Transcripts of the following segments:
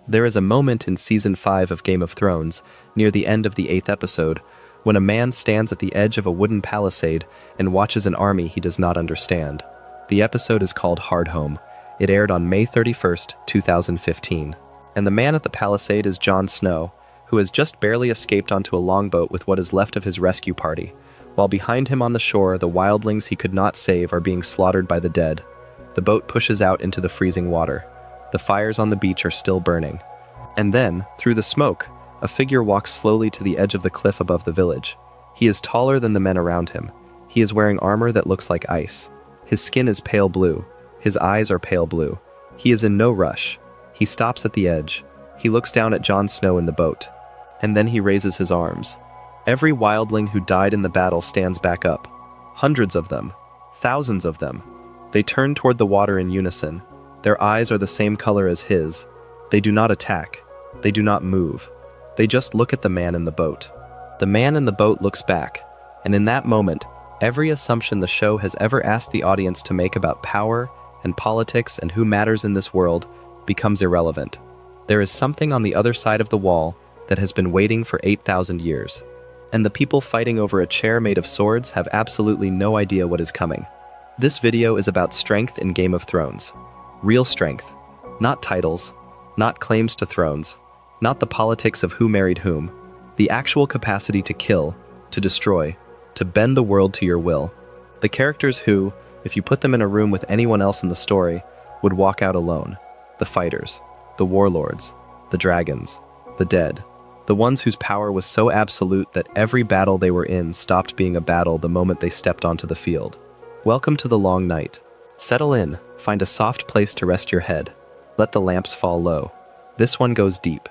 There is a moment in Season 5 of Game of Thrones, near the end of the 8th episode, when a man stands at the edge of a wooden palisade and watches an army he does not understand. The episode is called Hardhome. It aired on May 31st, 2015. And the man at the palisade is Jon Snow, who has just barely escaped onto a longboat with what is left of his rescue party, while behind him on the shore the wildlings he could not save are being slaughtered by the dead. The boat pushes out into the freezing water. The fires on the beach are still burning. And then, through the smoke, a figure walks slowly to the edge of the cliff above the village. He is taller than the men around him. He is wearing armor that looks like ice. His skin is pale blue. His eyes are pale blue. He is in no rush. He stops at the edge. He looks down at Jon Snow in the boat. And then he raises his arms. Every wildling who died in the battle stands back up. Hundreds of them. Thousands of them. They turn toward the water in unison. Their eyes are the same color as his. They do not attack. They do not move. They just look at the man in the boat. The man in the boat looks back, and in that moment, every assumption the show has ever asked the audience to make about power and politics and who matters in this world becomes irrelevant. There is something on the other side of the wall that has been waiting for 8,000 years. And the people fighting over a chair made of swords have absolutely no idea what is coming. This video is about strength in Game of Thrones. Real strength. Not titles. Not claims to thrones. Not the politics of who married whom. The actual capacity to kill, to destroy, to bend the world to your will. The characters who, if you put them in a room with anyone else in the story, would walk out alone. The fighters. The warlords. The dragons. The dead. The ones whose power was so absolute that every battle they were in stopped being a battle the moment they stepped onto the field. Welcome to the long night. Settle in, find a soft place to rest your head. Let the lamps fall low. This one goes deep.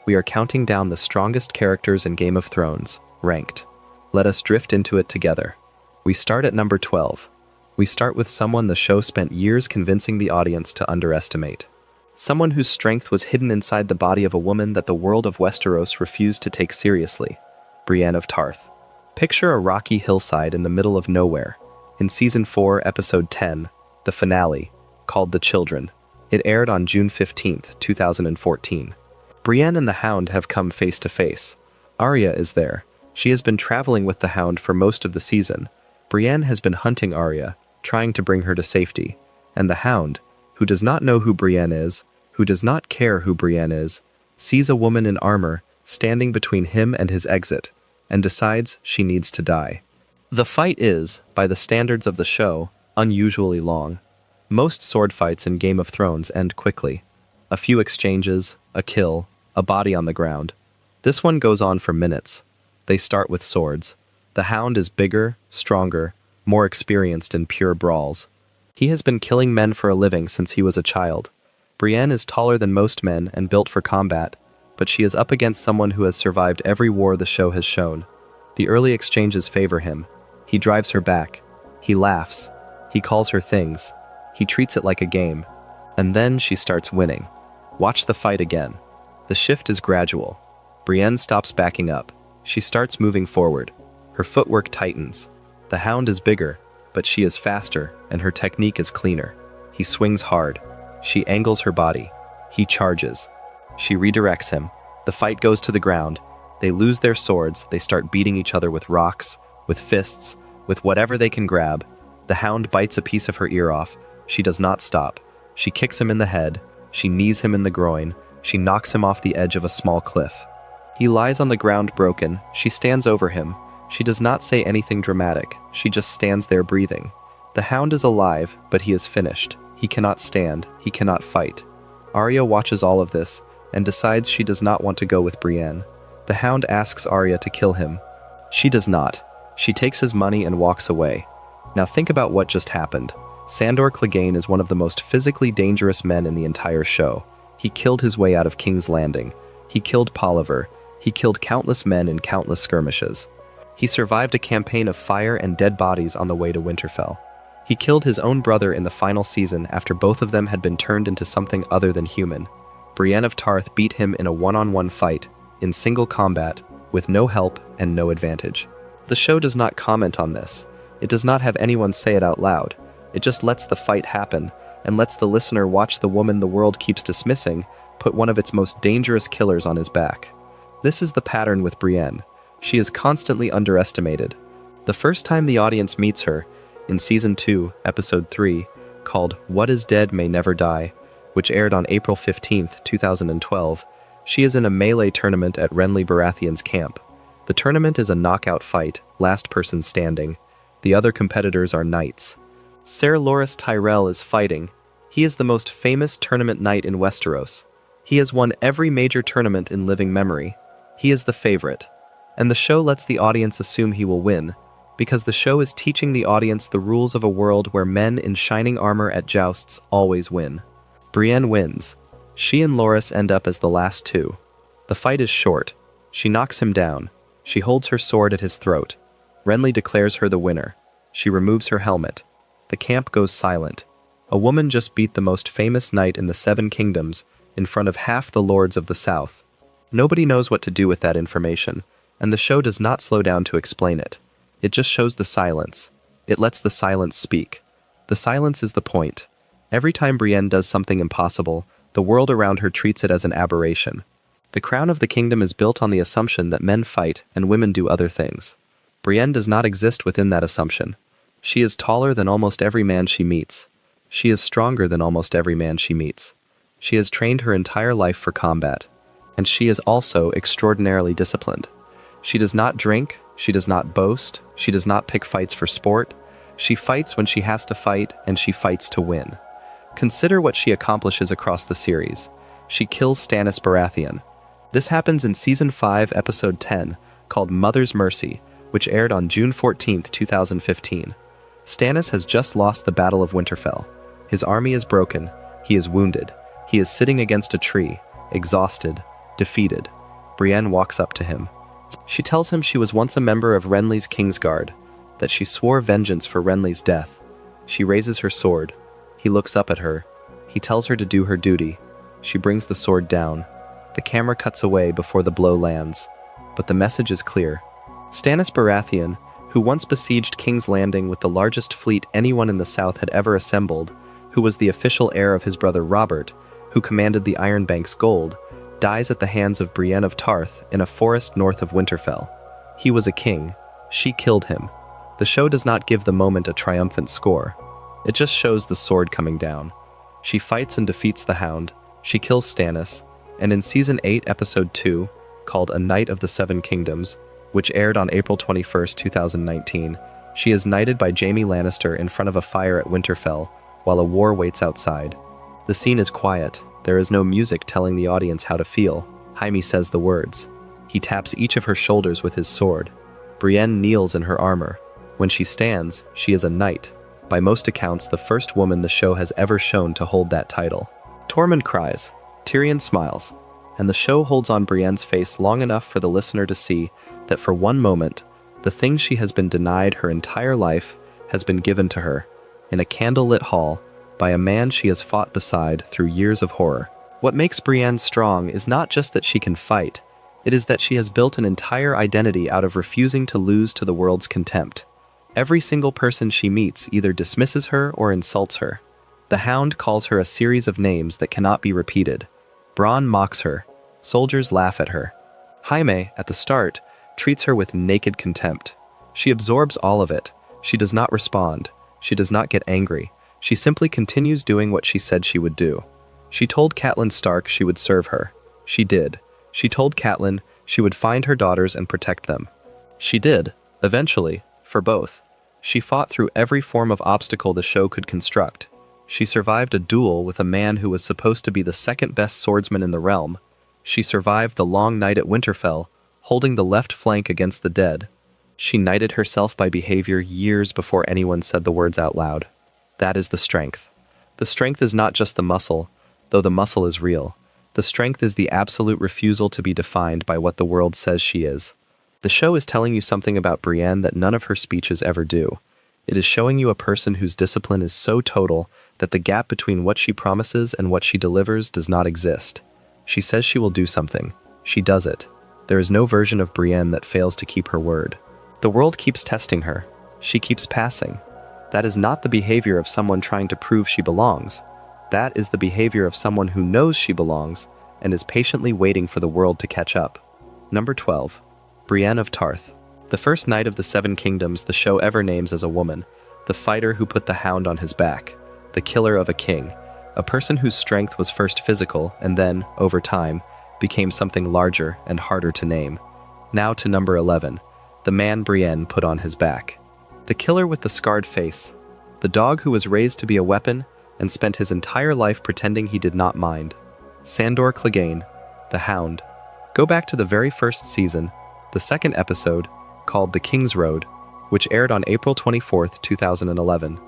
We are counting down the strongest characters in Game of Thrones, ranked. Let us drift into it together. We start at number 12. We start with someone the show spent years convincing the audience to underestimate. Someone whose strength was hidden inside the body of a woman that the world of Westeros refused to take seriously. Brienne of Tarth. Picture a rocky hillside in the middle of nowhere. In Season 4, Episode 10, the finale, called The Children. It aired on June 15, 2014. Brienne and the Hound have come face to face. Arya is there. She has been traveling with the Hound for most of the season. Brienne has been hunting Arya, trying to bring her to safety. And the Hound, who does not know who Brienne is, who does not care who Brienne is, sees a woman in armor standing between him and his exit, and decides she needs to die. The fight is, by the standards of the show, unusually long. Most sword fights in Game of Thrones end quickly. A few exchanges, a kill, a body on the ground. This one goes on for minutes. They start with swords. The Hound is bigger, stronger, more experienced in pure brawls. He has been killing men for a living since he was a child. Brienne is taller than most men and built for combat, but she is up against someone who has survived every war the show has shown. The early exchanges favor him. He drives her back. He laughs. He calls her things. He treats it like a game. And then she starts winning. Watch the fight again. The shift is gradual. Brienne stops backing up. She starts moving forward. Her footwork tightens. The Hound is bigger, but she is faster, and her technique is cleaner. He swings hard. She angles her body. He charges. She redirects him. The fight goes to the ground. They lose their swords. They start beating each other with rocks, with fists, with whatever they can grab. The Hound bites a piece of her ear off. She does not stop. She kicks him in the head. She knees him in the groin. She knocks him off the edge of a small cliff. He lies on the ground broken. She stands over him. She does not say anything dramatic. She just stands there breathing. The Hound is alive, but he is finished. He cannot stand. He cannot fight. Arya watches all of this and decides she does not want to go with Brienne. The Hound asks Arya to kill him. She does not. She takes his money and walks away. Now think about what just happened. Sandor Clegane is one of the most physically dangerous men in the entire show. He killed his way out of King's Landing. He killed Polliver. He killed countless men in countless skirmishes. He survived a campaign of fire and dead bodies on the way to Winterfell. He killed his own brother in the final season after both of them had been turned into something other than human. Brienne of Tarth beat him in a one-on-one fight, in single combat, with no help and no advantage. The show does not comment on this. It does not have anyone say it out loud. It just lets the fight happen, and lets the listener watch the woman the world keeps dismissing put one of its most dangerous killers on his back. This is the pattern with Brienne. She is constantly underestimated. The first time the audience meets her, in Season 2, Episode 3, called What Is Dead May Never Die, which aired on April 15, 2012, she is in a melee tournament at Renly Baratheon's camp. The tournament is a knockout fight, last person standing. The other competitors are knights. Ser Loras Tyrell is fighting. He is the most famous tournament knight in Westeros. He has won every major tournament in living memory. He is the favorite. And the show lets the audience assume he will win, because the show is teaching the audience the rules of a world where men in shining armor at jousts always win. Brienne wins. She and Loras end up as the last two. The fight is short. She knocks him down. She holds her sword at his throat. Renly declares her the winner. She removes her helmet. The camp goes silent. A woman just beat the most famous knight in the Seven Kingdoms in front of half the lords of the South. Nobody knows what to do with that information, and the show does not slow down to explain it. It just shows the silence. It lets the silence speak. The silence is the point. Every time Brienne does something impossible, the world around her treats it as an aberration. The crown of the kingdom is built on the assumption that men fight and women do other things. Brienne does not exist within that assumption. She is taller than almost every man she meets. She is stronger than almost every man she meets. She has trained her entire life for combat. And she is also extraordinarily disciplined. She does not drink, she does not boast, she does not pick fights for sport. She fights when she has to fight, and she fights to win. Consider what she accomplishes across the series. She kills Stannis Baratheon. This happens in Season 5, Episode 10, called Mother's Mercy, which aired on June 14, 2015. Stannis has just lost the Battle of Winterfell. His army is broken, he is wounded, he is sitting against a tree, exhausted, defeated. Brienne walks up to him. She tells him she was once a member of Renly's Kingsguard, that she swore vengeance for Renly's death. She raises her sword. He looks up at her. He tells her to do her duty. She brings the sword down. The camera cuts away before the blow lands. But the message is clear. Stannis Baratheon, who once besieged King's Landing with the largest fleet anyone in the South had ever assembled, who was the official heir of his brother Robert, who commanded the Iron Bank's gold, dies at the hands of Brienne of Tarth in a forest north of Winterfell. He was a king. She killed him. The show does not give the moment a triumphant score. It just shows the sword coming down. She fights and defeats the Hound. She kills Stannis. And in Season 8, Episode 2, called A Knight of the Seven Kingdoms, which aired on April 21, 2019, she is knighted by Jaime Lannister in front of a fire at Winterfell, while a war waits outside. The scene is quiet. There is no music telling the audience how to feel. Jaime says the words. He taps each of her shoulders with his sword. Brienne kneels in her armor. When she stands, she is a knight. By most accounts, the first woman the show has ever shown to hold that title. Tormund cries. Tyrion smiles. And the show holds on Brienne's face long enough for the listener to see that for one moment, the thing she has been denied her entire life has been given to her, in a candlelit hall, by a man she has fought beside through years of horror. What makes Brienne strong is not just that she can fight, it is that she has built an entire identity out of refusing to lose to the world's contempt. Every single person she meets either dismisses her or insults her. The Hound calls her a series of names that cannot be repeated. Bronn mocks her. Soldiers laugh at her. Jaime, at the start, treats her with naked contempt. She absorbs all of it. She does not respond. She does not get angry. She simply continues doing what she said she would do. She told Catelyn Stark she would serve her. She did. She told Catelyn she would find her daughters and protect them. She did, eventually, for both. She fought through every form of obstacle the show could construct. She survived a duel with a man who was supposed to be the second best swordsman in the realm. She survived the long night at Winterfell, holding the left flank against the dead. She knighted herself by behavior years before anyone said the words out loud. That is the strength. The strength is not just the muscle, though the muscle is real. The strength is the absolute refusal to be defined by what the world says she is. The show is telling you something about Brienne that none of her speeches ever do. It is showing you a person whose discipline is so total that the gap between what she promises and what she delivers does not exist. She says she will do something. She does it. There is no version of Brienne that fails to keep her word. The world keeps testing her. She keeps passing. That is not the behavior of someone trying to prove she belongs. That is the behavior of someone who knows she belongs and is patiently waiting for the world to catch up. Number 12. Brienne of Tarth. The first knight of the Seven Kingdoms the show ever names as a woman, the fighter who put the Hound on his back, the killer of a king, a person whose strength was first physical and then, over time, became something larger and harder to name. Now to number 11, the man Brienne put on his back. The killer with the scarred face, the dog who was raised to be a weapon and spent his entire life pretending he did not mind. Sandor Clegane, the Hound. Go back to the very first season, the second episode, called The King's Road, which aired on April 24, 2011.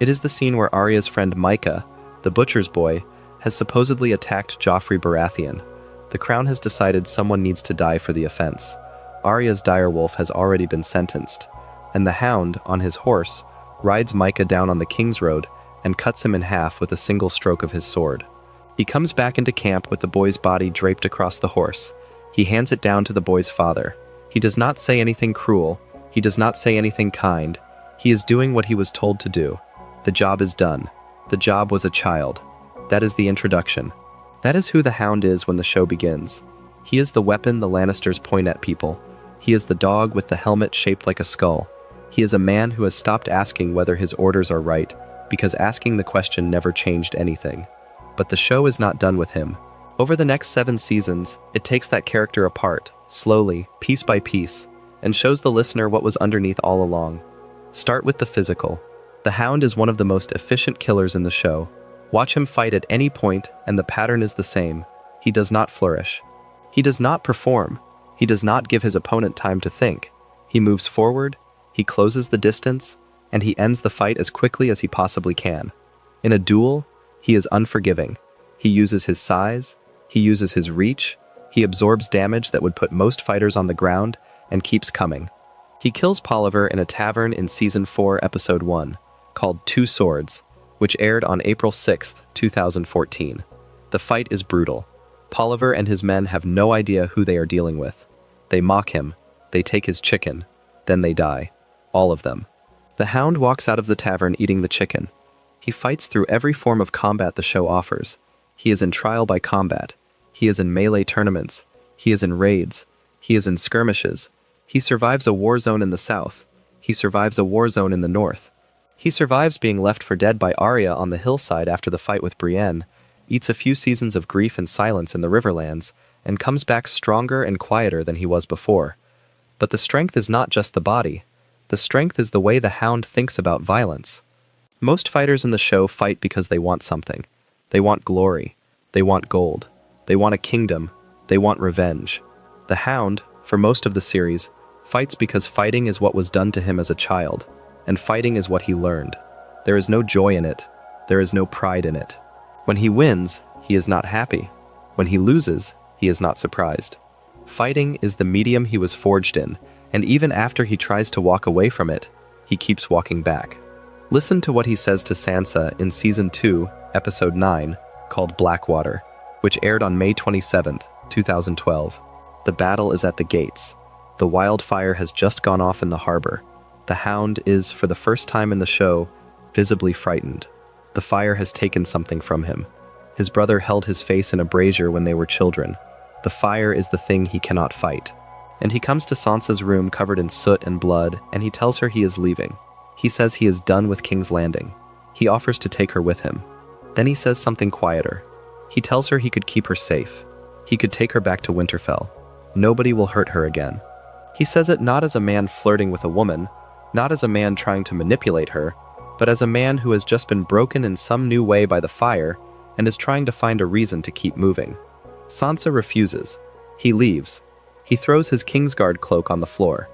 It is the scene where Arya's friend Micah, the butcher's boy, has supposedly attacked Joffrey Baratheon. The crown has decided someone needs to die for the offense. Arya's direwolf has already been sentenced, and the Hound, on his horse, rides Micah down on the King's Road and cuts him in half with a single stroke of his sword. He comes back into camp with the boy's body draped across the horse. He hands it down to the boy's father. He does not say anything cruel. He does not say anything kind. He is doing what he was told to do. The job is done. The job was a child. That is the introduction. That is who the Hound is when the show begins. He is the weapon the Lannisters point at people. He is the dog with the helmet shaped like a skull. He is a man who has stopped asking whether his orders are right, because asking the question never changed anything. But the show is not done with him. Over the next 7 seasons, it takes that character apart, slowly, piece by piece, and shows the listener what was underneath all along. Start with the physical. The Hound is one of the most efficient killers in the show. Watch him fight at any point, and the pattern is the same. He does not flourish. He does not perform. He does not give his opponent time to think. He moves forward, he closes the distance, and he ends the fight as quickly as he possibly can. In a duel, he is unforgiving. He uses his size, he uses his reach, he absorbs damage that would put most fighters on the ground, and keeps coming. He kills Polliver in a tavern in Season 4, Episode 1, called Two Swords, which aired on April 6, 2014. The fight is brutal. Polliver and his men have no idea who they are dealing with. They mock him, they take his chicken, then they die. All of them. The Hound walks out of the tavern eating the chicken. He fights through every form of combat the show offers. He is in trial by combat. He is in melee tournaments. He is in raids. He is in skirmishes. He survives a war zone in the south. He survives a war zone in the north. He survives being left for dead by Arya on the hillside after the fight with Brienne, eats a few seasons of grief and silence in the Riverlands, and comes back stronger and quieter than he was before. But the strength is not just the body. The strength is the way the Hound thinks about violence. Most fighters in the show fight because they want something. They want glory. They want gold. They want a kingdom. They want revenge. The Hound, for most of the series, fights because fighting is what was done to him as a child, and fighting is what he learned. There is no joy in it. There is no pride in it. When he wins, he is not happy. When he loses, he is not surprised. Fighting is the medium he was forged in, and even after he tries to walk away from it, he keeps walking back. Listen to what he says to Sansa in Season 2, Episode 9, called Blackwater, which aired on May 27, 2012. The battle is at the gates. The wildfire has just gone off in the harbor. The Hound is, for the first time in the show, visibly frightened. The fire has taken something from him. His brother held his face in a brazier when they were children. The fire is the thing he cannot fight. And he comes to Sansa's room covered in soot and blood, and he tells her he is leaving. He says he is done with King's Landing. He offers to take her with him. Then he says something quieter. He tells her he could keep her safe. He could take her back to Winterfell. Nobody will hurt her again. He says it not as a man flirting with a woman, not as a man trying to manipulate her, but as a man who has just been broken in some new way by the fire and is trying to find a reason to keep moving. Sansa refuses. He leaves. He throws his Kingsguard cloak on the floor.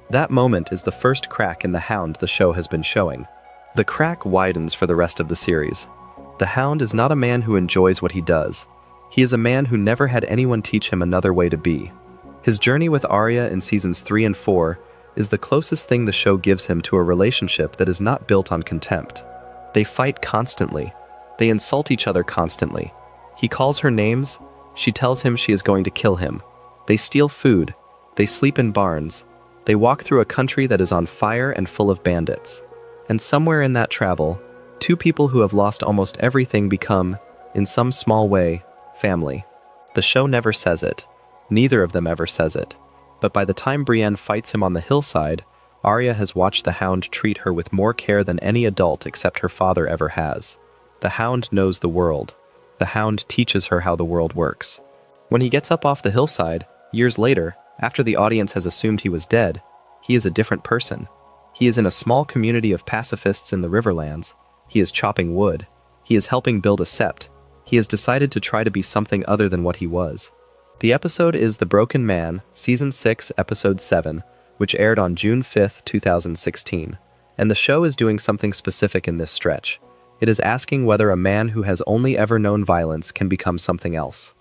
That moment is the first crack in the Hound the show has been showing. The crack widens for the rest of the series. The Hound is not a man who enjoys what he does. He is a man who never had anyone teach him another way to be. His journey with Arya in Seasons 3 and 4 is the closest thing the show gives him to a relationship that is not built on contempt. They fight constantly. They insult each other constantly. He calls her names. She tells him she is going to kill him. They steal food. They sleep in barns. They walk through a country that is on fire and full of bandits. And somewhere in that travel, two people who have lost almost everything become, in some small way, family. The show never says it. Neither of them ever says it. But by the time Brienne fights him on the hillside, Arya has watched the Hound treat her with more care than any adult except her father ever has. The Hound knows the world. The Hound teaches her how the world works. When he gets up off the hillside, years later, after the audience has assumed he was dead, he is a different person. He is in a small community of pacifists in the Riverlands. He is chopping wood. He is helping build a sept. He has decided to try to be something other than what he was. The episode is The Broken Man, Season 6, Episode 7, which aired on June 5, 2016. And the show is doing something specific in this stretch. It is asking whether a man who has only ever known violence can become something else.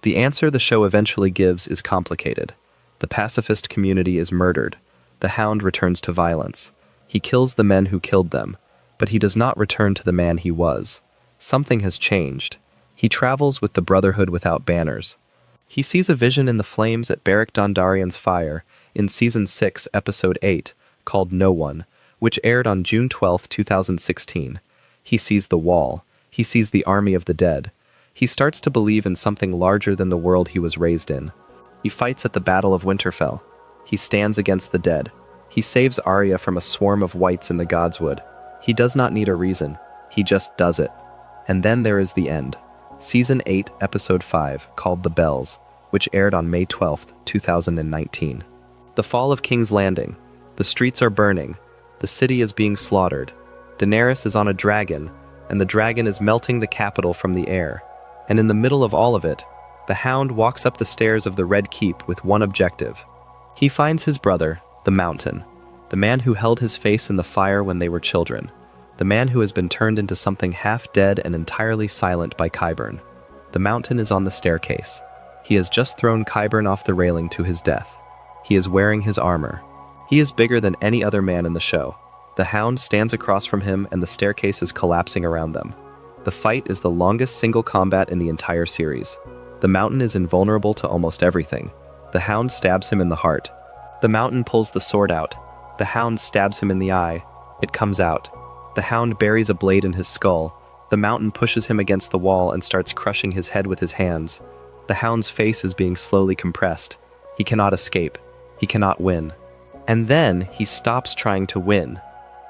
The answer the show eventually gives is complicated. The pacifist community is murdered. The Hound returns to violence. He kills the men who killed them, but he does not return to the man he was. Something has changed. He travels with the Brotherhood without banners. He sees a vision in the flames at Beric Dondarrion's fire in Season 6, Episode 8, called No One, which aired on June 12, 2016. He sees the wall. He sees the army of the dead. He starts to believe in something larger than the world he was raised in. He fights at the Battle of Winterfell. He stands against the dead. He saves Arya from a swarm of wights in the Godswood. He does not need a reason. He just does it. And then there is the end. Season 8, Episode 5, called The Bells, which aired on May 12, 2019. The fall of King's Landing. The streets are burning. The city is being slaughtered. Daenerys is on a dragon, and the dragon is melting the capital from the air. And in the middle of all of it, the Hound walks up the stairs of the Red Keep with one objective. He finds his brother, the Mountain, the man who held his face in the fire when they were children, the man who has been turned into something half-dead and entirely silent by Qyburn. The Mountain is on the staircase. He has just thrown Qyburn off the railing to his death. He is wearing his armor. He is bigger than any other man in the show. The Hound stands across from him and the staircase is collapsing around them. The fight is the longest single combat in the entire series. The Mountain is invulnerable to almost everything. The Hound stabs him in the heart. The Mountain pulls the sword out. The Hound stabs him in the eye. It comes out. The Hound buries a blade in his skull. The Mountain pushes him against the wall and starts crushing his head with his hands. The Hound's face is being slowly compressed. He cannot escape. He cannot win. And then he stops trying to win.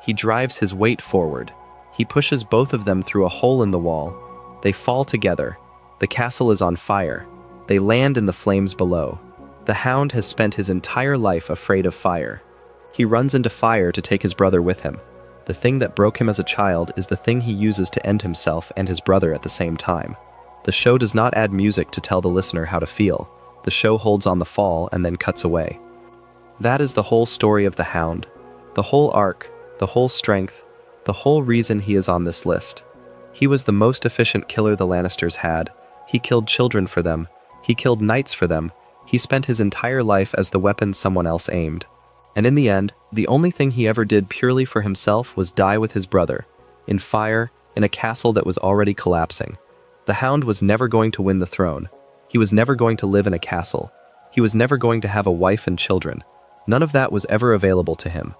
He drives his weight forward. He pushes both of them through a hole in the wall. They fall together. The castle is on fire. They land in the flames below. The Hound has spent his entire life afraid of fire. He runs into fire to take his brother with him. The thing that broke him as a child is the thing he uses to end himself and his brother at the same time. The show does not add music to tell the listener how to feel. The show holds on the fall and then cuts away. That is the whole story of the Hound. The whole arc, the whole strength, the whole reason he is on this list. He was the most efficient killer the Lannisters had. He killed children for them. He killed knights for them. He spent his entire life as the weapon someone else aimed. And in the end, the only thing he ever did purely for himself was die with his brother, in fire, in a castle that was already collapsing. The Hound was never going to win the throne. He was never going to live in a castle. He was never going to have a wife and children. None of that was ever available to him.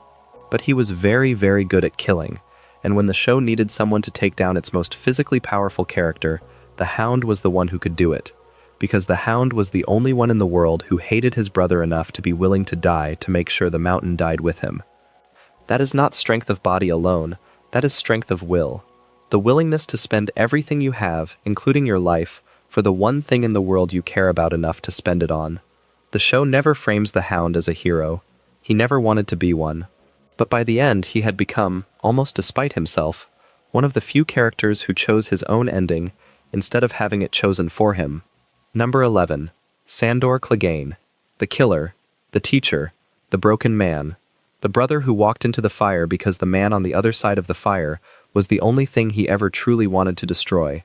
But he was very, very good at killing, and when the show needed someone to take down its most physically powerful character, the Hound was the one who could do it. Because the Hound was the only one in the world who hated his brother enough to be willing to die to make sure the Mountain died with him. That is not strength of body alone, that is strength of will. The willingness to spend everything you have, including your life, for the one thing in the world you care about enough to spend it on. The show never frames the Hound as a hero. He never wanted to be one. But by the end he had become, almost despite himself, one of the few characters who chose his own ending instead of having it chosen for him. Number 11. Sandor Clegane. The killer, the teacher, the broken man, the brother who walked into the fire because the man on the other side of the fire was the only thing he ever truly wanted to destroy.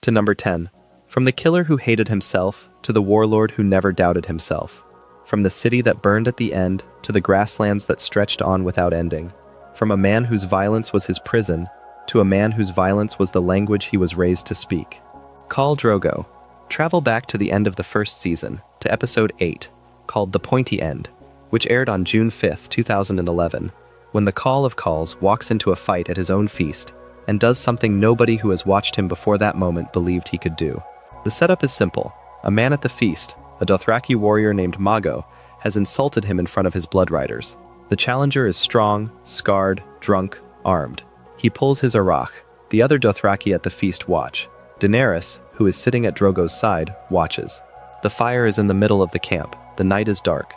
To number 10. From the killer who hated himself to the warlord who never doubted himself. From the city that burned at the end to the grasslands that stretched on without ending. From a man whose violence was his prison to a man whose violence was the language he was raised to speak. Khal Drogo. Travel back to the end of the first season, to episode 8, called The Pointy End, which aired on June 5, 2011, when the Khal of Khals walks into a fight at his own feast and does something nobody who has watched him before that moment believed he could do. The setup is simple. A man at the feast, a Dothraki warrior named Mago, has insulted him in front of his blood riders. The challenger is strong, scarred, drunk, armed. He pulls his arach. The other Dothraki at the feast watch. Daenerys, who is sitting at Drogo's side, watches. The fire is in the middle of the camp. The night is dark.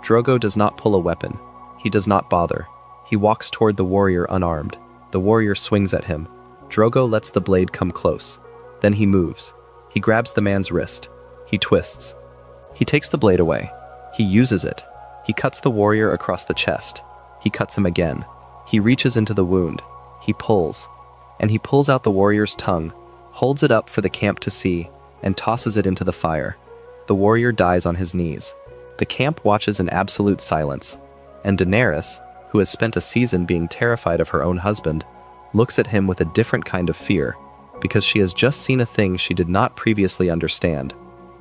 Drogo does not pull a weapon. He does not bother. He walks toward the warrior unarmed. The warrior swings at him. Drogo lets the blade come close. Then he moves. He grabs the man's wrist. He twists. He takes the blade away. He uses it. He cuts the warrior across the chest. He cuts him again. He reaches into the wound. He pulls. And he pulls out the warrior's tongue, holds it up for the camp to see, and tosses it into the fire. The warrior dies on his knees. The camp watches in absolute silence. And Daenerys, who has spent a season being terrified of her own husband, looks at him with a different kind of fear, because she has just seen a thing she did not previously understand.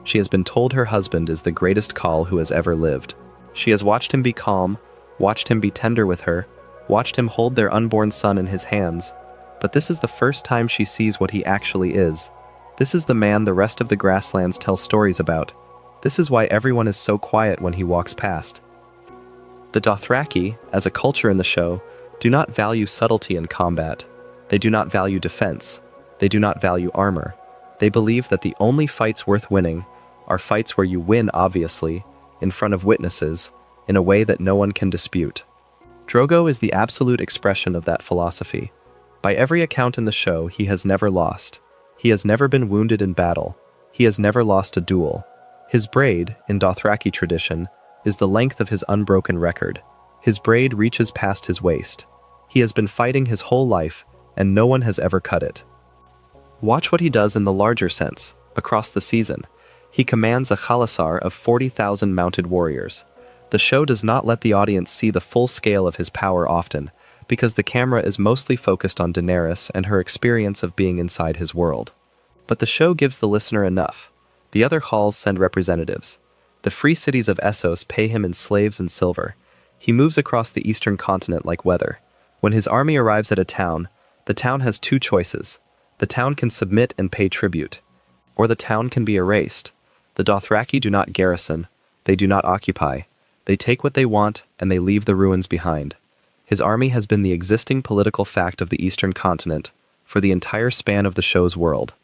She has been told her husband is the greatest Khal who has ever lived. She has watched him be calm, watched him be tender with her, watched him hold their unborn son in his hands. But this is the first time she sees what he actually is. This is the man the rest of the grasslands tell stories about. This is why everyone is so quiet when he walks past. The Dothraki, as a culture in the show, do not value subtlety in combat. They do not value defense. They do not value armor. They believe that the only fights worth winning are fights where you win obviously, in front of witnesses, in a way that no one can dispute. Drogo is the absolute expression of that philosophy. By every account in the show, he has never lost. He has never been wounded in battle. He has never lost a duel. His braid, in Dothraki tradition, is the length of his unbroken record. His braid reaches past his waist. He has been fighting his whole life, and no one has ever cut it. Watch what he does in the larger sense, across the season. He commands a khalasar of 40,000 mounted warriors. The show does not let the audience see the full scale of his power often, because the camera is mostly focused on Daenerys and her experience of being inside his world. But the show gives the listener enough. The other halls send representatives. The free cities of Essos pay him in slaves and silver. He moves across the eastern continent like weather. When his army arrives at a town, the town has two choices. The town can submit and pay tribute, or the town can be erased. The Dothraki do not garrison. They do not occupy. They take what they want and they leave the ruins behind. His army has been the existing political fact of the eastern continent for the entire span of the show's world.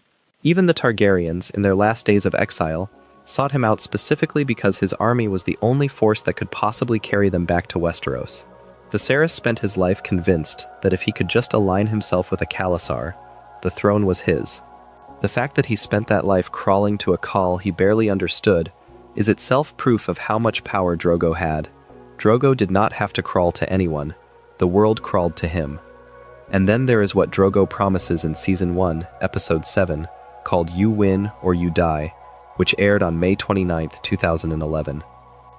Even the Targaryens, in their last days of exile, sought him out specifically because his army was the only force that could possibly carry them back to Westeros. Viserys spent his life convinced that if he could just align himself with a khalasar, the throne was his. The fact that he spent that life crawling to a Khal he barely understood is itself proof of how much power Drogo had. Drogo did not have to crawl to anyone. The world crawled to him. And then there is what Drogo promises in Season 1, Episode 7, called You Win or You Die, which aired on May 29, 2011.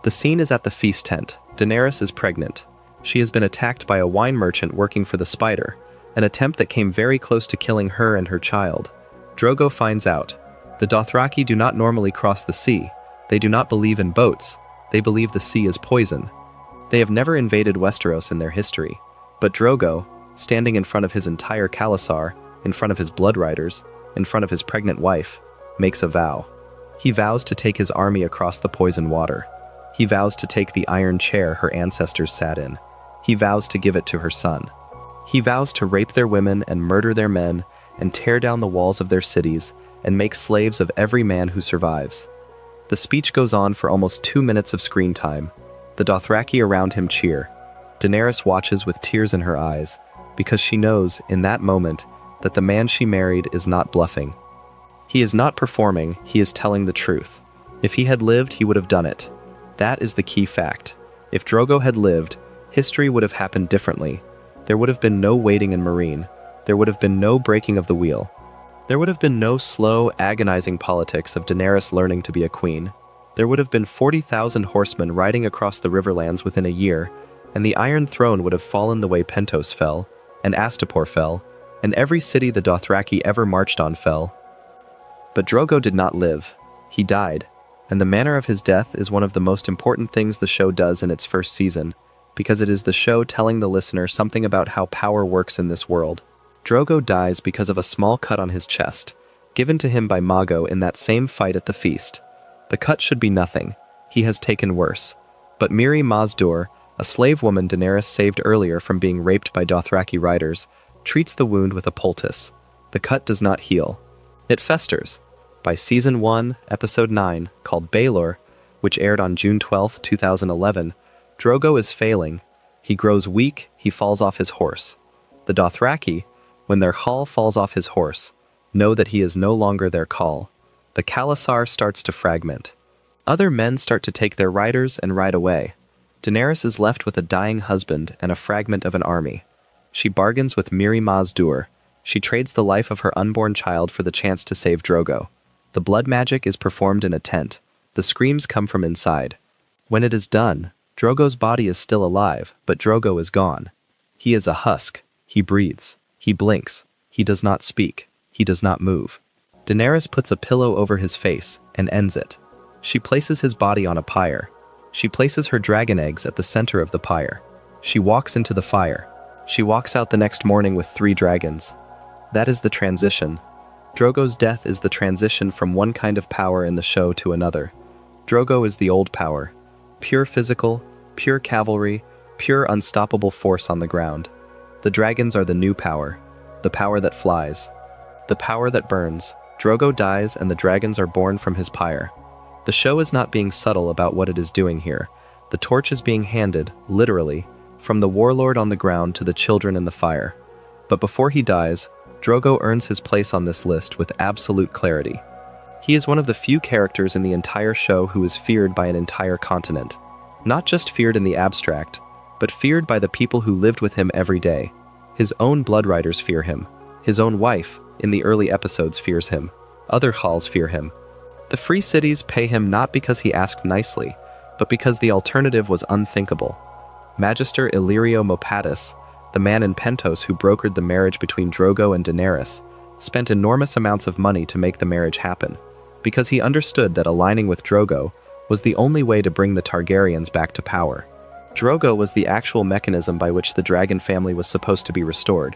The scene is at the feast tent. Daenerys is pregnant. She has been attacked by a wine merchant working for the Spider, an attempt that came very close to killing her and her child. Drogo finds out. The Dothraki do not normally cross the sea. They do not believe in boats. They believe the sea is poison. They have never invaded Westeros in their history. But Drogo, standing in front of his entire khalasar, in front of his blood riders, in front of his pregnant wife, makes a vow. He vows to take his army across the poison water. He vows to take the iron chair her ancestors sat in. He vows to give it to her son. He vows to rape their women and murder their men and tear down the walls of their cities and make slaves of every man who survives. The speech goes on for almost 2 minutes of screen time. The Dothraki around him cheer. Daenerys watches with tears in her eyes because she knows, in that moment, that the man she married is not bluffing. He is not performing, he is telling the truth. If he had lived, he would have done it. That is the key fact. If Drogo had lived, history would have happened differently. There would have been no waiting in Meereen. There would have been no breaking of the wheel. There would have been no slow, agonizing politics of Daenerys learning to be a queen. There would have been 40,000 horsemen riding across the Riverlands within a year, and the Iron Throne would have fallen the way Pentos fell, and Astapor fell, and every city the Dothraki ever marched on fell. But Drogo did not live. He died, and the manner of his death is one of the most important things the show does in its first season, because it is the show telling the listener something about how power works in this world. Drogo dies because of a small cut on his chest, given to him by Mago in that same fight at the feast. The cut should be nothing. He has taken worse. But Miri Mazdur, a slave woman Daenerys saved earlier from being raped by Dothraki riders, treats the wound with a poultice. The cut does not heal. It festers. By Season 1, Episode 9, called Baelor, which aired on June 12, 2011, Drogo is failing. He grows weak, he falls off his horse. The Dothraki, when their Khal falls off his horse, know that he is no longer their Khal. The Khalasar starts to fragment. Other men start to take their riders and ride away. Daenerys is left with a dying husband and a fragment of an army. She bargains with Miri Mazdur. She trades the life of her unborn child for the chance to save Drogo. The blood magic is performed in a tent. The screams come from inside. When it is done, Drogo's body is still alive, but Drogo is gone. He is a husk. He breathes. He blinks. He does not speak. He does not move. Daenerys puts a pillow over his face and ends it. She places his body on a pyre. She places her dragon eggs at the center of the pyre. She walks into the fire. She walks out the next morning with 3 dragons. That is the transition. Drogo's death is the transition from one kind of power in the show to another. Drogo is the old power. Pure physical, pure cavalry, pure unstoppable force on the ground. The dragons are the new power. The power that flies. The power that burns. Drogo dies and the dragons are born from his pyre. The show is not being subtle about what it is doing here. The torch is being handed, literally, from the warlord on the ground to the children in the fire. But before he dies, Drogo earns his place on this list with absolute clarity. He is one of the few characters in the entire show who is feared by an entire continent. Not just feared in the abstract, but feared by the people who lived with him every day. His own bloodriders fear him. His own wife, in the early episodes, fears him. Other Khals fear him. The free cities pay him not because he asked nicely, but because the alternative was unthinkable. Magister Illyrio Mopatis, the man in Pentos who brokered the marriage between Drogo and Daenerys, spent enormous amounts of money to make the marriage happen, because he understood that aligning with Drogo was the only way to bring the Targaryens back to power. Drogo was the actual mechanism by which the dragon family was supposed to be restored.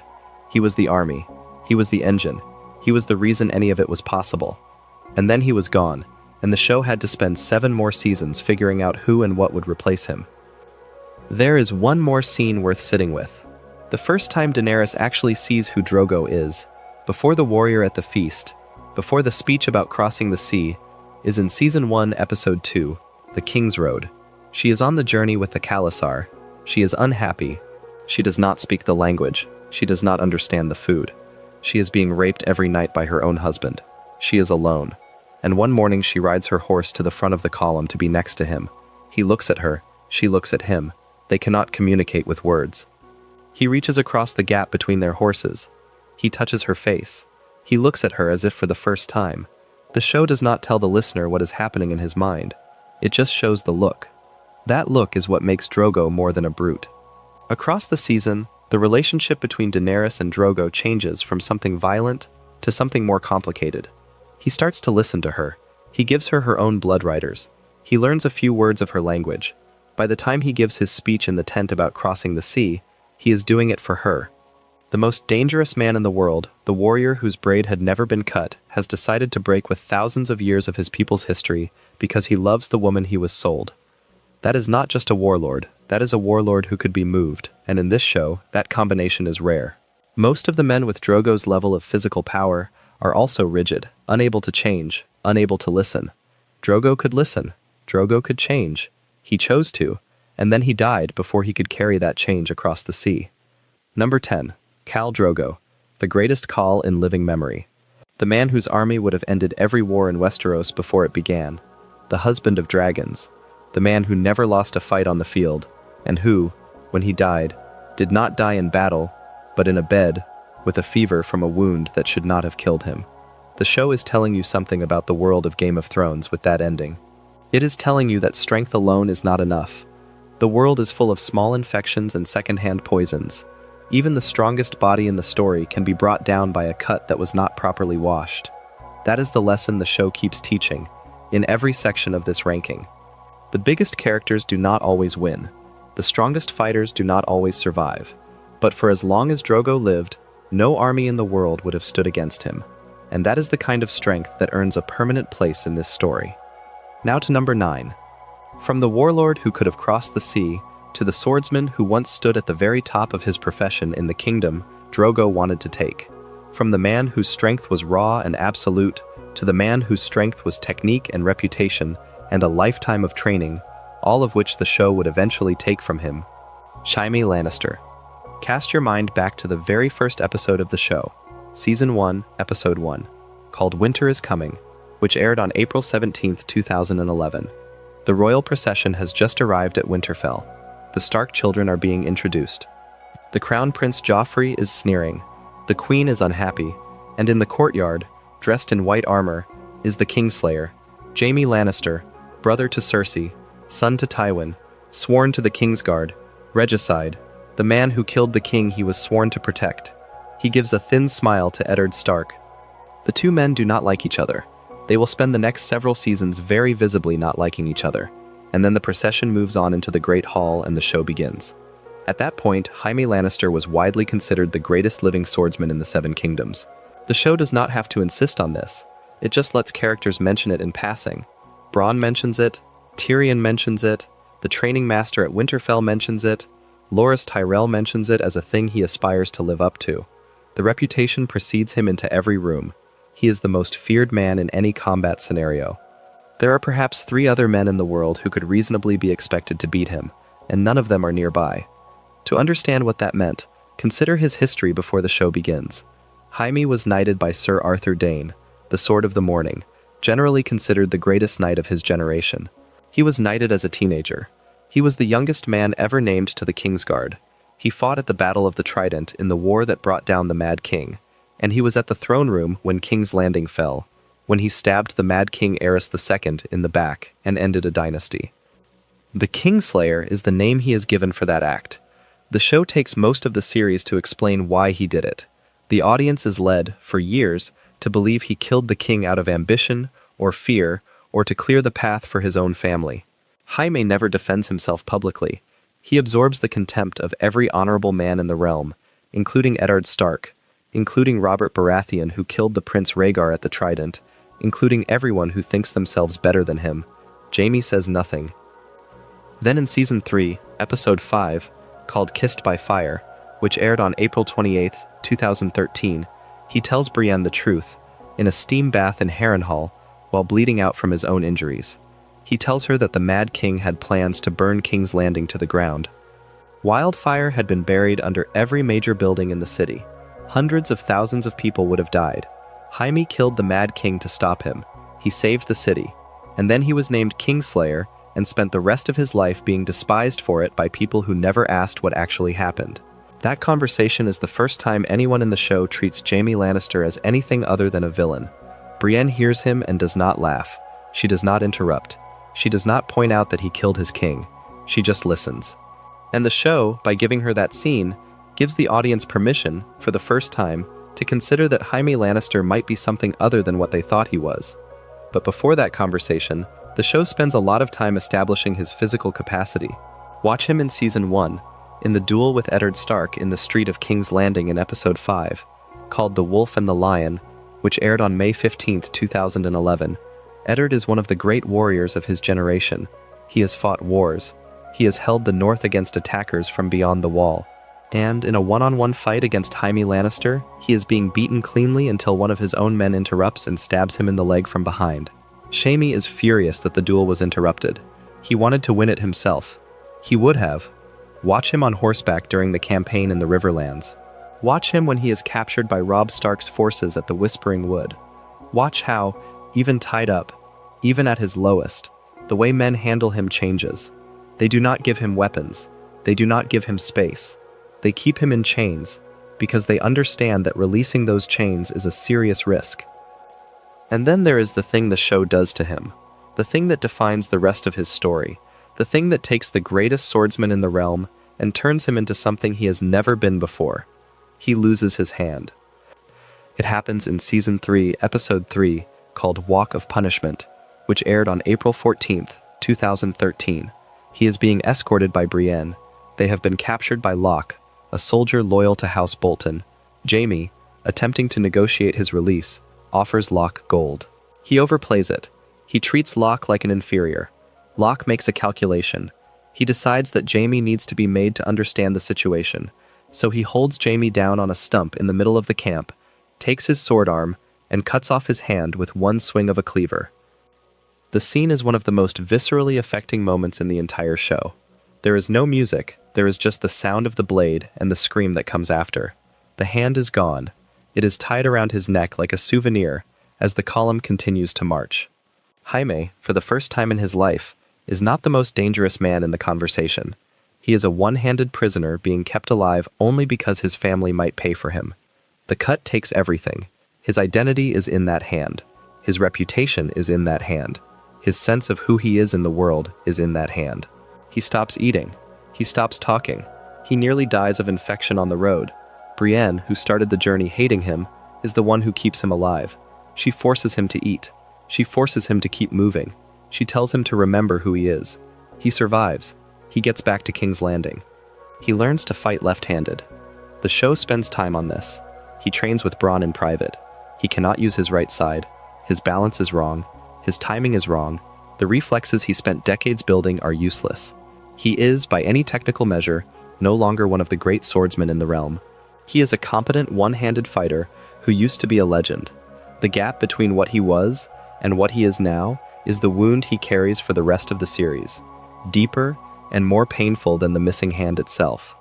He was the army. He was the engine. He was the reason any of it was possible. And then he was gone, and the show had to spend 7 more seasons figuring out who and what would replace him. There is one more scene worth sitting with. The first time Daenerys actually sees who Drogo is, before the warrior at the feast, before the speech about crossing the sea, is in Season 1, Episode 2, The King's Road. She is on the journey with the Khalasar. She is unhappy. She does not speak the language. She does not understand the food. She is being raped every night by her own husband. She is alone. And one morning she rides her horse to the front of the column to be next to him. He looks at her. She looks at him. They cannot communicate with words. He reaches across the gap between their horses. He touches her face. He looks at her as if for the first time. The show does not tell the listener what is happening in his mind. It just shows the look. That look is what makes Drogo more than a brute. Across the season, the relationship between Daenerys and Drogo changes from something violent to something more complicated. He starts to listen to her. He gives her her own blood riders. He learns a few words of her language. By the time he gives his speech in the tent about crossing the sea, he is doing it for her. The most dangerous man in the world, the warrior whose braid had never been cut, has decided to break with thousands of years of his people's history because he loves the woman he was sold. That is not just a warlord, that is a warlord who could be moved, and in this show, that combination is rare. Most of the men with Drogo's level of physical power are also rigid, unable to change, unable to listen. Drogo could listen. Drogo could change. He chose to, and then he died before he could carry that change across the sea. Number 10. Khal Drogo, the greatest Khal in living memory. The man whose army would have ended every war in Westeros before it began. The husband of dragons. The man who never lost a fight on the field, and who, when he died, did not die in battle, but in a bed, with a fever from a wound that should not have killed him. The show is telling you something about the world of Game of Thrones with that ending. It is telling you that strength alone is not enough. The world is full of small infections and secondhand poisons. Even the strongest body in the story can be brought down by a cut that was not properly washed. That is the lesson the show keeps teaching, in every section of this ranking. The biggest characters do not always win. The strongest fighters do not always survive. But for as long as Drogo lived, no army in the world would have stood against him. and that is the kind of strength that earns a permanent place in this story. Now to number 9. From the warlord who could have crossed the sea, to the swordsman who once stood at the very top of his profession in the kingdom Drogo wanted to take. From the man whose strength was raw and absolute, to the man whose strength was technique and reputation, and a lifetime of training, all of which the show would eventually take from him. Jaime Lannister. Cast your mind back to the very first episode of the show, Season 1, Episode 1, called Winter is Coming, which aired on April 17, 2011. The royal procession has just arrived at Winterfell. The Stark children are being introduced. The Crown Prince Joffrey is sneering. The Queen is unhappy, and in the courtyard, dressed in white armor, is the Kingslayer, Jaime Lannister, brother to Cersei, son to Tywin, sworn to the Kingsguard, regicide, the man who killed the king he was sworn to protect. He gives a thin smile to Eddard Stark. The two men do not like each other. They will spend the next several seasons very visibly not liking each other, and then the procession moves on into the Great Hall and the show begins. At that point, Jaime Lannister was widely considered the greatest living swordsman in the Seven Kingdoms. The show does not have to insist on this. It just lets characters mention it in passing. Bronn mentions it, Tyrion mentions it, the training master at Winterfell mentions it, Loras Tyrell mentions it as a thing he aspires to live up to. The reputation precedes him into every room. He is the most feared man in any combat scenario. There are perhaps 3 other men in the world who could reasonably be expected to beat him, and none of them are nearby. To understand what that meant, consider his history before the show begins. Jaime was knighted by Sir Arthur Dayne, the Sword of the Morning, generally considered the greatest knight of his generation. He was knighted as a teenager. He was the youngest man ever named to the Kingsguard. He fought at the Battle of the Trident in the war that brought down the Mad King, and he was at the throne room when King's Landing fell, when he stabbed the Mad King Aerys II in the back and ended a dynasty. The Kingslayer is the name he is given for that act. The show takes most of the series to explain why he did it. The audience is led, for years, to believe he killed the king out of ambition, or fear, or to clear the path for his own family. Jaime never defends himself publicly. He absorbs the contempt of every honorable man in the realm, including Eddard Stark, including Robert Baratheon who killed the Prince Rhaegar at the Trident, including everyone who thinks themselves better than him. Jaime says nothing. Then in Season 3, Episode 5, called Kissed by Fire, which aired on April 28, 2013, he tells Brienne the truth, in a steam bath in Harrenhal, while bleeding out from his own injuries. He tells her that the Mad King had plans to burn King's Landing to the ground. Wildfire had been buried under every major building in the city. Hundreds of thousands of people would have died. Jaime killed the Mad King to stop him. He saved the city. And then he was named Kingslayer and spent the rest of his life being despised for it by people who never asked what actually happened. That conversation is the first time anyone in the show treats Jaime Lannister as anything other than a villain. Brienne hears him and does not laugh. She does not interrupt. She does not point out that he killed his king. She just listens. And the show, by giving her that scene, gives the audience permission, for the first time, to consider that Jaime Lannister might be something other than what they thought he was. But before that conversation, the show spends a lot of time establishing his physical capacity. Watch him in Season 1, in the duel with Eddard Stark in the street of King's Landing in Episode 5, called The Wolf and the Lion, which aired on May 15, 2011. Eddard is one of the great warriors of his generation. He has fought wars. He has held the North against attackers from beyond the wall. And in a one-on-one fight against Jaime Lannister, he is being beaten cleanly until one of his own men interrupts and stabs him in the leg from behind. Jaime is furious that the duel was interrupted. He wanted to win it himself. He would have. Watch him on horseback during the campaign in the Riverlands. Watch him when he is captured by Robb Stark's forces at the Whispering Wood. Watch how, even tied up, even at his lowest, the way men handle him changes. They do not give him weapons. They do not give him space. They keep him in chains, because they understand that releasing those chains is a serious risk. And then there is the thing the show does to him, the thing that defines the rest of his story, the thing that takes the greatest swordsman in the realm and turns him into something he has never been before. He loses his hand. It happens in Season 3, Episode 3, called Walk of Punishment, which aired on April 14, 2013. He is being escorted by Brienne. They have been captured by Locke, a soldier loyal to House Bolton. Jaime, attempting to negotiate his release, offers Locke gold. He overplays it. He treats Locke like an inferior. Locke makes a calculation. He decides that Jaime needs to be made to understand the situation, so he holds Jaime down on a stump in the middle of the camp, takes his sword arm, and cuts off his hand with one swing of a cleaver. The scene is one of the most viscerally affecting moments in the entire show. There is no music, there is just the sound of the blade and the scream that comes after. The hand is gone. It is tied around his neck like a souvenir as the column continues to march. Jaime, for the first time in his life, is not the most dangerous man in the conversation. He is a one-handed prisoner being kept alive only because his family might pay for him. The cut takes everything. His identity is in that hand. His reputation is in that hand. His sense of who he is in the world is in that hand. He stops eating. He stops talking. He nearly dies of infection on the road. Brienne, who started the journey hating him, is the one who keeps him alive. She forces him to eat. She forces him to keep moving. She tells him to remember who he is. He survives. He gets back to King's Landing. He learns to fight left-handed. The show spends time on this. He trains with Bran in private. He cannot use his right side. His balance is wrong. His timing is wrong. The reflexes he spent decades building are useless. He is, by any technical measure, no longer one of the great swordsmen in the realm. He is a competent one-handed fighter who used to be a legend. The gap between what he was and what he is now is the wound he carries for the rest of the series, deeper and more painful than the missing hand itself.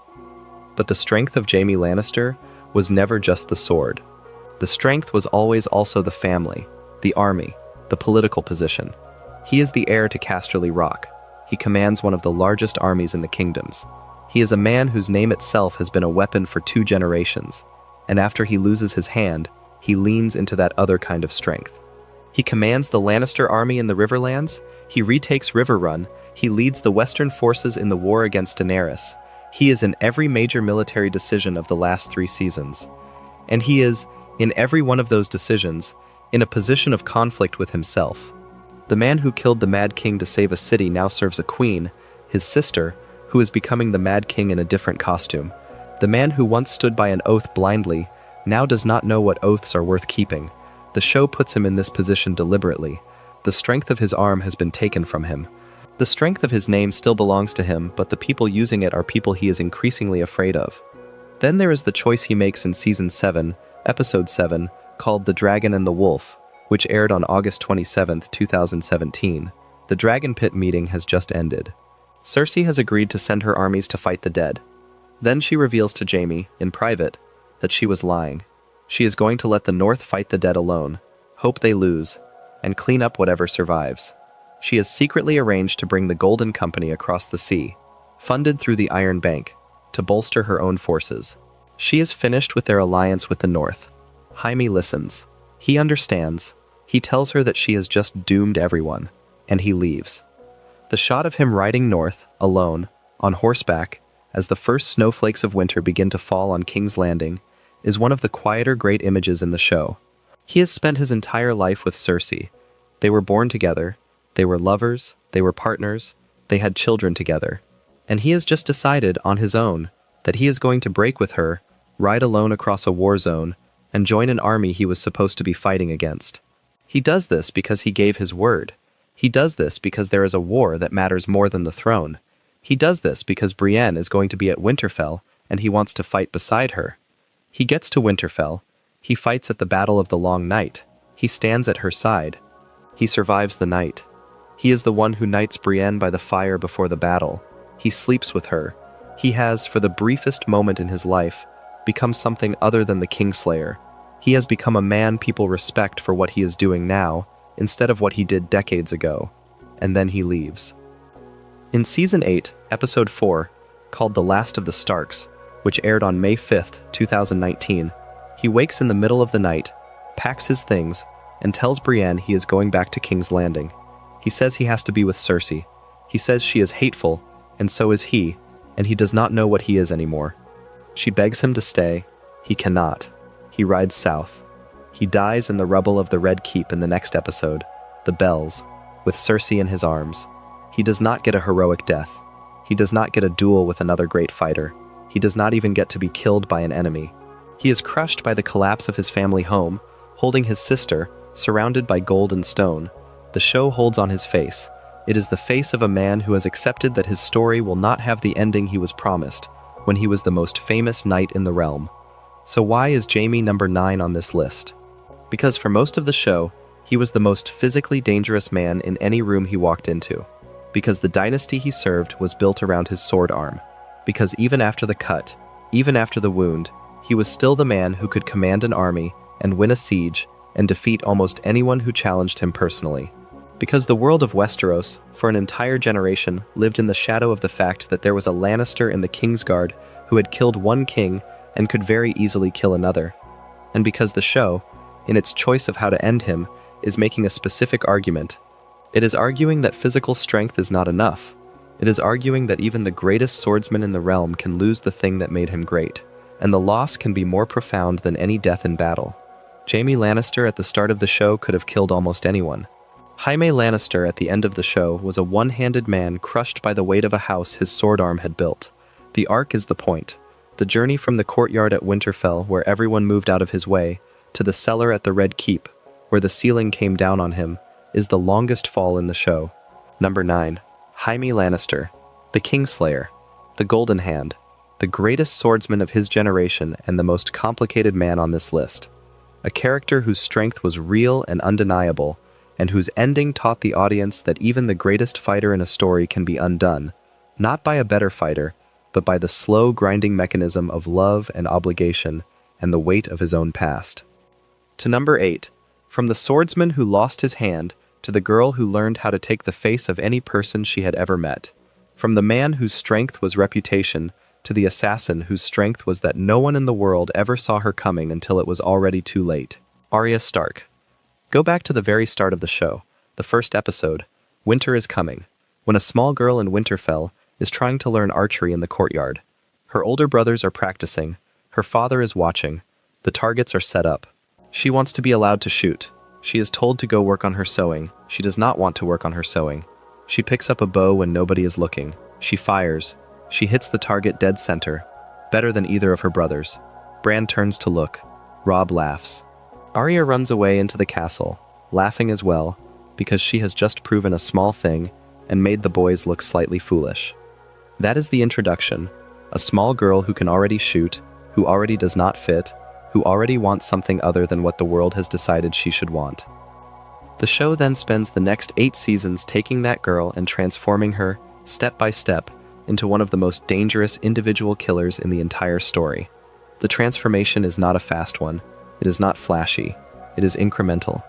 But the strength of Jaime Lannister was never just the sword. The strength was always also the family, the army, the political position. He is the heir to Casterly Rock. He commands one of the largest armies in the kingdoms. He is a man whose name itself has been a weapon for 2 generations, and after he loses his hand, he leans into that other kind of strength. He commands the Lannister army in the Riverlands, he retakes Riverrun, he leads the Western forces in the war against Daenerys. He is in every major military decision of the last 3 seasons. And he is, in every one of those decisions, in a position of conflict with himself. The man who killed the Mad King to save a city now serves a queen, his sister, who is becoming the Mad King in a different costume. The man who once stood by an oath blindly now does not know what oaths are worth keeping. The show puts him in this position deliberately. The strength of his arm has been taken from him. The strength of his name still belongs to him, but the people using it are people he is increasingly afraid of. Then there is the choice he makes in Season 7, Episode 7, called The Dragon and the Wolf, which aired on August 27, 2017. The Dragon Pit meeting has just ended. Cersei has agreed to send her armies to fight the dead. Then she reveals to Jaime, in private, that she was lying. She is going to let the North fight the dead alone, hope they lose, and clean up whatever survives. She has secretly arranged to bring the Golden Company across the sea, funded through the Iron Bank, to bolster her own forces. She is finished with their alliance with the North. Jaime listens. He understands. He tells her that she has just doomed everyone, and he leaves. The shot of him riding north, alone, on horseback, as the first snowflakes of winter begin to fall on King's Landing, is one of the quieter great images in the show. He has spent his entire life with Cersei. They were born together, they were lovers, they were partners, they had children together. And he has just decided, on his own, that he is going to break with her, ride alone across a war zone, and join an army he was supposed to be fighting against. He does this because he gave his word. He does this because there is a war that matters more than the throne. He does this because Brienne is going to be at Winterfell, and he wants to fight beside her. He gets to Winterfell. He fights at the Battle of the Long Night. He stands at her side. He survives the night. He is the one who knights Brienne by the fire before the battle. He sleeps with her. He has, for the briefest moment in his life, become something other than the Kingslayer. He has become a man people respect for what he is doing now, instead of what he did decades ago. And then he leaves. In Season 8, Episode 4, called The Last of the Starks, which aired on May 5, 2019, he wakes in the middle of the night, packs his things, and tells Brienne he is going back to King's Landing. He says he has to be with Cersei. He says she is hateful, and so is he, and he does not know what he is anymore. She begs him to stay. He cannot. He rides south. He dies in the rubble of the Red Keep in the next episode, The Bells, with Cersei in his arms. He does not get a heroic death. He does not get a duel with another great fighter. He does not even get to be killed by an enemy. He is crushed by the collapse of his family home, holding his sister, surrounded by gold and stone. The show holds on his face. It is the face of a man who has accepted that his story will not have the ending he was promised when he was the most famous knight in the realm. So why is Jaime number 9 on this list? Because for most of the show, he was the most physically dangerous man in any room he walked into. Because the dynasty he served was built around his sword arm. Because even after the cut, even after the wound, he was still the man who could command an army and win a siege and defeat almost anyone who challenged him personally. Because the world of Westeros, for an entire generation, lived in the shadow of the fact that there was a Lannister in the Kingsguard who had killed one king and could very easily kill another. And because the show, in its choice of how to end him, is making a specific argument. It is arguing that physical strength is not enough. It is arguing that even the greatest swordsman in the realm can lose the thing that made him great, and the loss can be more profound than any death in battle. Jaime Lannister at the start of the show could have killed almost anyone. Jaime Lannister at the end of the show was a one-handed man crushed by the weight of a house his sword arm had built. The arc is the point. The journey from the courtyard at Winterfell, where everyone moved out of his way, to the cellar at the Red Keep, where the ceiling came down on him, is the longest fall in the show. Number 9. Jaime Lannister, the Kingslayer, the Golden Hand, the greatest swordsman of his generation and the most complicated man on this list. A character whose strength was real and undeniable, and whose ending taught the audience that even the greatest fighter in a story can be undone, not by a better fighter, but by the slow grinding mechanism of love and obligation and the weight of his own past. To number 8, from the swordsman who lost his hand to the girl who learned how to take the face of any person she had ever met. From the man whose strength was reputation to the assassin whose strength was that no one in the world ever saw her coming until it was already too late. Arya Stark. Go back to the very start of the show, the first episode, Winter is Coming, when a small girl in Winterfell is trying to learn archery in the courtyard. Her older brothers are practicing, her father is watching, the targets are set up. She wants to be allowed to shoot. She is told to go work on her sewing. She does not want to work on her sewing. She picks up a bow when nobody is looking. She fires. She hits the target dead center, better than either of her brothers. Bran turns to look. Robb laughs. Arya runs away into the castle, laughing as well, because she has just proven a small thing and made the boys look slightly foolish. That is the introduction. A small girl who can already shoot, who already does not fit, who already wants something other than what the world has decided she should want. The show then spends the next 8 seasons taking that girl and transforming her, step by step, into one of the most dangerous individual killers in the entire story. The transformation is not a fast one. It is not flashy. It is incremental.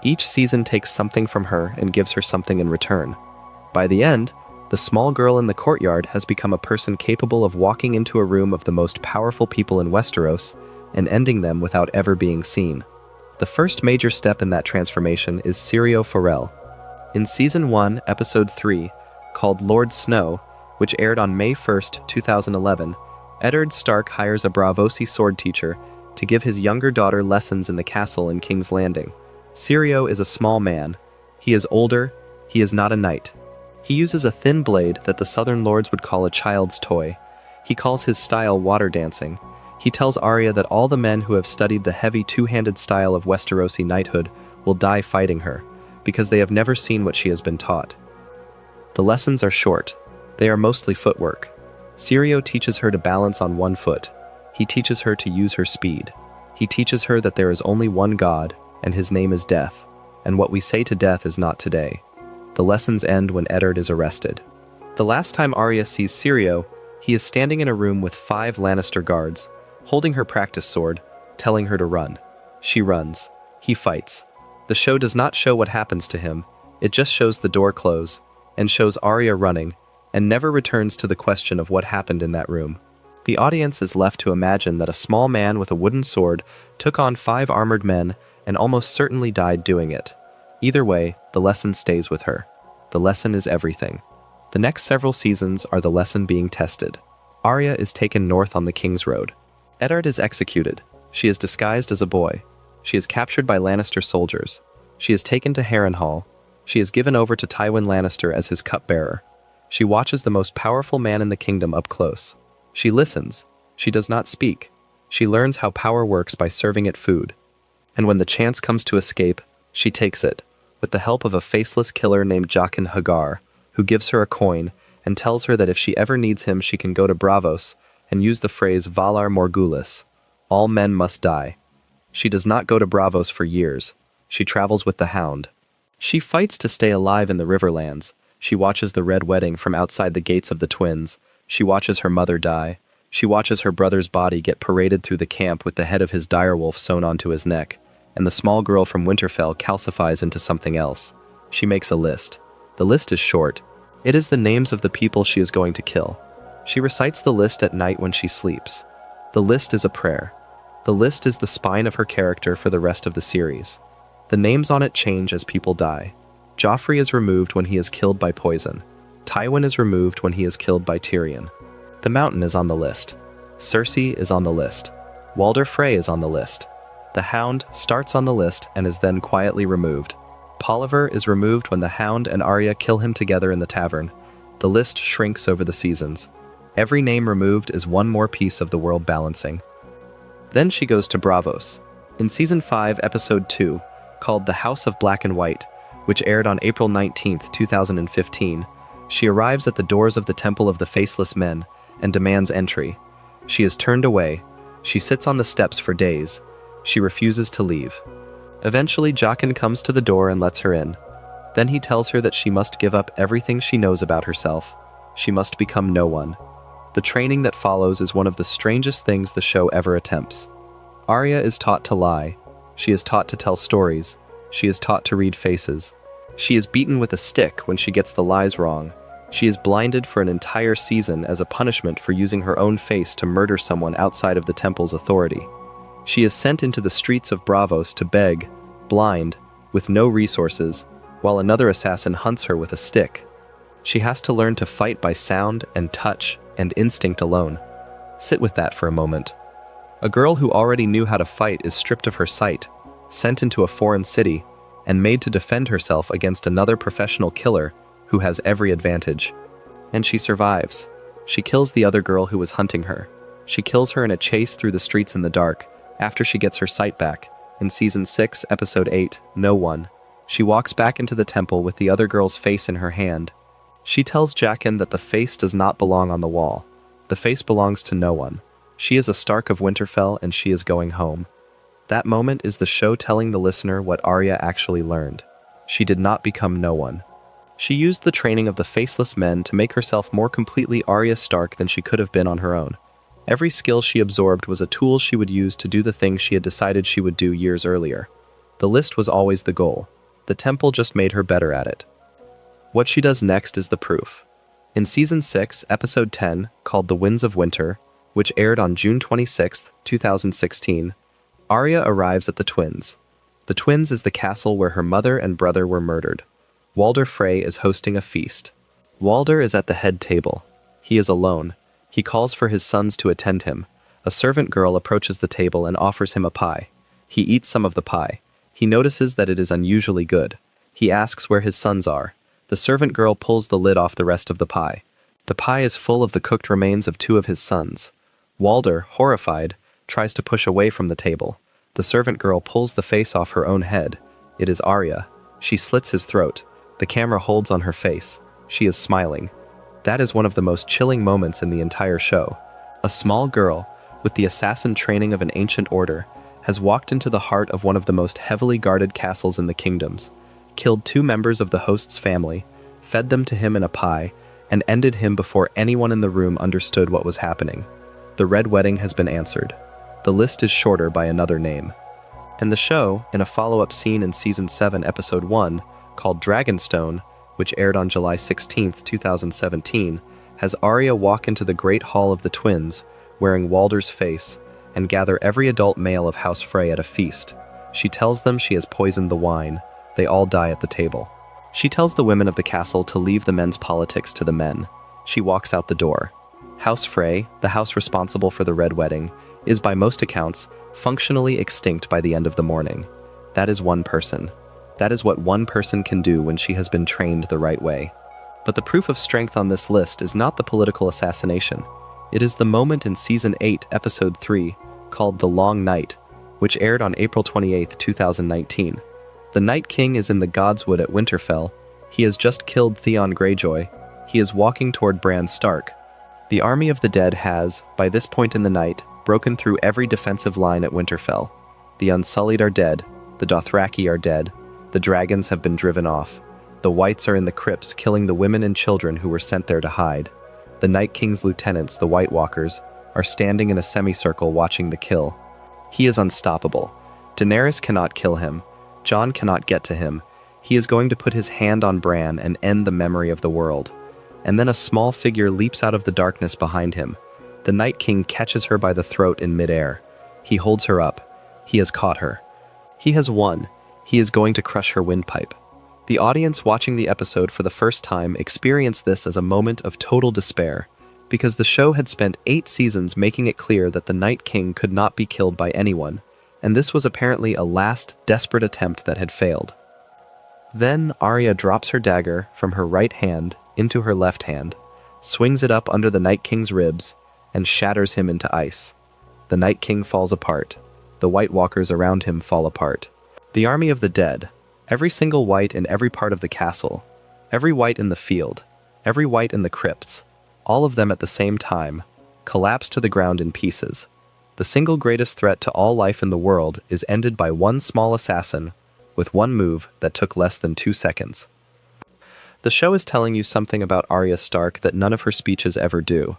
Each season takes something from her and gives her something in return. By the end, the small girl in the courtyard has become a person capable of walking into a room of the most powerful people in Westeros and ending them without ever being seen. The first major step in that transformation is Syrio Forel. In Season 1, Episode 3, called Lord Snow, which aired on May 1st, 2011, Eddard Stark hires a Braavosi sword teacher to give his younger daughter lessons in the castle in King's Landing. Syrio is a small man. He is older. He is not a knight. He uses a thin blade that the Southern Lords would call a child's toy. He calls his style water dancing. He tells Arya that all the men who have studied the heavy two-handed style of Westerosi knighthood will die fighting her, because they have never seen what she has been taught. The lessons are short. They are mostly footwork. Syrio teaches her to balance on one foot. He teaches her to use her speed. He teaches her that there is only one God, and his name is Death, and what we say to death is not today. The lessons end when Eddard is arrested. The last time Arya sees Syrio, he is standing in a room with 5 Lannister guards, holding her practice sword, telling her to run. She runs. He fights. The show does not show what happens to him, it just shows the door close, and shows Arya running, and never returns to the question of what happened in that room. The audience is left to imagine that a small man with a wooden sword took on 5 armored men and almost certainly died doing it. Either way, the lesson stays with her. The lesson is everything. The next several seasons are the lesson being tested. Arya is taken north on the King's Road. Eddard is executed. She is disguised as a boy. She is captured by Lannister soldiers. She is taken to Harrenhal. She is given over to Tywin Lannister as his cupbearer. She watches the most powerful man in the kingdom up close. She listens. She does not speak. She learns how power works by serving it food. and when the chance comes to escape, she takes it, with the help of a faceless killer named Jaqen Hagar, who gives her a coin and tells her that if she ever needs him she can go to Braavos and use the phrase Valar Morghulis, all men must die. She does not go to Braavos for years. She travels with the Hound. She fights to stay alive in the Riverlands. She watches the Red Wedding from outside the gates of the Twins. She watches her mother die. She watches her brother's body get paraded through the camp with the head of his direwolf sewn onto his neck, and the small girl from Winterfell calcifies into something else. She makes a list. The list is short. It is the names of the people she is going to kill. She recites the list at night when she sleeps. The list is a prayer. The list is the spine of her character for the rest of the series. The names on it change as people die. Joffrey is removed when he is killed by poison. Tywin is removed when he is killed by Tyrion. The Mountain is on the list. Cersei is on the list. Walder Frey is on the list. The Hound starts on the list and is then quietly removed. Polliver is removed when the Hound and Arya kill him together in the tavern. The list shrinks over the seasons. Every name removed is one more piece of the world balancing. Then she goes to Braavos. In Season 5, Episode 2, called The House of Black and White, which aired on April 19, 2015, she arrives at the doors of the Temple of the Faceless Men and demands entry. She is turned away. She sits on the steps for days. She refuses to leave. Eventually, Jaqen comes to the door and lets her in. Then he tells her that she must give up everything she knows about herself. She must become no one. The training that follows is one of the strangest things the show ever attempts. Arya is taught to lie. She is taught to tell stories. She is taught to read faces. She is beaten with a stick when she gets the lies wrong. She is blinded for an entire season as a punishment for using her own face to murder someone outside of the temple's authority. She is sent into the streets of Braavos to beg, blind, with no resources, while another assassin hunts her with a stick. She has to learn to fight by sound and touch and instinct alone. Sit with that for a moment. A girl who already knew how to fight is stripped of her sight, sent into a foreign city, and made to defend herself against another professional killer who has every advantage. And she survives. She kills the other girl who was hunting her. She kills her in a chase through the streets in the dark, after she gets her sight back. In Season 6, Episode 8, No One, she walks back into the temple with the other girl's face in her hand. She tells Jaqen that the face does not belong on the wall. The face belongs to no one. She is a Stark of Winterfell and she is going home. That moment is the show telling the listener what Arya actually learned. She did not become no one. She used the training of the Faceless Men to make herself more completely Arya Stark than she could have been on her own. Every skill she absorbed was a tool she would use to do the thing she had decided she would do years earlier. The list was always the goal. The temple just made her better at it. What she does next is the proof. In Season 6, Episode 10, called The Winds of Winter, which aired on June 26, 2016, Arya arrives at the Twins. The Twins is the castle where her mother and brother were murdered. Walder Frey is hosting a feast. Walder is at the head table. He is alone. He calls for his sons to attend him. A servant girl approaches the table and offers him a pie. He eats some of the pie. He notices that it is unusually good. He asks where his sons are. The servant girl pulls the lid off the rest of the pie. The pie is full of the cooked remains of 2 of his sons. Walder, horrified, tries to push away from the table. The servant girl pulls the face off her own head. It is Arya. She slits his throat. The camera holds on her face. She is smiling. That is one of the most chilling moments in the entire show. A small girl, with the assassin training of an ancient order, has walked into the heart of one of the most heavily guarded castles in the kingdoms, killed 2 members of the host's family, fed them to him in a pie, and ended him before anyone in the room understood what was happening. The Red Wedding has been answered. The list is shorter by another name. And the show, in a follow-up scene in Season 7, Episode 1, called Dragonstone, which aired on July 16, 2017, has Arya walk into the Great Hall of the Twins, wearing Walder's face, and gather every adult male of House Frey at a feast. She tells them she has poisoned the wine. They all die at the table. She tells the women of the castle to leave the men's politics to the men. She walks out the door. House Frey, the house responsible for the Red Wedding, is by most accounts functionally extinct by the end of the morning. That is one person. That is what one person can do when she has been trained the right way. But the proof of strength on this list is not the political assassination. It is the moment in Season 8, Episode 3, called The Long Night, which aired on April 28, 2019. The Night King is in the Godswood at Winterfell. He has just killed Theon Greyjoy. He is walking toward Bran Stark. The army of the dead has, by this point in the night, broken through every defensive line at Winterfell. The Unsullied are dead, the Dothraki are dead, the dragons have been driven off. The Whites are in the crypts killing the women and children who were sent there to hide. The Night King's lieutenants, the White Walkers, are standing in a semicircle watching the kill. He is unstoppable. Daenerys cannot kill him. Jon cannot get to him. He is going to put his hand on Bran and end the memory of the world. And then a small figure leaps out of the darkness behind him. The Night King catches her by the throat in midair. He holds her up. He has caught her. He has won. He is going to crush her windpipe. The audience watching the episode for the first time experienced this as a moment of total despair, because the show had spent 8 seasons making it clear that the Night King could not be killed by anyone, and this was apparently a last, desperate attempt that had failed. Then Arya drops her dagger from her right hand into her left hand, swings it up under the Night King's ribs, and shatters him into ice. The Night King falls apart. The White Walkers around him fall apart. The army of the dead, every single White in every part of the castle, every White in the field, every White in the crypts, all of them at the same time, collapse to the ground in pieces. The single greatest threat to all life in the world is ended by one small assassin with one move that took less than 2 seconds. The show is telling you something about Arya Stark that none of her speeches ever do.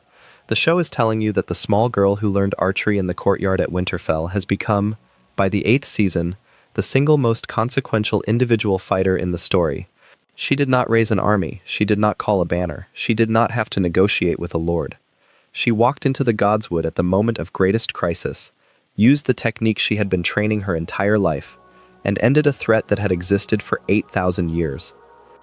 The show is telling you that the small girl who learned archery in the courtyard at Winterfell has become, by the 8th season, the single most consequential individual fighter in the story. She did not raise an army, she did not call a banner, she did not have to negotiate with a lord. She walked into the Godswood at the moment of greatest crisis, used the technique she had been training her entire life, and ended a threat that had existed for 8,000 years.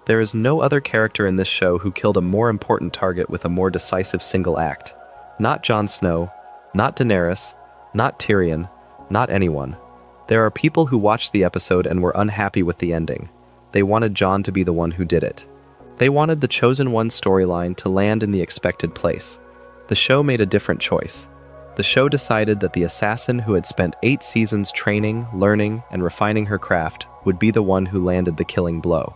There is no other character in this show who killed a more important target with a more decisive single act. Not Jon Snow, not Daenerys, not Tyrion, not anyone. There are people who watched the episode and were unhappy with the ending. They wanted Jon to be the one who did it. They wanted the Chosen One storyline to land in the expected place. The show made a different choice. The show decided that the assassin who had spent 8 seasons training, learning, and refining her craft would be the one who landed the killing blow.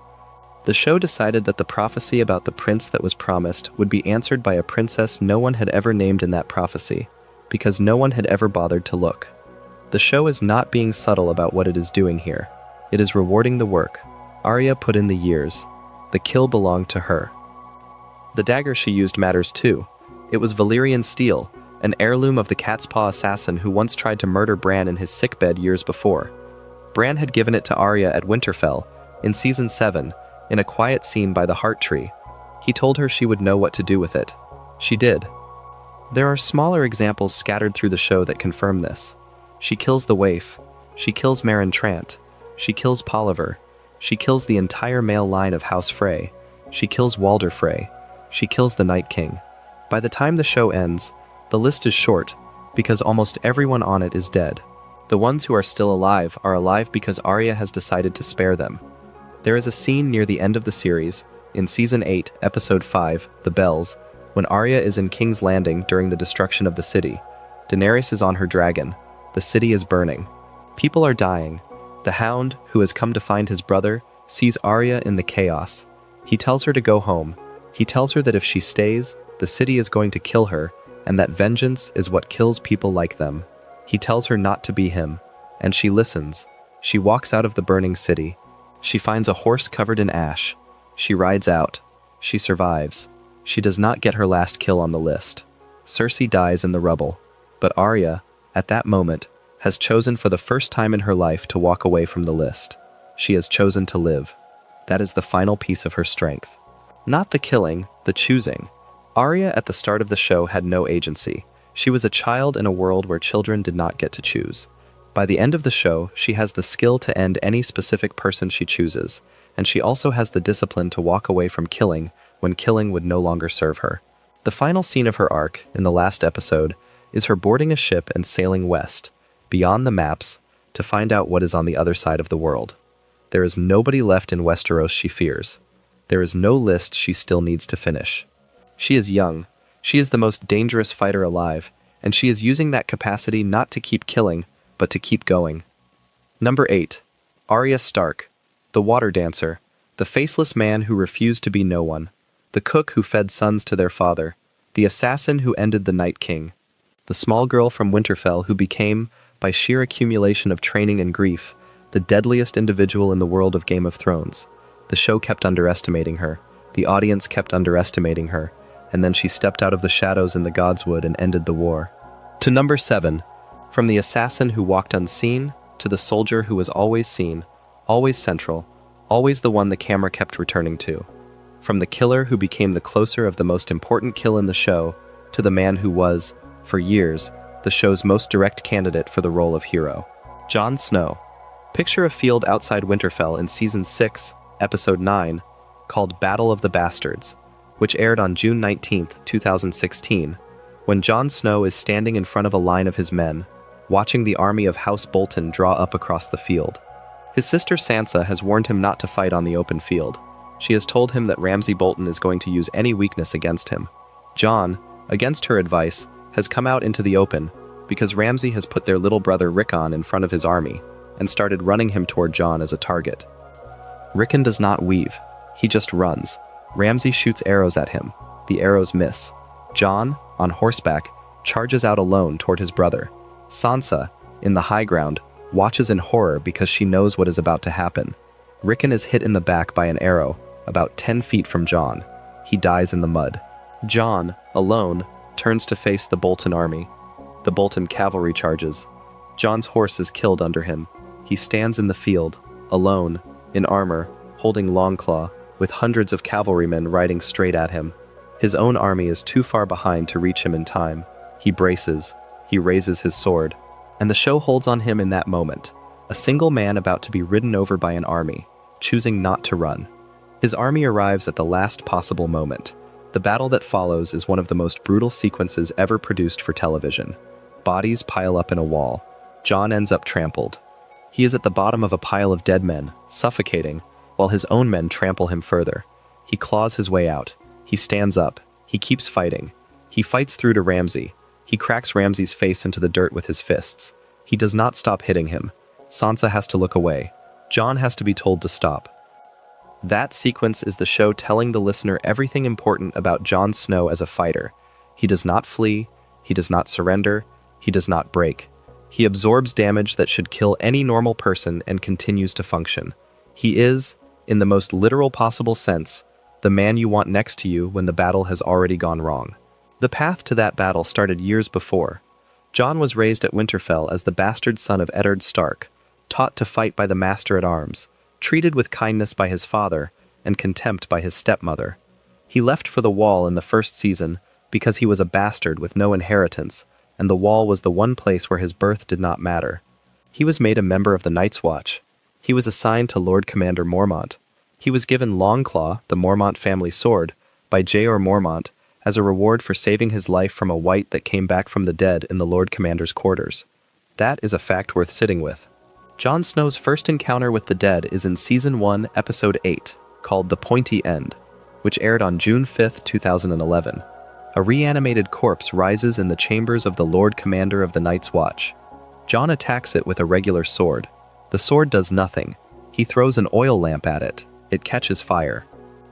The show decided that the prophecy about the prince that was promised would be answered by a princess no one had ever named in that prophecy, because no one had ever bothered to look. The show is not being subtle about what it is doing here. It is rewarding the work. Arya put in the years. The kill belonged to her. The dagger she used matters too. It was Valyrian steel, an heirloom of the Cat's Paw assassin who once tried to murder Bran in his sickbed years before. Bran had given it to Arya at Winterfell, in Season 7, in a quiet scene by the Heart Tree. He told her she would know what to do with it. She did. There are smaller examples scattered through the show that confirm this. She kills the waif. She kills Meryn Trant. She kills Polliver. She kills the entire male line of House Frey. She kills Walder Frey. She kills the Night King. By the time the show ends, the list is short, because almost everyone on it is dead. The ones who are still alive are alive because Arya has decided to spare them. There is a scene near the end of the series, in Season 8, Episode 5, The Bells, when Arya is in King's Landing during the destruction of the city. Daenerys is on her dragon. The city is burning. People are dying. The Hound, who has come to find his brother, sees Arya in the chaos. He tells her to go home. He tells her that if she stays, the city is going to kill her, and that vengeance is what kills people like them. He tells her not to be him, and she listens. She walks out of the burning city. She finds a horse covered in ash. She rides out. She survives. She does not get her last kill on the list. Cersei dies in the rubble. But Arya, at that moment, has chosen for the first time in her life to walk away from the list. She has chosen to live. That is the final piece of her strength. Not the killing, the choosing. Arya at the start of the show had no agency. She was a child in a world where children did not get to choose. By the end of the show, she has the skill to end any specific person she chooses, and she also has the discipline to walk away from killing when killing would no longer serve her. The final scene of her arc, in the last episode, is her boarding a ship and sailing west, beyond the maps, to find out what is on the other side of the world. There is nobody left in Westeros she fears. There is no list she still needs to finish. She is young. She is the most dangerous fighter alive, and she is using that capacity not to keep killing, but to keep going. Number 8. Arya Stark, the water dancer, the faceless man who refused to be no one, the cook who fed sons to their father, the assassin who ended the Night King, the small girl from Winterfell who became, by sheer accumulation of training and grief, the deadliest individual in the world of Game of Thrones. The show kept underestimating her, the audience kept underestimating her, and then she stepped out of the shadows in the Godswood and ended the war. To number 7. From the assassin who walked unseen, to the soldier who was always seen, always central, always the one the camera kept returning to. From the killer who became the closer of the most important kill in the show, to the man who was, for years, the show's most direct candidate for the role of hero. Jon Snow. Picture a field outside Winterfell in Season 6, Episode 9, called Battle of the Bastards, which aired on June 19, 2016, when Jon Snow is standing in front of a line of his men, watching the army of House Bolton draw up across the field. His sister Sansa has warned him not to fight on the open field. She has told him that Ramsay Bolton is going to use any weakness against him. Jon, against her advice, has come out into the open because Ramsay has put their little brother Rickon in front of his army and started running him toward Jon as a target. Rickon does not weave. He just runs. Ramsay shoots arrows at him. The arrows miss. Jon, on horseback, charges out alone toward his brother. Sansa, in the high ground, watches in horror because she knows what is about to happen. Rickon is hit in the back by an arrow, about 10 feet from Jon. He dies in the mud. Jon, alone, turns to face the Bolton army. The Bolton cavalry charges. Jon's horse is killed under him. He stands in the field, alone, in armor, holding Longclaw, with hundreds of cavalrymen riding straight at him. His own army is too far behind to reach him in time. He braces. He raises his sword. And the show holds on him in that moment, a single man about to be ridden over by an army, choosing not to run. His army arrives at the last possible moment. The battle that follows is one of the most brutal sequences ever produced for television. Bodies pile up in a wall. Jon ends up trampled. He is at the bottom of a pile of dead men, suffocating, while his own men trample him further. He claws his way out. He stands up. He keeps fighting. He fights through to Ramsay. He cracks Ramsay's face into the dirt with his fists. He does not stop hitting him. Sansa has to look away. Jon has to be told to stop. That sequence is the show telling the listener everything important about Jon Snow as a fighter. He does not flee. He does not surrender. He does not break. He absorbs damage that should kill any normal person and continues to function. He is, in the most literal possible sense, the man you want next to you when the battle has already gone wrong. The path to that battle started years before. Jon was raised at Winterfell as the bastard son of Eddard Stark, taught to fight by the Master-at-Arms, treated with kindness by his father and contempt by his stepmother. He left for the Wall in the first season because he was a bastard with no inheritance, and the Wall was the one place where his birth did not matter. He was made a member of the Night's Watch. He was assigned to Lord Commander Mormont. He was given Longclaw, the Mormont family sword, by Jeor Mormont as a reward for saving his life from a wight that came back from the dead in the Lord Commander's quarters. That is a fact worth sitting with. Jon Snow's first encounter with the dead is in Season 1, Episode 8, called The Pointy End, which aired on June 5, 2011. A reanimated corpse rises in the chambers of the Lord Commander of the Night's Watch. Jon attacks it with a regular sword. The sword does nothing. He throws an oil lamp at it. It catches fire.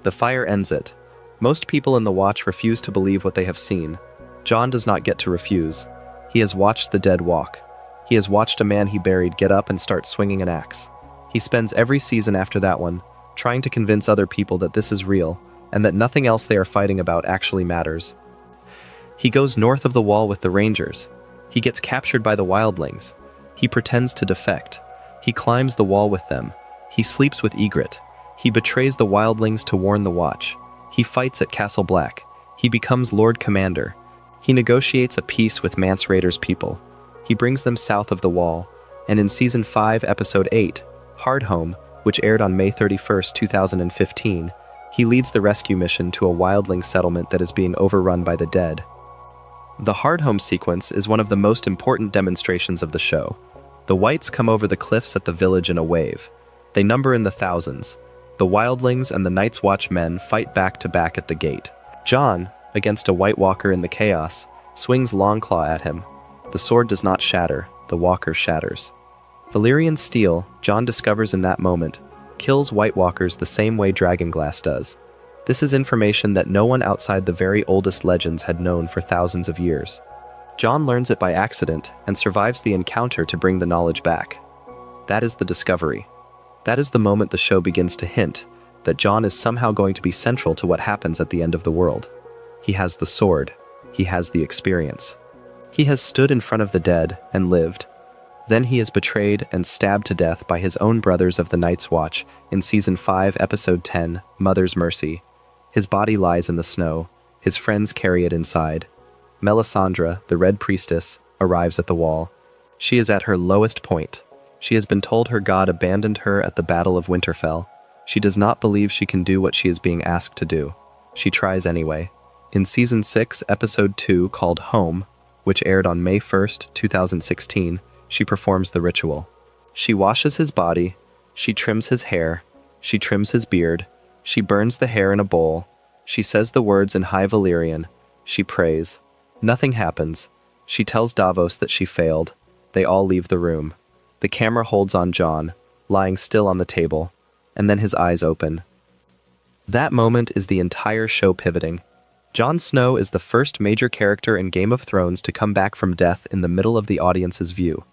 The fire ends it. Most people in the Watch refuse to believe what they have seen. Jon does not get to refuse. He has watched the dead walk. He has watched a man he buried get up and start swinging an axe. He spends every season after that one trying to convince other people that this is real and that nothing else they are fighting about actually matters. He goes north of the Wall with the Rangers. He gets captured by the wildlings. He pretends to defect. He climbs the Wall with them. He sleeps with Ygritte. He betrays the wildlings to warn the Watch. He fights at Castle Black. He becomes Lord Commander. He negotiates a peace with Mance Rayder's people. He brings them south of the Wall, and in Season 5, Episode 8, Hardhome, which aired on May 31, 2015, he leads the rescue mission to a wildling settlement that is being overrun by the dead. The Hardhome sequence is one of the most important demonstrations of the show. The Whites come over the cliffs at the village in a wave. They number in the thousands. The wildlings and the Night's Watch men fight back to back at the gate. Jon, against a White Walker in the chaos, swings Longclaw at him. The sword does not shatter. the walker shatters. Valyrian steel, Jon discovers in that moment, kills White Walkers the same way dragonglass does. This is information that no one outside the very oldest legends had known for thousands of years. Jon learns it by accident and survives the encounter to bring the knowledge back. That is the discovery. That is the moment the show begins to hint that Jon is somehow going to be central to what happens at the end of the world. He has the sword. He has the experience. He has stood in front of the dead and lived. Then he is betrayed and stabbed to death by his own brothers of the Night's Watch in Season 5, Episode 10, Mother's Mercy. His body lies in the snow. His friends carry it inside. Melisandre, the Red Priestess, arrives at the wall. She is at her lowest point. She has been told her god abandoned her at the Battle of Winterfell. She does not believe she can do what she is being asked to do. She tries anyway. In Season 6, Episode 2, called Home, which aired on May 1st, 2016, she performs the ritual. She washes his body, she trims his hair, she trims his beard, she burns the hair in a bowl, she says the words in High Valyrian, she prays. Nothing happens. She tells Davos that she failed. They all leave the room. The camera holds on Jon, lying still on the table, and then his eyes open. That moment is the entire show pivoting. Jon Snow is the first major character in Game of Thrones to come back from death in the middle of the audience's view.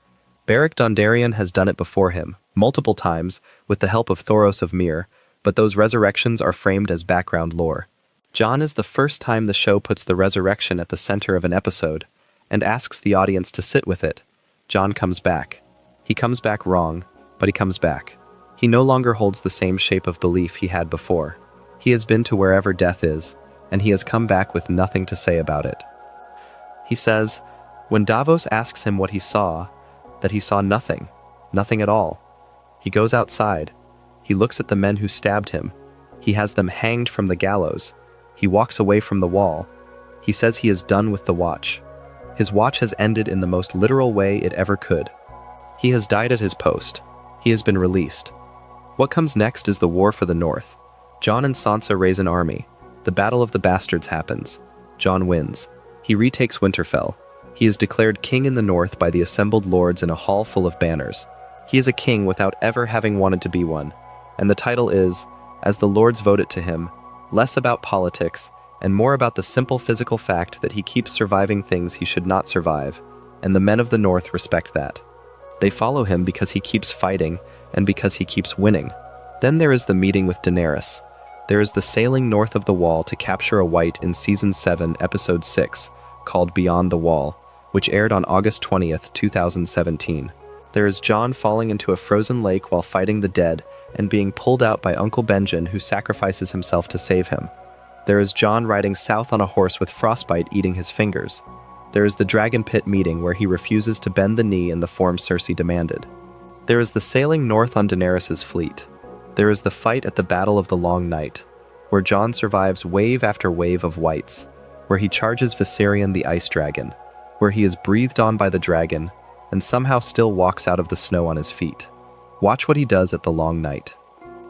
Beric Dondarrion has done it before him, multiple times, with the help of Thoros of Myr, but those resurrections are framed as background lore. Jon is the first time the show puts the resurrection at the center of an episode, and asks the audience to sit with it. Jon comes back. He comes back wrong, but he comes back. He no longer holds the same shape of belief he had before. He has been to wherever death is, and he has come back with nothing to say about it. He says, when Davos asks him what he saw, that he saw nothing, nothing at all. He goes outside. He looks at the men who stabbed him. He has them hanged from the gallows. He walks away from the wall. He says he is done with the watch. His watch has ended in the most literal way it ever could. He has died at his post. He has been released. What comes next is the war for the North. Jon and Sansa raise an army. The Battle of the Bastards happens. Jon wins. He retakes Winterfell. He is declared king in the North by the assembled lords in a hall full of banners. He is a king without ever having wanted to be one. And the title is, as the lords vote it to him, less about politics, and more about the simple physical fact that he keeps surviving things he should not survive, and the men of the North respect that. They follow him because he keeps fighting, and because he keeps winning. Then there is the meeting with Daenerys. There is the sailing north of the wall to capture a white in Season 7, Episode 6, called Beyond the Wall, which aired on August 20th, 2017. There is Jon falling into a frozen lake while fighting the dead, and being pulled out by Uncle Benjen, who sacrifices himself to save him. There is Jon riding south on a horse with frostbite eating his fingers. There is the Dragon Pit meeting where he refuses to bend the knee in the form Cersei demanded. There is the sailing north on Daenerys' fleet. There is the fight at the Battle of the Long Night, where Jon survives wave after wave of whites, where he charges Viserion the Ice Dragon, where he is breathed on by the dragon, and somehow still walks out of the snow on his feet. Watch what he does at the Long Night.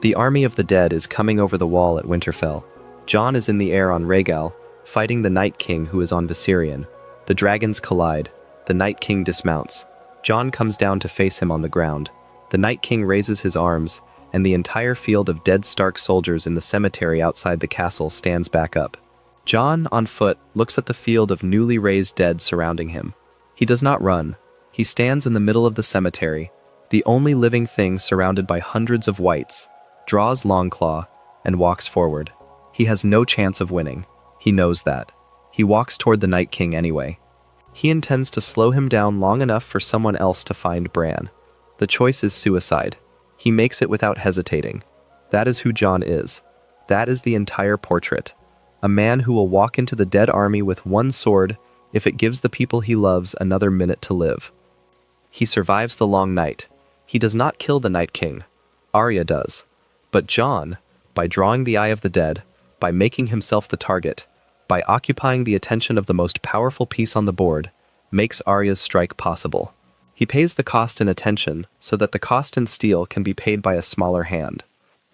The army of the dead is coming over the wall at Winterfell. Jon is in the air on Rhaegal, fighting the Night King who is on Viserion. The dragons collide. The Night King dismounts. Jon comes down to face him on the ground. The Night King raises his arms, and the entire field of dead Stark soldiers in the cemetery outside the castle stands back up. Jon, on foot, looks at the field of newly raised dead surrounding him. He does not run. He stands in the middle of the cemetery, the only living thing surrounded by hundreds of whites, draws Longclaw, and walks forward. He has no chance of winning. He knows that. He walks toward the Night King anyway. He intends to slow him down long enough for someone else to find Bran. The choice is suicide. He makes it without hesitating. That is who Jon is. That is the entire portrait. A man who will walk into the dead army with one sword if it gives the people he loves another minute to live. He survives the Long Night. He does not kill the Night King. Arya does. But Jon, by drawing the eye of the dead, by making himself the target, by occupying the attention of the most powerful piece on the board, makes Arya's strike possible. He pays the cost in attention so that the cost in steel can be paid by a smaller hand.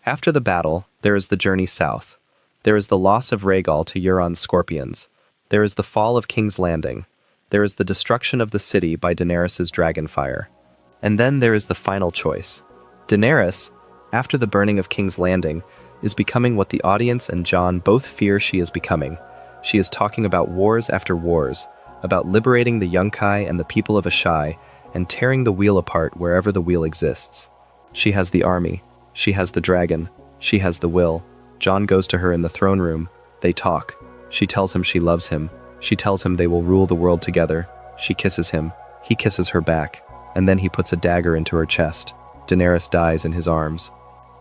After the battle, there is the journey south. There is the loss of Rhaegal to Euron's scorpions. There is the fall of King's Landing. There is the destruction of the city by Daenerys' dragonfire. And then there is the final choice. Daenerys, after the burning of King's Landing, is becoming what the audience and Jon both fear she is becoming. She is talking about wars after wars, about liberating the Yunkai and the people of Ashai, and tearing the wheel apart wherever the wheel exists. She has the army. She has the dragon. She has the will. Jon goes to her in the throne room. They talk. She tells him she loves him. She tells him they will rule the world together. She kisses him. He kisses her back. And then he puts a dagger into her chest. Daenerys dies in his arms.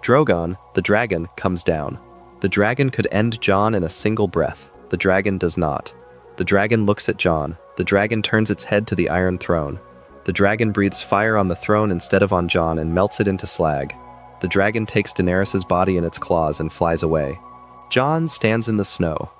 Drogon, the dragon, comes down. The dragon could end Jon in a single breath. The dragon does not. The dragon looks at Jon. The dragon turns its head to the Iron Throne. The dragon breathes fire on the throne instead of on Jon and melts it into slag. The dragon takes Daenerys' body in its claws and flies away. Jon stands in the snow.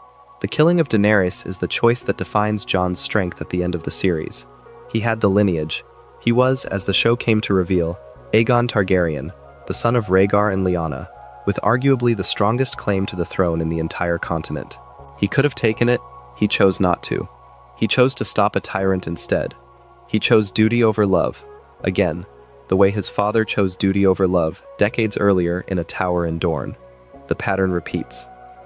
The killing of Daenerys is the choice that defines Jon's strength at the end of the series. He had the lineage. He was, as the show came to reveal, Aegon Targaryen, the son of Rhaegar and Lyanna, with arguably the strongest claim to the throne in the entire continent. He could have taken it. He chose not to. He chose to stop a tyrant instead. He chose duty over love. Again, the way his father chose duty over love decades earlier in a tower in Dorne. The pattern repeats.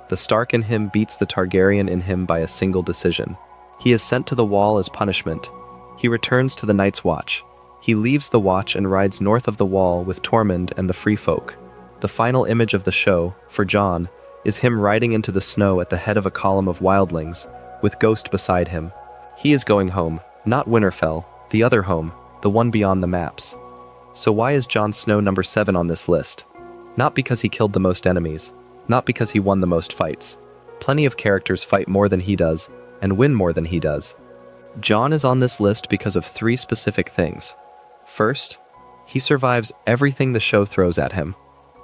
The Stark in him beats the Targaryen in him by a single decision. He is sent to the wall as punishment. He returns to the Night's Watch. He leaves the Watch and rides north of the wall with Tormund and the Free Folk. The final image of the show, for Jon, is him riding into the snow at the head of a column of wildlings, with Ghost beside him. He is going home, not Winterfell, the other home, the one beyond the maps. So why is Jon Snow number 7 on this list? Not because he killed the most enemies, not because he won the most fights. Plenty of characters fight more than he does, and win more than he does. Jon is on this list because of 3 specific things. First, he survives everything the show throws at him.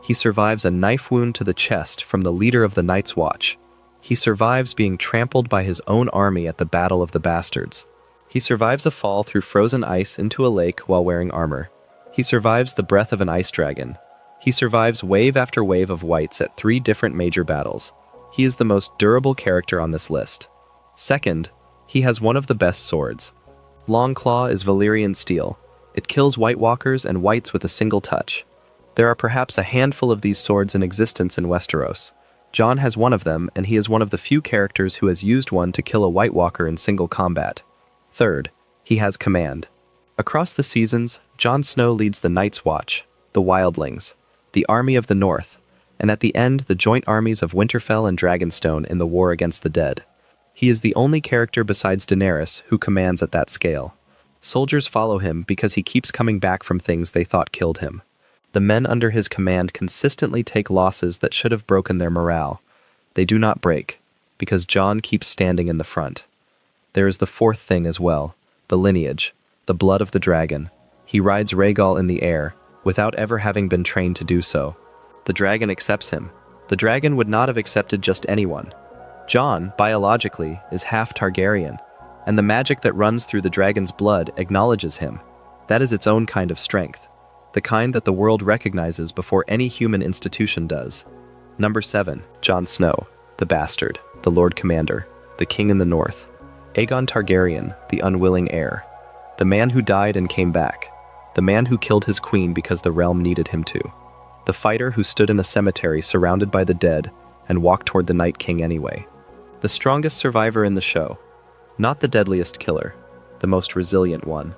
He survives a knife wound to the chest from the leader of the Night's Watch. He survives being trampled by his own army at the Battle of the Bastards. He survives a fall through frozen ice into a lake while wearing armor. He survives the breath of an ice dragon. He survives wave after wave of whites at 3 different major battles. He is the most durable character on this list. Second, he has one of the best swords. Longclaw is Valyrian steel. It kills White Walkers and whites with a single touch. There are perhaps a handful of these swords in existence in Westeros. Jon has one of them, and he is one of the few characters who has used one to kill a White Walker in single combat. Third, he has command. Across the seasons, Jon Snow leads the Night's Watch, the Wildlings, the Army of the North, and at the end the joint armies of Winterfell and Dragonstone in the war against the dead. He is the only character besides Daenerys who commands at that scale. Soldiers follow him because he keeps coming back from things they thought killed him. The men under his command consistently take losses that should have broken their morale. They do not break, because Jon keeps standing in the front. There is the 4th thing as well, the lineage, the blood of the dragon. He rides Rhaegal in the air, without ever having been trained to do so. The dragon accepts him. The dragon would not have accepted just anyone. Jon, biologically, is half Targaryen, and the magic that runs through the dragon's blood acknowledges him. That is its own kind of strength, the kind that the world recognizes before any human institution does. Number 7, Jon Snow, the bastard, the Lord Commander, the King in the North. Aegon Targaryen, the unwilling heir. The man who died and came back. The man who killed his queen because the realm needed him to. The fighter who stood in a cemetery surrounded by the dead and walked toward the Night King anyway. The strongest survivor in the show. Not the deadliest killer, the most resilient one.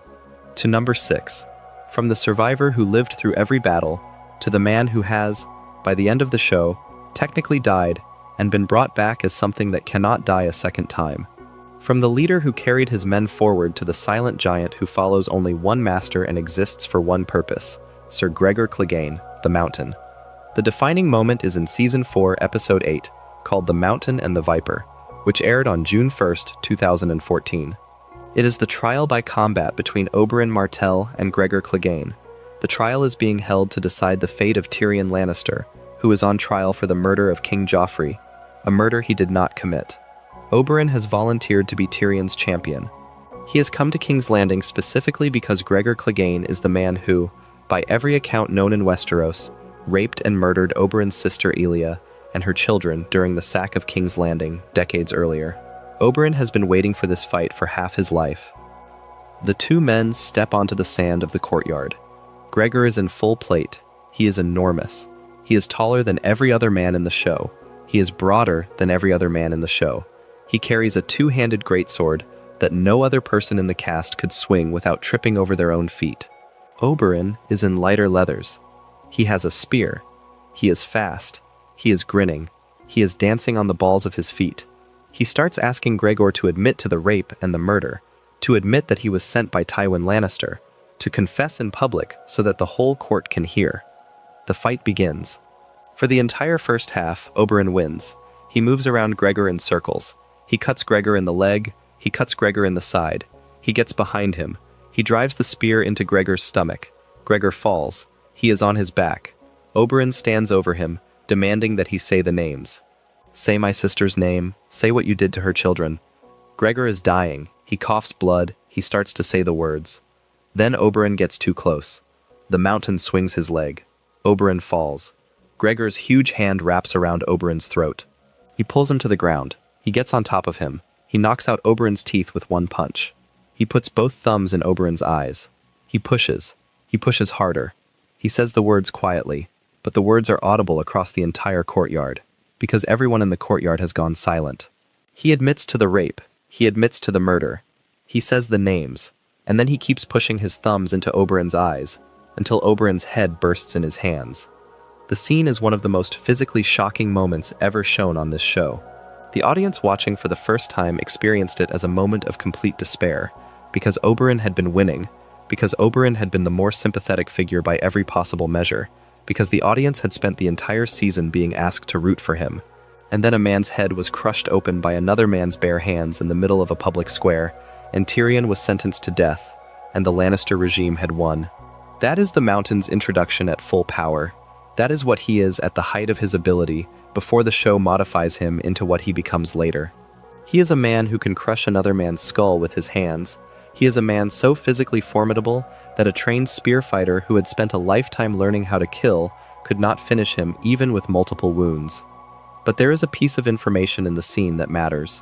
To number 6. From the survivor who lived through every battle, to the man who has, by the end of the show, technically died and been brought back as something that cannot die a second time. From the leader who carried his men forward to the silent giant who follows only one master and exists for one purpose, Sir Gregor Clegane, the Mountain. The defining moment is in Season 4, Episode 8, called The Mountain and the Viper, which aired on June 1st, 2014. It is the trial by combat between Oberyn Martell and Gregor Clegane. The trial is being held to decide the fate of Tyrion Lannister, who is on trial for the murder of King Joffrey, a murder he did not commit. Oberyn has volunteered to be Tyrion's champion. He has come to King's Landing specifically because Gregor Clegane is the man who, by every account known in Westeros, raped and murdered Oberyn's sister Elia and her children during the sack of King's Landing decades earlier. Oberyn has been waiting for this fight for half his life. The two men step onto the sand of the courtyard. Gregor is in full plate. He is enormous. He is taller than every other man in the show. He is broader than every other man in the show. He carries a two-handed greatsword that no other person in the cast could swing without tripping over their own feet. Oberyn is in lighter leathers. He has a spear. He is fast. He is grinning. He is dancing on the balls of his feet. He starts asking Gregor to admit to the rape and the murder, to admit that he was sent by Tywin Lannister, to confess in public so that the whole court can hear. The fight begins. For the entire first half, Oberyn wins. He moves around Gregor in circles. He cuts Gregor in the leg. He cuts Gregor in the side. He gets behind him. He drives the spear into Gregor's stomach. Gregor falls. He is on his back. Oberyn stands over him, demanding that he say the names. Say my sister's name. Say what you did to her children. Gregor is dying. He coughs blood. He starts to say the words. Then Oberyn gets too close. The mountain swings his leg. Oberyn falls. Gregor's huge hand wraps around Oberyn's throat. He pulls him to the ground. He gets on top of him. He knocks out Oberyn's teeth with one punch. He puts both thumbs in Oberyn's eyes. He pushes. He pushes harder. He says the words quietly, but the words are audible across the entire courtyard, because everyone in the courtyard has gone silent. He admits to the rape. He admits to the murder. He says the names, and then he keeps pushing his thumbs into Oberyn's eyes, until Oberyn's head bursts in his hands. The scene is one of the most physically shocking moments ever shown on this show. The audience watching for the first time experienced it as a moment of complete despair, because Oberyn had been winning, because Oberyn had been the more sympathetic figure by every possible measure, because the audience had spent the entire season being asked to root for him. And then a man's head was crushed open by another man's bare hands in the middle of a public square, and Tyrion was sentenced to death, and the Lannister regime had won. That is the Mountain's introduction at full power. That is what he is at the height of his ability, before the show modifies him into what he becomes later. He is a man who can crush another man's skull with his hands. He is a man so physically formidable that a trained spear fighter who had spent a lifetime learning how to kill could not finish him even with multiple wounds. But there is a piece of information in the scene that matters.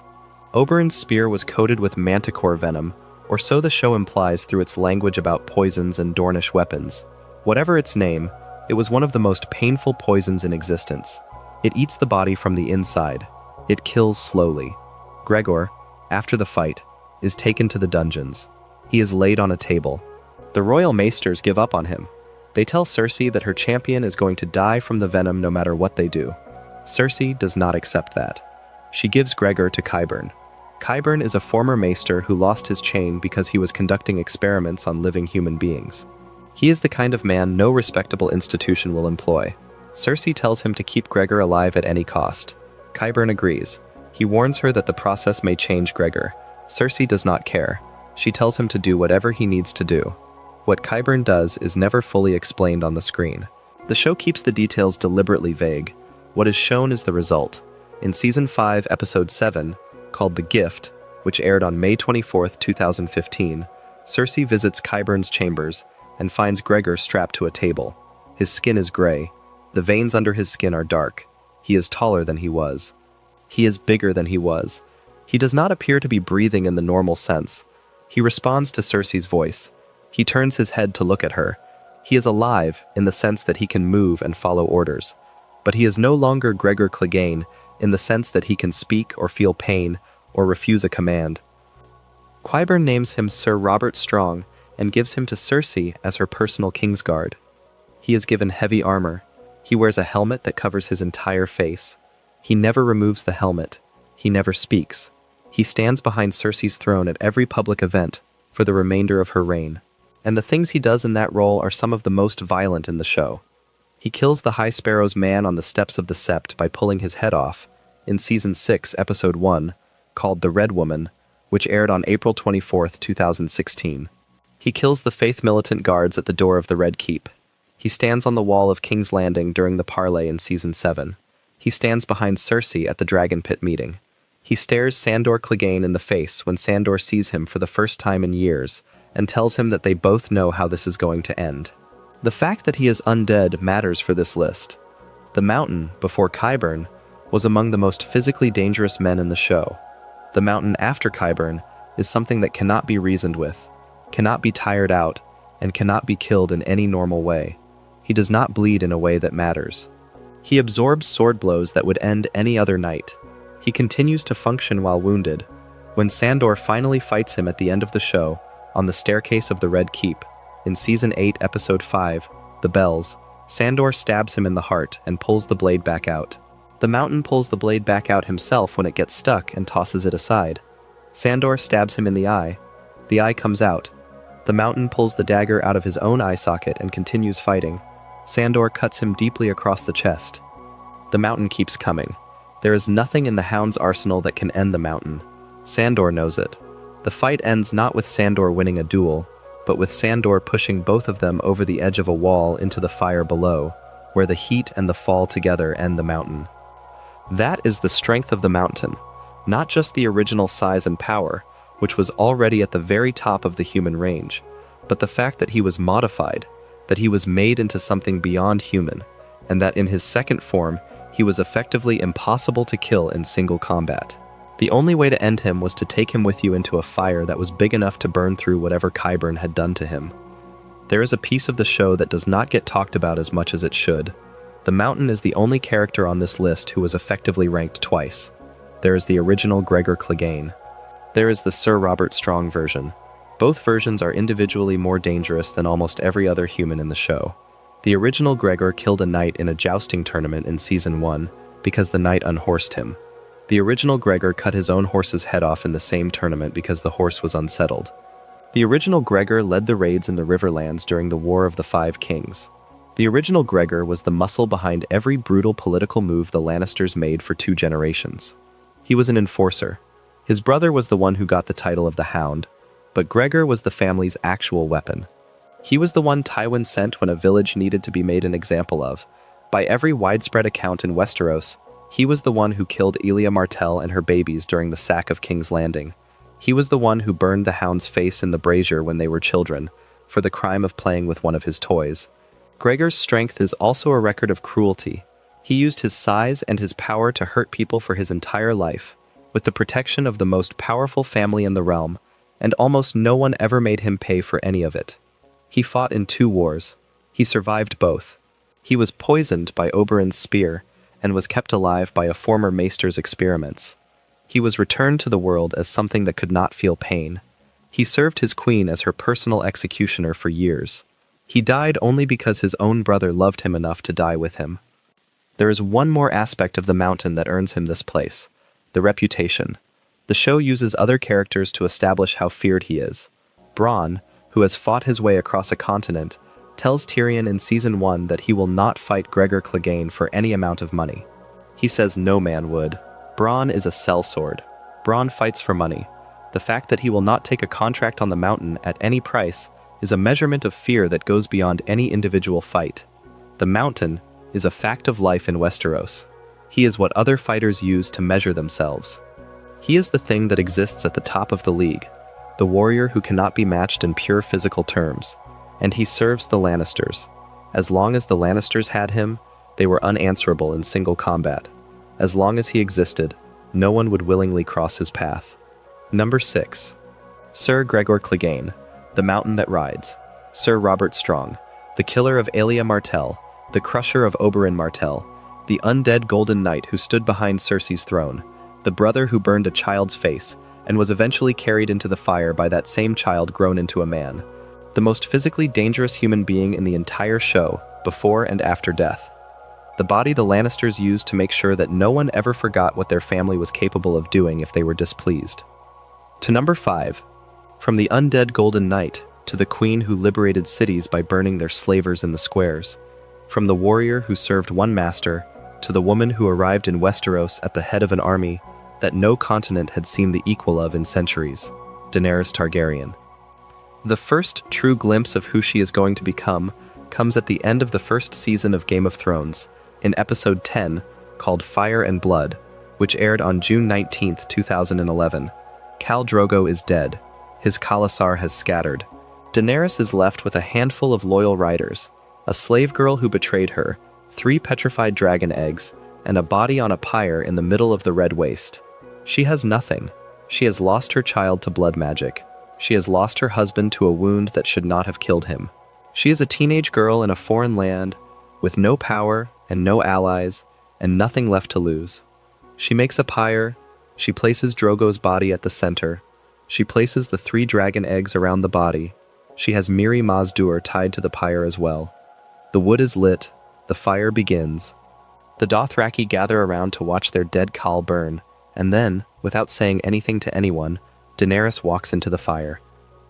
Oberyn's spear was coated with manticore venom, or so the show implies through its language about poisons and Dornish weapons. Whatever its name, it was one of the most painful poisons in existence. It eats the body from the inside. It kills slowly. Gregor, after the fight, is taken to the dungeons. He is laid on a table. The royal maesters give up on him. They tell Cersei that her champion is going to die from the venom no matter what they do. Cersei does not accept that. She gives Gregor to Qyburn. Qyburn is a former maester who lost his chain because he was conducting experiments on living human beings. He is the kind of man no respectable institution will employ. Cersei tells him to keep Gregor alive at any cost. Qyburn agrees. He warns her that the process may change Gregor. Cersei does not care. She tells him to do whatever he needs to do. What Qyburn does is never fully explained on the screen. The show keeps the details deliberately vague. What is shown is the result. In Season 5, Episode 7, called The Gift, which aired on May 24, 2015, Cersei visits Qyburn's chambers and finds Gregor strapped to a table. His skin is gray. The veins under his skin are dark. He is taller than he was. He is bigger than he was. He does not appear to be breathing in the normal sense. He responds to Cersei's voice. He turns his head to look at her. He is alive in the sense that he can move and follow orders. But he is no longer Gregor Clegane in the sense that he can speak or feel pain or refuse a command. Qyburn names him Sir Robert Strong and gives him to Cersei as her personal Kingsguard. He is given heavy armor. He wears a helmet that covers his entire face. He never removes the helmet. He never speaks. He stands behind Cersei's throne at every public event for the remainder of her reign. And the things he does in that role are some of the most violent in the show. He kills the High Sparrow's man on the steps of the Sept by pulling his head off in Season 6, Episode 1, called The Red Woman, which aired on April 24, 2016. He kills the Faith militant guards at the door of the Red Keep. He stands on the wall of King's Landing during the parley in Season 7. He stands behind Cersei at the Dragon Pit meeting. He stares Sandor Clegane in the face when Sandor sees him for the first time in years and tells him that they both know how this is going to end. The fact that he is undead matters for this list. The Mountain, before Qyburn, was among the most physically dangerous men in the show. The mountain after Qyburn is something that cannot be reasoned with, cannot be tired out, and cannot be killed in any normal way. He does not bleed in a way that matters. He absorbs sword blows that would end any other knight. He continues to function while wounded. When Sandor finally fights him at the end of the show, on the staircase of the Red Keep, in Season 8, Episode 5, The Bells, Sandor stabs him in the heart and pulls the blade back out. The mountain pulls the blade back out himself when it gets stuck and tosses it aside. Sandor stabs him in the eye. The eye comes out. The mountain pulls the dagger out of his own eye socket and continues fighting. Sandor cuts him deeply across the chest. The mountain keeps coming. There is nothing in the Hound's arsenal that can end the mountain. Sandor knows it. The fight ends not with Sandor winning a duel, but with Sandor pushing both of them over the edge of a wall into the fire below, where the heat and the fall together end the mountain. That is the strength of the mountain, not just the original size and power, which was already at the very top of the human range, but the fact that he was modified, that he was made into something beyond human, and that in his second form, he was effectively impossible to kill in single combat. The only way to end him was to take him with you into a fire that was big enough to burn through whatever Qyburn had done to him. There is a piece of the show that does not get talked about as much as it should. The Mountain is the only character on this list who was effectively ranked twice. There is the original Gregor Clegane. There is the Sir Robert Strong version. Both versions are individually more dangerous than almost every other human in the show. The original Gregor killed a knight in a jousting tournament in Season 1 because the knight unhorsed him. The original Gregor cut his own horse's head off in the same tournament because the horse was unsettled. The original Gregor led the raids in the Riverlands during the War of the Five Kings. The original Gregor was the muscle behind every brutal political move the Lannisters made for 2 generations. He was an enforcer. His brother was the one who got the title of the Hound, but Gregor was the family's actual weapon. He was the one Tywin sent when a village needed to be made an example of. By every widespread account in Westeros, he was the one who killed Elia Martell and her babies during the sack of King's Landing. He was the one who burned the Hound's face in the brazier when they were children, for the crime of playing with one of his toys. Gregor's strength is also a record of cruelty. He used his size and his power to hurt people for his entire life, with the protection of the most powerful family in the realm, and almost no one ever made him pay for any of it. He fought in 2 wars. He survived both. He was poisoned by Oberyn's spear, and was kept alive by a former maester's experiments. He was returned to the world as something that could not feel pain. He served his queen as her personal executioner for years. He died only because his own brother loved him enough to die with him. There is one more aspect of the Mountain that earns him this place: the reputation. The show uses other characters to establish how feared he is. Bronn, who has fought his way across a continent, tells Tyrion in Season 1 that he will not fight Gregor Clegane for any amount of money. He says no man would. Bronn is a sellsword. Bronn fights for money. The fact that he will not take a contract on the Mountain at any price is a measurement of fear that goes beyond any individual fight. The Mountain is a fact of life in Westeros. He is what other fighters use to measure themselves. He is the thing that exists at the top of the league, the warrior who cannot be matched in pure physical terms, and he serves the Lannisters. As long as the Lannisters had him, they were unanswerable in single combat. As long as he existed, no one would willingly cross his path. Number 6. Sir Gregor Clegane, the Mountain that rides. Sir Robert Strong, the killer of Elia Martell, the crusher of Oberyn Martell, the undead Golden Knight who stood behind Cersei's throne, the brother who burned a child's face and was eventually carried into the fire by that same child grown into a man. The most physically dangerous human being in the entire show, before and after death. The body the Lannisters used to make sure that no one ever forgot what their family was capable of doing if they were displeased. To number 5. From the undead Golden Knight to the queen who liberated cities by burning their slavers in the squares. From the warrior who served one master to the woman who arrived in Westeros at the head of an army that no continent had seen the equal of in centuries, Daenerys Targaryen. The first true glimpse of who she is going to become comes at the end of the first season of Game of Thrones, in episode 10, called Fire and Blood, which aired on June 19, 2011. Khal Drogo is dead. His Khalasar has scattered. Daenerys is left with a handful of loyal riders, a slave girl who betrayed her, 3 petrified dragon eggs, and a body on a pyre in the middle of the Red Waste. She has nothing. She has lost her child to blood magic. She has lost her husband to a wound that should not have killed him. She is a teenage girl in a foreign land, with no power and no allies, and nothing left to lose. She makes a pyre. She places Drogo's body at the center. She places the 3 dragon eggs around the body. She has Miri Mazdur tied to the pyre as well. The wood is lit. The fire begins. The Dothraki gather around to watch their dead Khal burn, and then, without saying anything to anyone, Daenerys walks into the fire.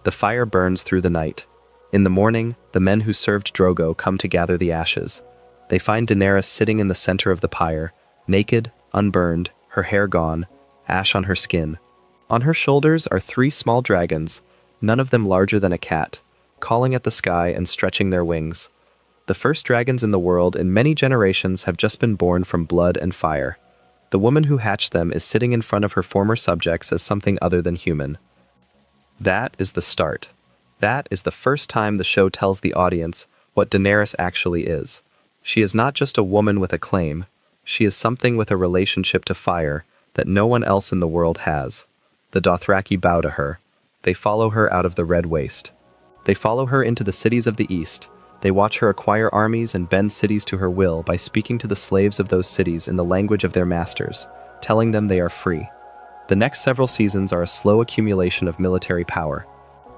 The fire burns through the night. In the morning, the men who served Drogo come to gather the ashes. They find Daenerys sitting in the center of the pyre, naked, unburned, her hair gone, ash on her skin. On her shoulders are 3 small dragons, none of them larger than a cat, calling at the sky and stretching their wings. The first dragons in the world in many generations have just been born from blood and fire. The woman who hatched them is sitting in front of her former subjects as something other than human. That is the start. That is the first time the show tells the audience what Daenerys actually is. She is not just a woman with a claim. She is something with a relationship to fire that no one else in the world has. The Dothraki bow to her. They follow her out of the Red Waste. They follow her into the cities of the East. They watch her acquire armies and bend cities to her will by speaking to the slaves of those cities in the language of their masters, telling them they are free. The next several seasons are a slow accumulation of military power.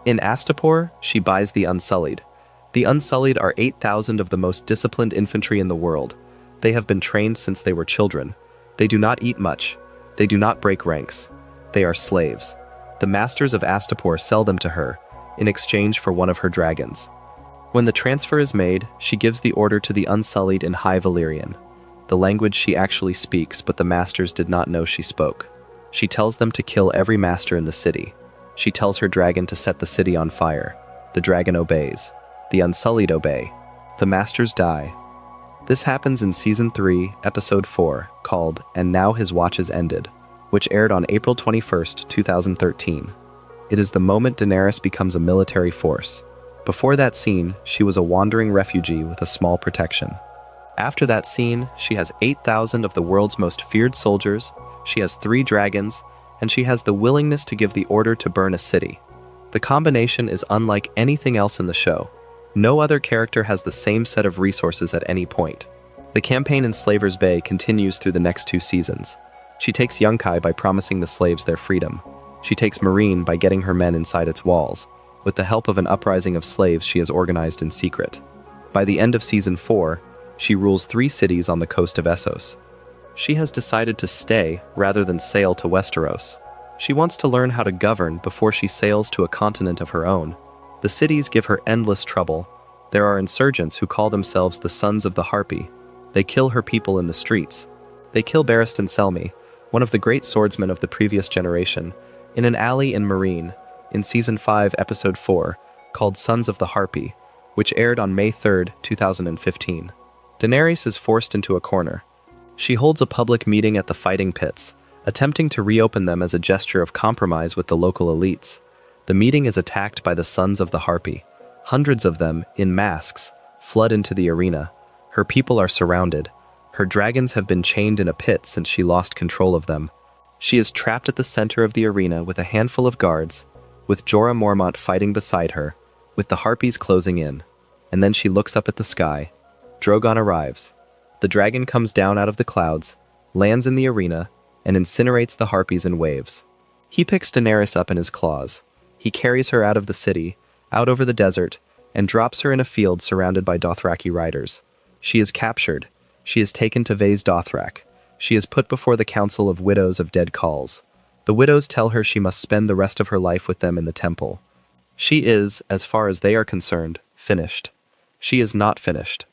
In Astapor, she buys the Unsullied. The Unsullied are 8,000 of the most disciplined infantry in the world. They have been trained since they were children. They do not eat much. They do not break ranks. They are slaves. The masters of Astapor sell them to her, in exchange for one of her dragons. When the transfer is made, she gives the order to the Unsullied in High Valyrian, the language she actually speaks but the masters did not know she spoke. She tells them to kill every master in the city. She tells her dragon to set the city on fire. The dragon obeys. The Unsullied obey. The masters die. This happens in Season 3, Episode 4, called And Now His Watch is Ended, which aired on April 21st, 2013. It is the moment Daenerys becomes a military force. Before that scene, she was a wandering refugee with a small protection. After that scene, she has 8,000 of the world's most feared soldiers, she has 3 dragons, and she has the willingness to give the order to burn a city. The combination is unlike anything else in the show. No other character has the same set of resources at any point. The campaign in Slaver's Bay continues through the next 2 seasons. She takes Yunkai by promising the slaves their freedom. She takes Meereen by getting her men inside its walls. With the help of an uprising of slaves she has organized in secret. By the end of Season 4, she rules 3 cities on the coast of Essos. She has decided to stay rather than sail to Westeros. She wants to learn how to govern before she sails to a continent of her own. The cities give her endless trouble. There are insurgents who call themselves the Sons of the Harpy. They kill her people in the streets. They kill Barristan Selmy, one of the great swordsmen of the previous generation, in an alley in Meereen, in Season 5, Episode 4, called Sons of the Harpy, which aired on May 3, 2015. Daenerys is forced into a corner. She holds a public meeting at the fighting pits, attempting to reopen them as a gesture of compromise with the local elites. The meeting is attacked by the Sons of the Harpy. Hundreds of them, in masks, flood into the arena. Her people are surrounded. Her dragons have been chained in a pit since she lost control of them. She is trapped at the center of the arena with a handful of guards, with Jorah Mormont fighting beside her, with the Harpies closing in. And then she looks up at the sky. Drogon arrives. The dragon comes down out of the clouds, lands in the arena, and incinerates the Harpies in waves. He picks Daenerys up in his claws. He carries her out of the city, out over the desert, and drops her in a field surrounded by Dothraki riders. She is captured. She is taken to Vaes Dothrak. She is put before the council of widows of dead Khals. The widows tell her she must spend the rest of her life with them in the temple. She is, as far as they are concerned, finished. She is not finished.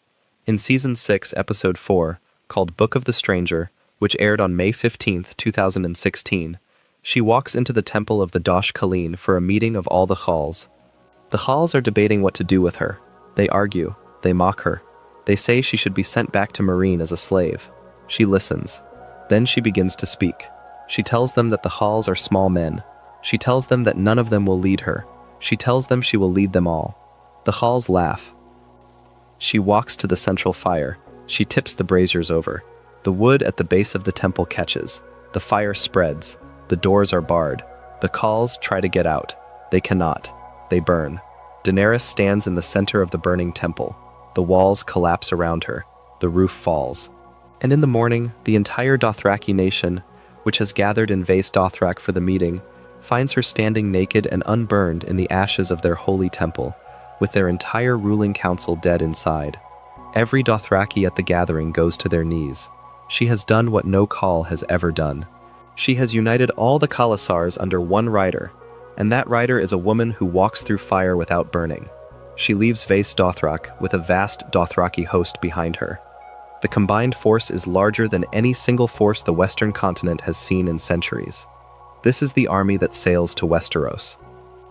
In Season 6, Episode 4, called Book of the Stranger, which aired on May 15, 2016, she walks into the temple of the Dosh Khaleen for a meeting of all the Khals. The Khals are debating what to do with her. They argue. They mock her. They say she should be sent back to Meereen as a slave. She listens. Then she begins to speak. She tells them that the Khals are small men. She tells them that none of them will lead her. She tells them she will lead them all. The Khals laugh. She walks to the central fire. She tips the braziers over. The wood at the base of the temple catches. The fire spreads. The doors are barred. The Khals try to get out. They cannot. They burn. Daenerys stands in the center of the burning temple. The walls collapse around her. The roof falls. And in the morning, the entire Dothraki nation, which has gathered in Vaes Dothrak for the meeting, finds her standing naked and unburned in the ashes of their holy temple, with their entire ruling council dead inside. Every Dothraki at the gathering goes to their knees. She has done what no Khal has ever done. She has united all the Khalasars under one rider, and that rider is a woman who walks through fire without burning. She leaves Vaes Dothrak with a vast Dothraki host behind her. The combined force is larger than any single force the Western continent has seen in centuries. This is the army that sails to Westeros.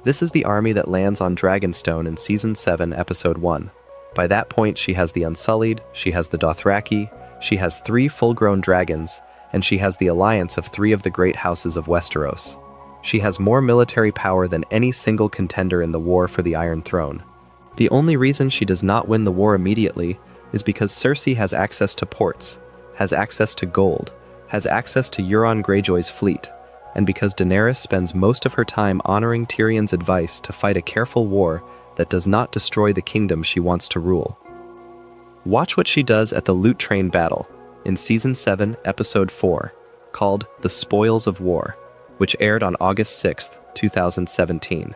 This is the army that lands on Dragonstone in Season 7, Episode 1. By that point, she has the Unsullied, she has the Dothraki, she has 3 full-grown dragons, and she has the alliance of 3 of the great houses of Westeros. She has more military power than any single contender in the war for the Iron Throne. The only reason she does not win the war immediately is because Cersei has access to ports, has access to gold, has access to Euron Greyjoy's fleet, and because Daenerys spends most of her time honoring Tyrion's advice to fight a careful war that does not destroy the kingdom she wants to rule. Watch what she does at the Loot Train battle in Season 7, Episode 4, called The Spoils of War, which aired on August 6, 2017.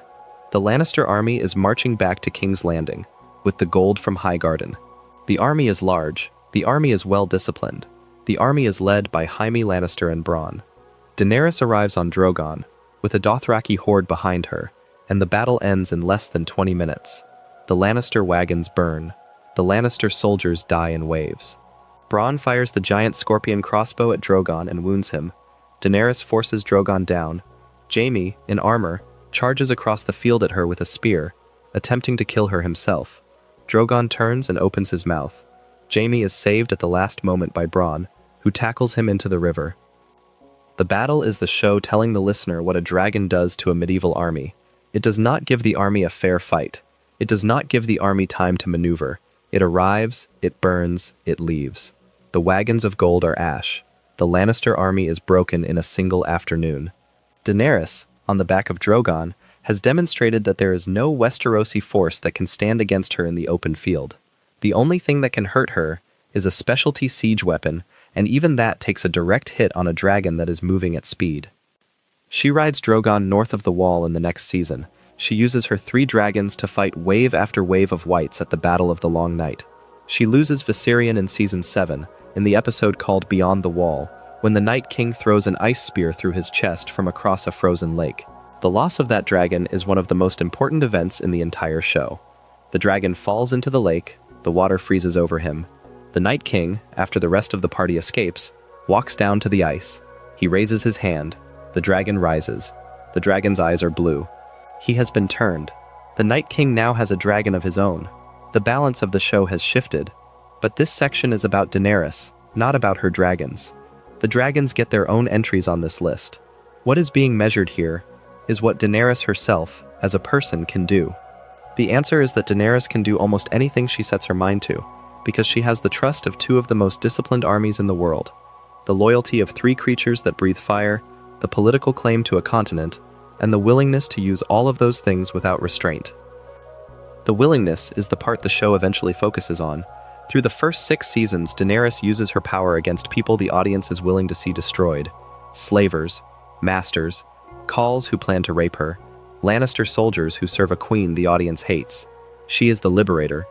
The Lannister army is marching back to King's Landing, with the gold from Highgarden. The army is large, the army is well-disciplined, the army is led by Jaime Lannister and Bran. Daenerys arrives on Drogon, with a Dothraki horde behind her, and the battle ends in less than 20 minutes. The Lannister wagons burn. The Lannister soldiers die in waves. Bran fires the giant scorpion crossbow at Drogon and wounds him. Daenerys forces Drogon down. Jaime, in armor, charges across the field at her with a spear, attempting to kill her himself. Drogon turns and opens his mouth. Jaime is saved at the last moment by Bran, who tackles him into the river. The battle is the show telling the listener what a dragon does to a medieval army. It does not give the army a fair fight. It does not give the army time to maneuver. It arrives, it burns, it leaves. The wagons of gold are ash. The Lannister army is broken in a single afternoon. Daenerys, on the back of Drogon, has demonstrated that there is no Westerosi force that can stand against her in the open field. The only thing that can hurt her is a specialty siege weapon, and even that takes a direct hit on a dragon that is moving at speed. She rides Drogon north of the Wall in the next season. She uses her 3 dragons to fight wave after wave of whites at the Battle of the Long Night. She loses Viserion in Season 7, in the episode called Beyond the Wall, when the Night King throws an ice spear through his chest from across a frozen lake. The loss of that dragon is one of the most important events in the entire show. The dragon falls into the lake, the water freezes over him. The Night King, after the rest of the party escapes, walks down to the ice. He raises his hand. The dragon rises. The dragon's eyes are blue. He has been turned. The Night King now has a dragon of his own. The balance of the show has shifted. But this section is about Daenerys, not about her dragons. The dragons get their own entries on this list. What is being measured here is what Daenerys herself, as a person, can do. The answer is that Daenerys can do almost anything she sets her mind to, because she has the trust of 2 of the most disciplined armies in the world, the loyalty of 3 creatures that breathe fire, the political claim to a continent, and the willingness to use all of those things without restraint. The willingness is the part the show eventually focuses on. Through the first 6 seasons, Daenerys uses her power against people the audience is willing to see destroyed. Slavers, masters, Khals who plan to rape her, Lannister soldiers who serve a queen the audience hates. She is the liberator.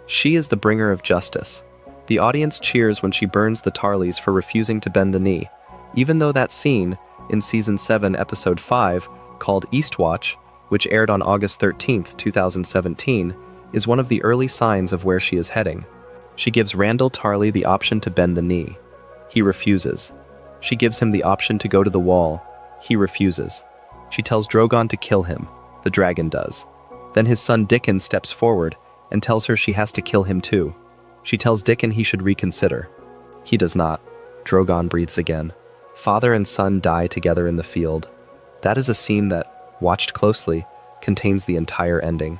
She is the bringer of justice. The audience cheers when she burns the Tarlys for refusing to bend the knee, even though that scene, in Season 7, Episode 5, called Eastwatch, which aired on August 13, 2017, is one of the early signs of where she is heading. She gives Randall Tarly the option to bend the knee. He refuses. She gives him the option to go to the wall. He refuses. She tells Drogon to kill him. The dragon does. Then his son Dickon steps forward and tells her she has to kill him too. She tells Dickon he should reconsider. He does not. Drogon breathes again. Father and son die together in the field. That is a scene that, watched closely, contains the entire ending.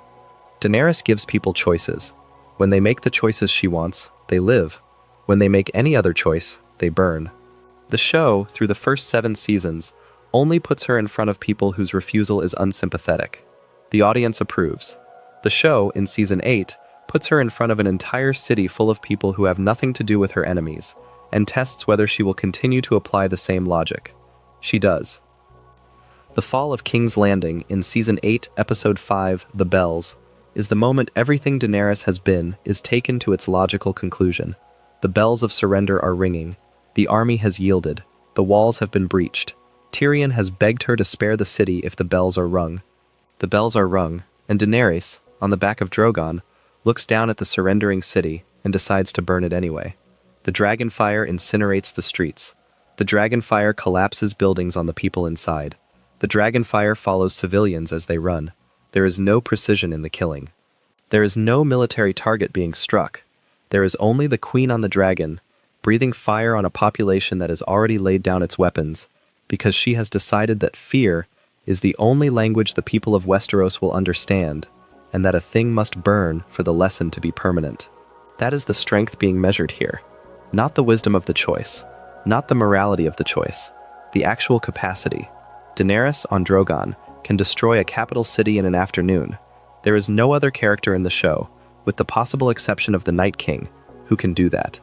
Daenerys gives people choices. When they make the choices she wants, they live. When they make any other choice, they burn. The show, through the first 7 seasons, only puts her in front of people whose refusal is unsympathetic. The audience approves. The show, in Season 8, puts her in front of an entire city full of people who have nothing to do with her enemies, and tests whether she will continue to apply the same logic. She does. The fall of King's Landing in Season 8, Episode 5, The Bells, is the moment everything Daenerys has been is taken to its logical conclusion. The bells of surrender are ringing. The army has yielded. The walls have been breached. Tyrion has begged her to spare the city if the bells are rung. The bells are rung, and Daenerys, on the back of Drogon, looks down at the surrendering city and decides to burn it anyway. The dragonfire incinerates the streets. The dragonfire collapses buildings on the people inside. The dragonfire follows civilians as they run. There is no precision in the killing. There is no military target being struck. There is only the queen on the dragon, breathing fire on a population that has already laid down its weapons, because she has decided that fear is the only language the people of Westeros will understand, and that a thing must burn for the lesson to be permanent. That is the strength being measured here. Not the wisdom of the choice. Not the morality of the choice. The actual capacity. Daenerys on Drogon can destroy a capital city in an afternoon. There is no other character in the show, with the possible exception of the Night King, who can do that.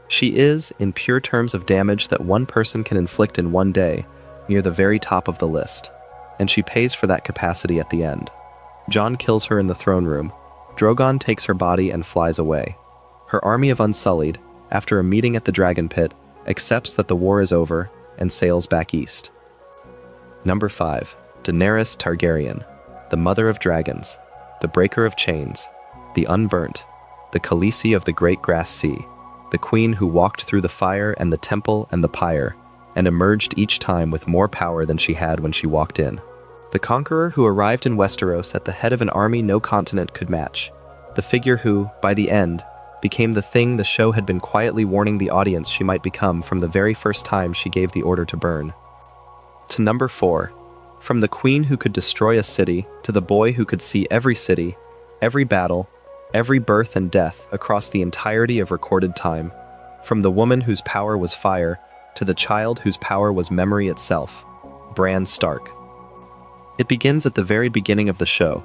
She is, in pure terms of damage that one person can inflict in one day, near the very top of the list. And she pays for that capacity at the end. Jon kills her in the throne room. Drogon takes her body and flies away. Her army of Unsullied, after a meeting at the Dragon Pit, accepts that the war is over and sails back east. Number 5. Daenerys Targaryen, the mother of dragons, the breaker of chains, the unburnt, the Khaleesi of the great grass sea, the queen who walked through the fire and the temple and the pyre, and emerged each time with more power than she had when she walked in. The conqueror who arrived in Westeros at the head of an army no continent could match. The figure who, by the end, became the thing the show had been quietly warning the audience she might become from the very first time she gave the order to burn. To number 4. From the queen who could destroy a city to the boy who could see every city, every battle, every birth and death across the entirety of recorded time. From the woman whose power was fire to the child whose power was memory itself. Bran Stark. It begins at the very beginning of the show.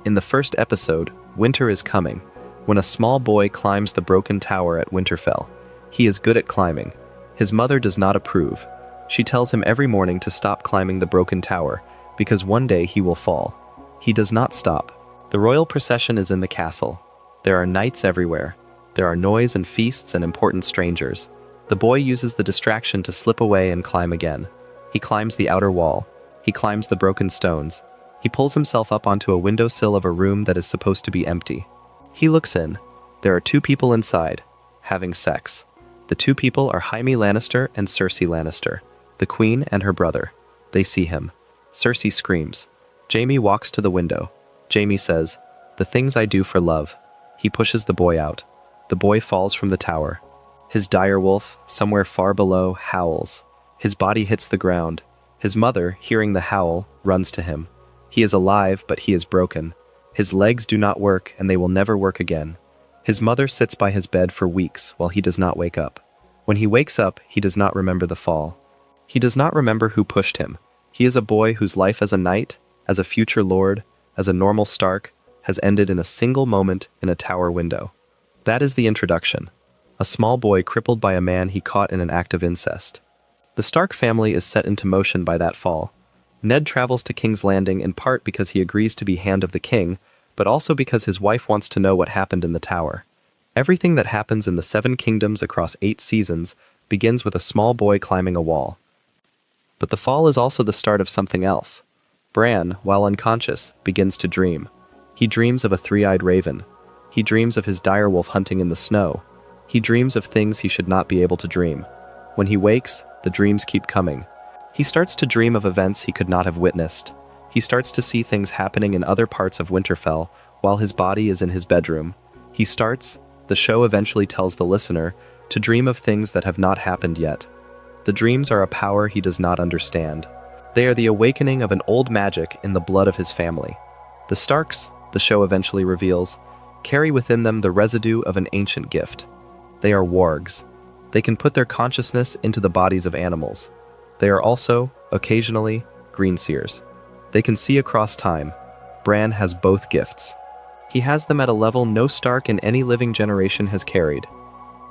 In the first episode, Winter is Coming, when a small boy climbs the broken tower at Winterfell. He is good at climbing. His mother does not approve. She tells him every morning to stop climbing the broken tower, because one day he will fall. He does not stop. The royal procession is in the castle. There are knights everywhere. There are noise and feasts and important strangers. The boy uses the distraction to slip away and climb again. He climbs the outer wall. He climbs the broken stones. He pulls himself up onto a windowsill of a room that is supposed to be empty. He looks in. There are 2 people inside, having sex. The 2 people are Jaime Lannister and Cersei Lannister, the queen and her brother. They see him. Cersei screams. Jaime walks to the window. Jaime says, "The things I do for love." He pushes the boy out. The boy falls from the tower. His direwolf, somewhere far below, howls. His body hits the ground. His mother, hearing the howl, runs to him. He is alive, but he is broken. His legs do not work, and they will never work again. His mother sits by his bed for weeks while he does not wake up. When he wakes up, he does not remember the fall. He does not remember who pushed him. He is a boy whose life as a knight, as a future lord, as a normal Stark, has ended in a single moment in a tower window. That is the introduction. A small boy crippled by a man he caught in an act of incest. The Stark family is set into motion by that fall. Ned travels to King's Landing in part because he agrees to be Hand of the King, but also because his wife wants to know what happened in the tower. Everything that happens in the 7 kingdoms across 8 seasons begins with a small boy climbing a wall. But the fall is also the start of something else. Bran, while unconscious, begins to dream. He dreams of a 3-eyed raven. He dreams of his direwolf hunting in the snow. He dreams of things he should not be able to dream. When he wakes, the dreams keep coming. He starts to dream of events he could not have witnessed. He starts to see things happening in other parts of Winterfell while his body is in his bedroom. He starts, the show eventually tells the listener, to dream of things that have not happened yet. The dreams are a power he does not understand. They are the awakening of an old magic in the blood of his family. The Starks, the show eventually reveals, carry within them the residue of an ancient gift. They are wargs. They can put their consciousness into the bodies of animals. They are also, occasionally, greenseers. They can see across time. Bran has both gifts. He has them at a level no Stark in any living generation has carried.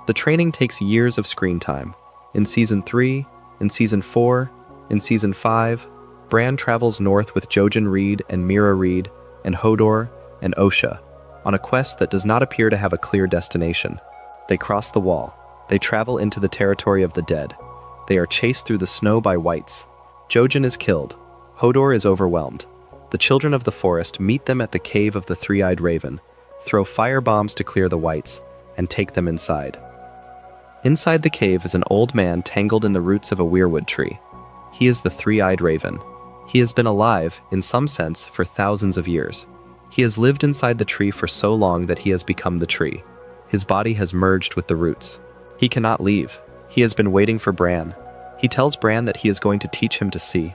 The training takes years of screen time. In Season 3, in Season 4, in Season 5, Bran travels north with Jojen Reed and Mira Reed and Hodor and Osha on a quest that does not appear to have a clear destination. They cross the wall. They travel into the territory of the dead. They are chased through the snow by whites. Jojen is killed. Hodor is overwhelmed. The children of the forest meet them at the cave of the Three-Eyed Raven, throw fire bombs to clear the whites, and take them inside. Inside the cave is an old man tangled in the roots of a weirwood tree. He is the Three-Eyed Raven. He has been alive, in some sense, for thousands of years. He has lived inside the tree for so long that he has become the tree. His body has merged with the roots. He cannot leave. He has been waiting for Bran. He tells Bran that he is going to teach him to see.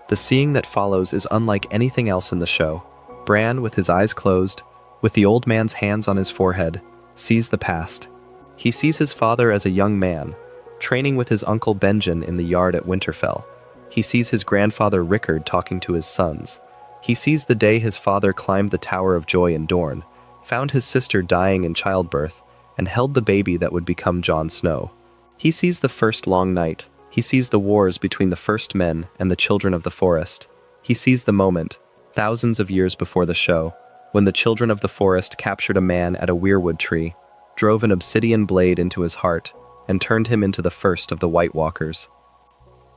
The seeing that follows is unlike anything else in the show. Bran, with his eyes closed, with the old man's hands on his forehead, sees the past. He sees his father as a young man, training with his uncle Benjen in the yard at Winterfell. He sees his grandfather Rickard talking to his sons. He sees the day his father climbed the Tower of Joy in Dorne, found his sister dying in childbirth, and held the baby that would become Jon Snow. He sees the first long night. He sees the wars between the first men and the children of the forest. He sees the moment, thousands of years before the show, when the children of the forest captured a man at a weirwood tree, drove an obsidian blade into his heart, and turned him into the first of the White Walkers.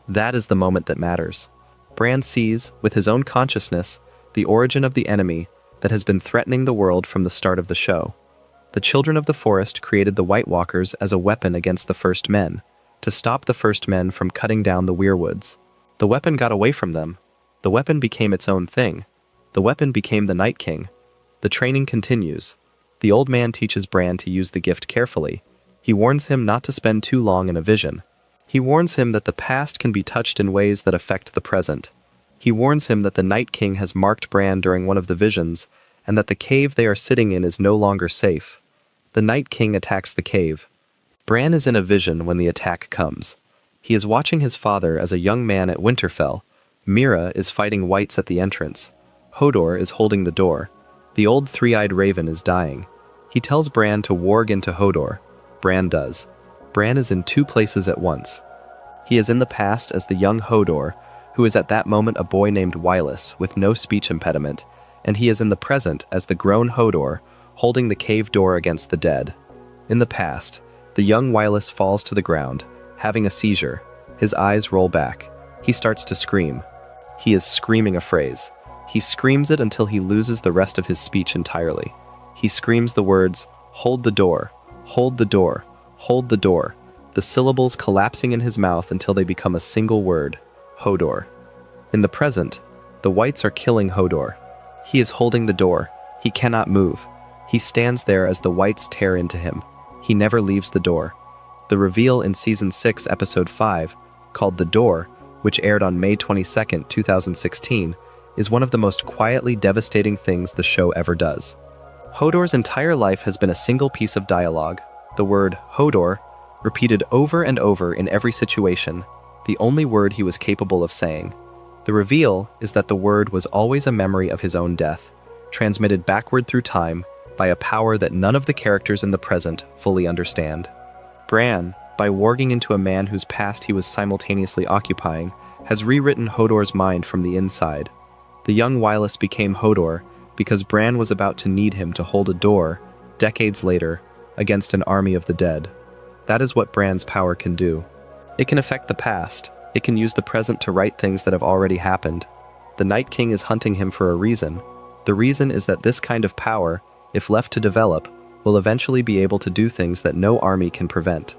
That is the moment that matters. Bran sees, with his own consciousness, the origin of the enemy that has been threatening the world from the start of the show. The children of the forest created the White Walkers as a weapon against the first men, to stop the first men from cutting down the weirwoods. The weapon got away from them. The weapon became its own thing. The weapon became the Night King. The training continues. The old man teaches Bran to use the gift carefully. He warns him not to spend too long in a vision. He warns him that the past can be touched in ways that affect the present. He warns him that the Night King has marked Bran during one of the visions, and that the cave they are sitting in is no longer safe. The Night King attacks the cave. Bran is in a vision when the attack comes. He is watching his father as a young man at Winterfell. Mira is fighting whites at the entrance. Hodor is holding the door. The old Three-Eyed Raven is dying. He tells Bran to warg into Hodor. Bran does. Bran is in two places at once. He is in the past as the young Hodor, who is at that moment a boy named Wireless with no speech impediment, and he is in the present as the grown Hodor, holding the cave door against the dead. In the past, the young Wireless falls to the ground, having a seizure. His eyes roll back. He starts to scream. He is screaming a phrase. He screams it until he loses the rest of his speech entirely. He screams the words, "Hold the door, hold the door, hold the door," the syllables collapsing in his mouth until they become a single word, Hodor. In the present, the whites are killing Hodor. He is holding the door. He cannot move. He stands there as the whites tear into him. He never leaves the door. The reveal in Season 6, Episode 5, called The Door, which aired on May 22, 2016, is one of the most quietly devastating things the show ever does. Hodor's entire life has been a single piece of dialogue, the word Hodor, repeated over and over in every situation, the only word he was capable of saying. The reveal is that the word was always a memory of his own death, transmitted backward through time by a power that none of the characters in the present fully understand. Bran, by warging into a man whose past he was simultaneously occupying, has rewritten Hodor's mind from the inside. The young Wireless became Hodor because Bran was about to need him to hold a door, decades later, against an army of the dead. That is what Bran's power can do. It can affect the past. It can use the present to right things that have already happened. The Night King is hunting him for a reason. The reason is that this kind of power, if left to develop, will eventually be able to do things that no army can prevent.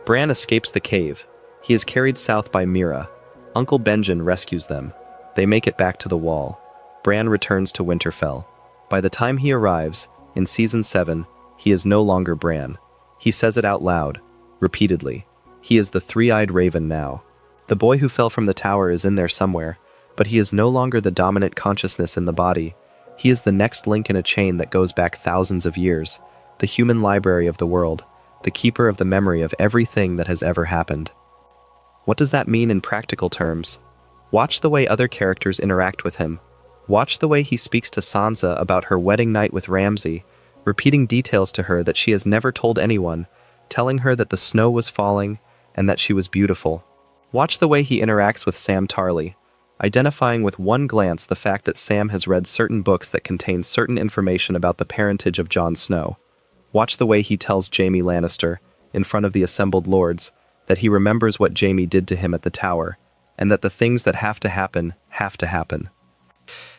Bran escapes the cave. He is carried south by Mira. Uncle Benjen rescues them. They make it back to the wall. Bran returns to Winterfell. By the time he arrives, in Season 7, he is no longer Bran. He says it out loud, repeatedly. He is the Three-Eyed Raven now. The boy who fell from the tower is in there somewhere, but he is no longer the dominant consciousness in the body. He is the next link in a chain that goes back thousands of years, the human library of the world, the keeper of the memory of everything that has ever happened. What does that mean in practical terms? Watch the way other characters interact with him. Watch the way he speaks to Sansa about her wedding night with Ramsay, repeating details to her that she has never told anyone, telling her that the snow was falling and that she was beautiful. Watch the way he interacts with Sam Tarly, identifying with one glance the fact that Sam has read certain books that contain certain information about the parentage of Jon Snow. Watch the way he tells Jaime Lannister, in front of the assembled lords, that he remembers what Jaime did to him at the Tower, and that the things that have to happen, have to happen.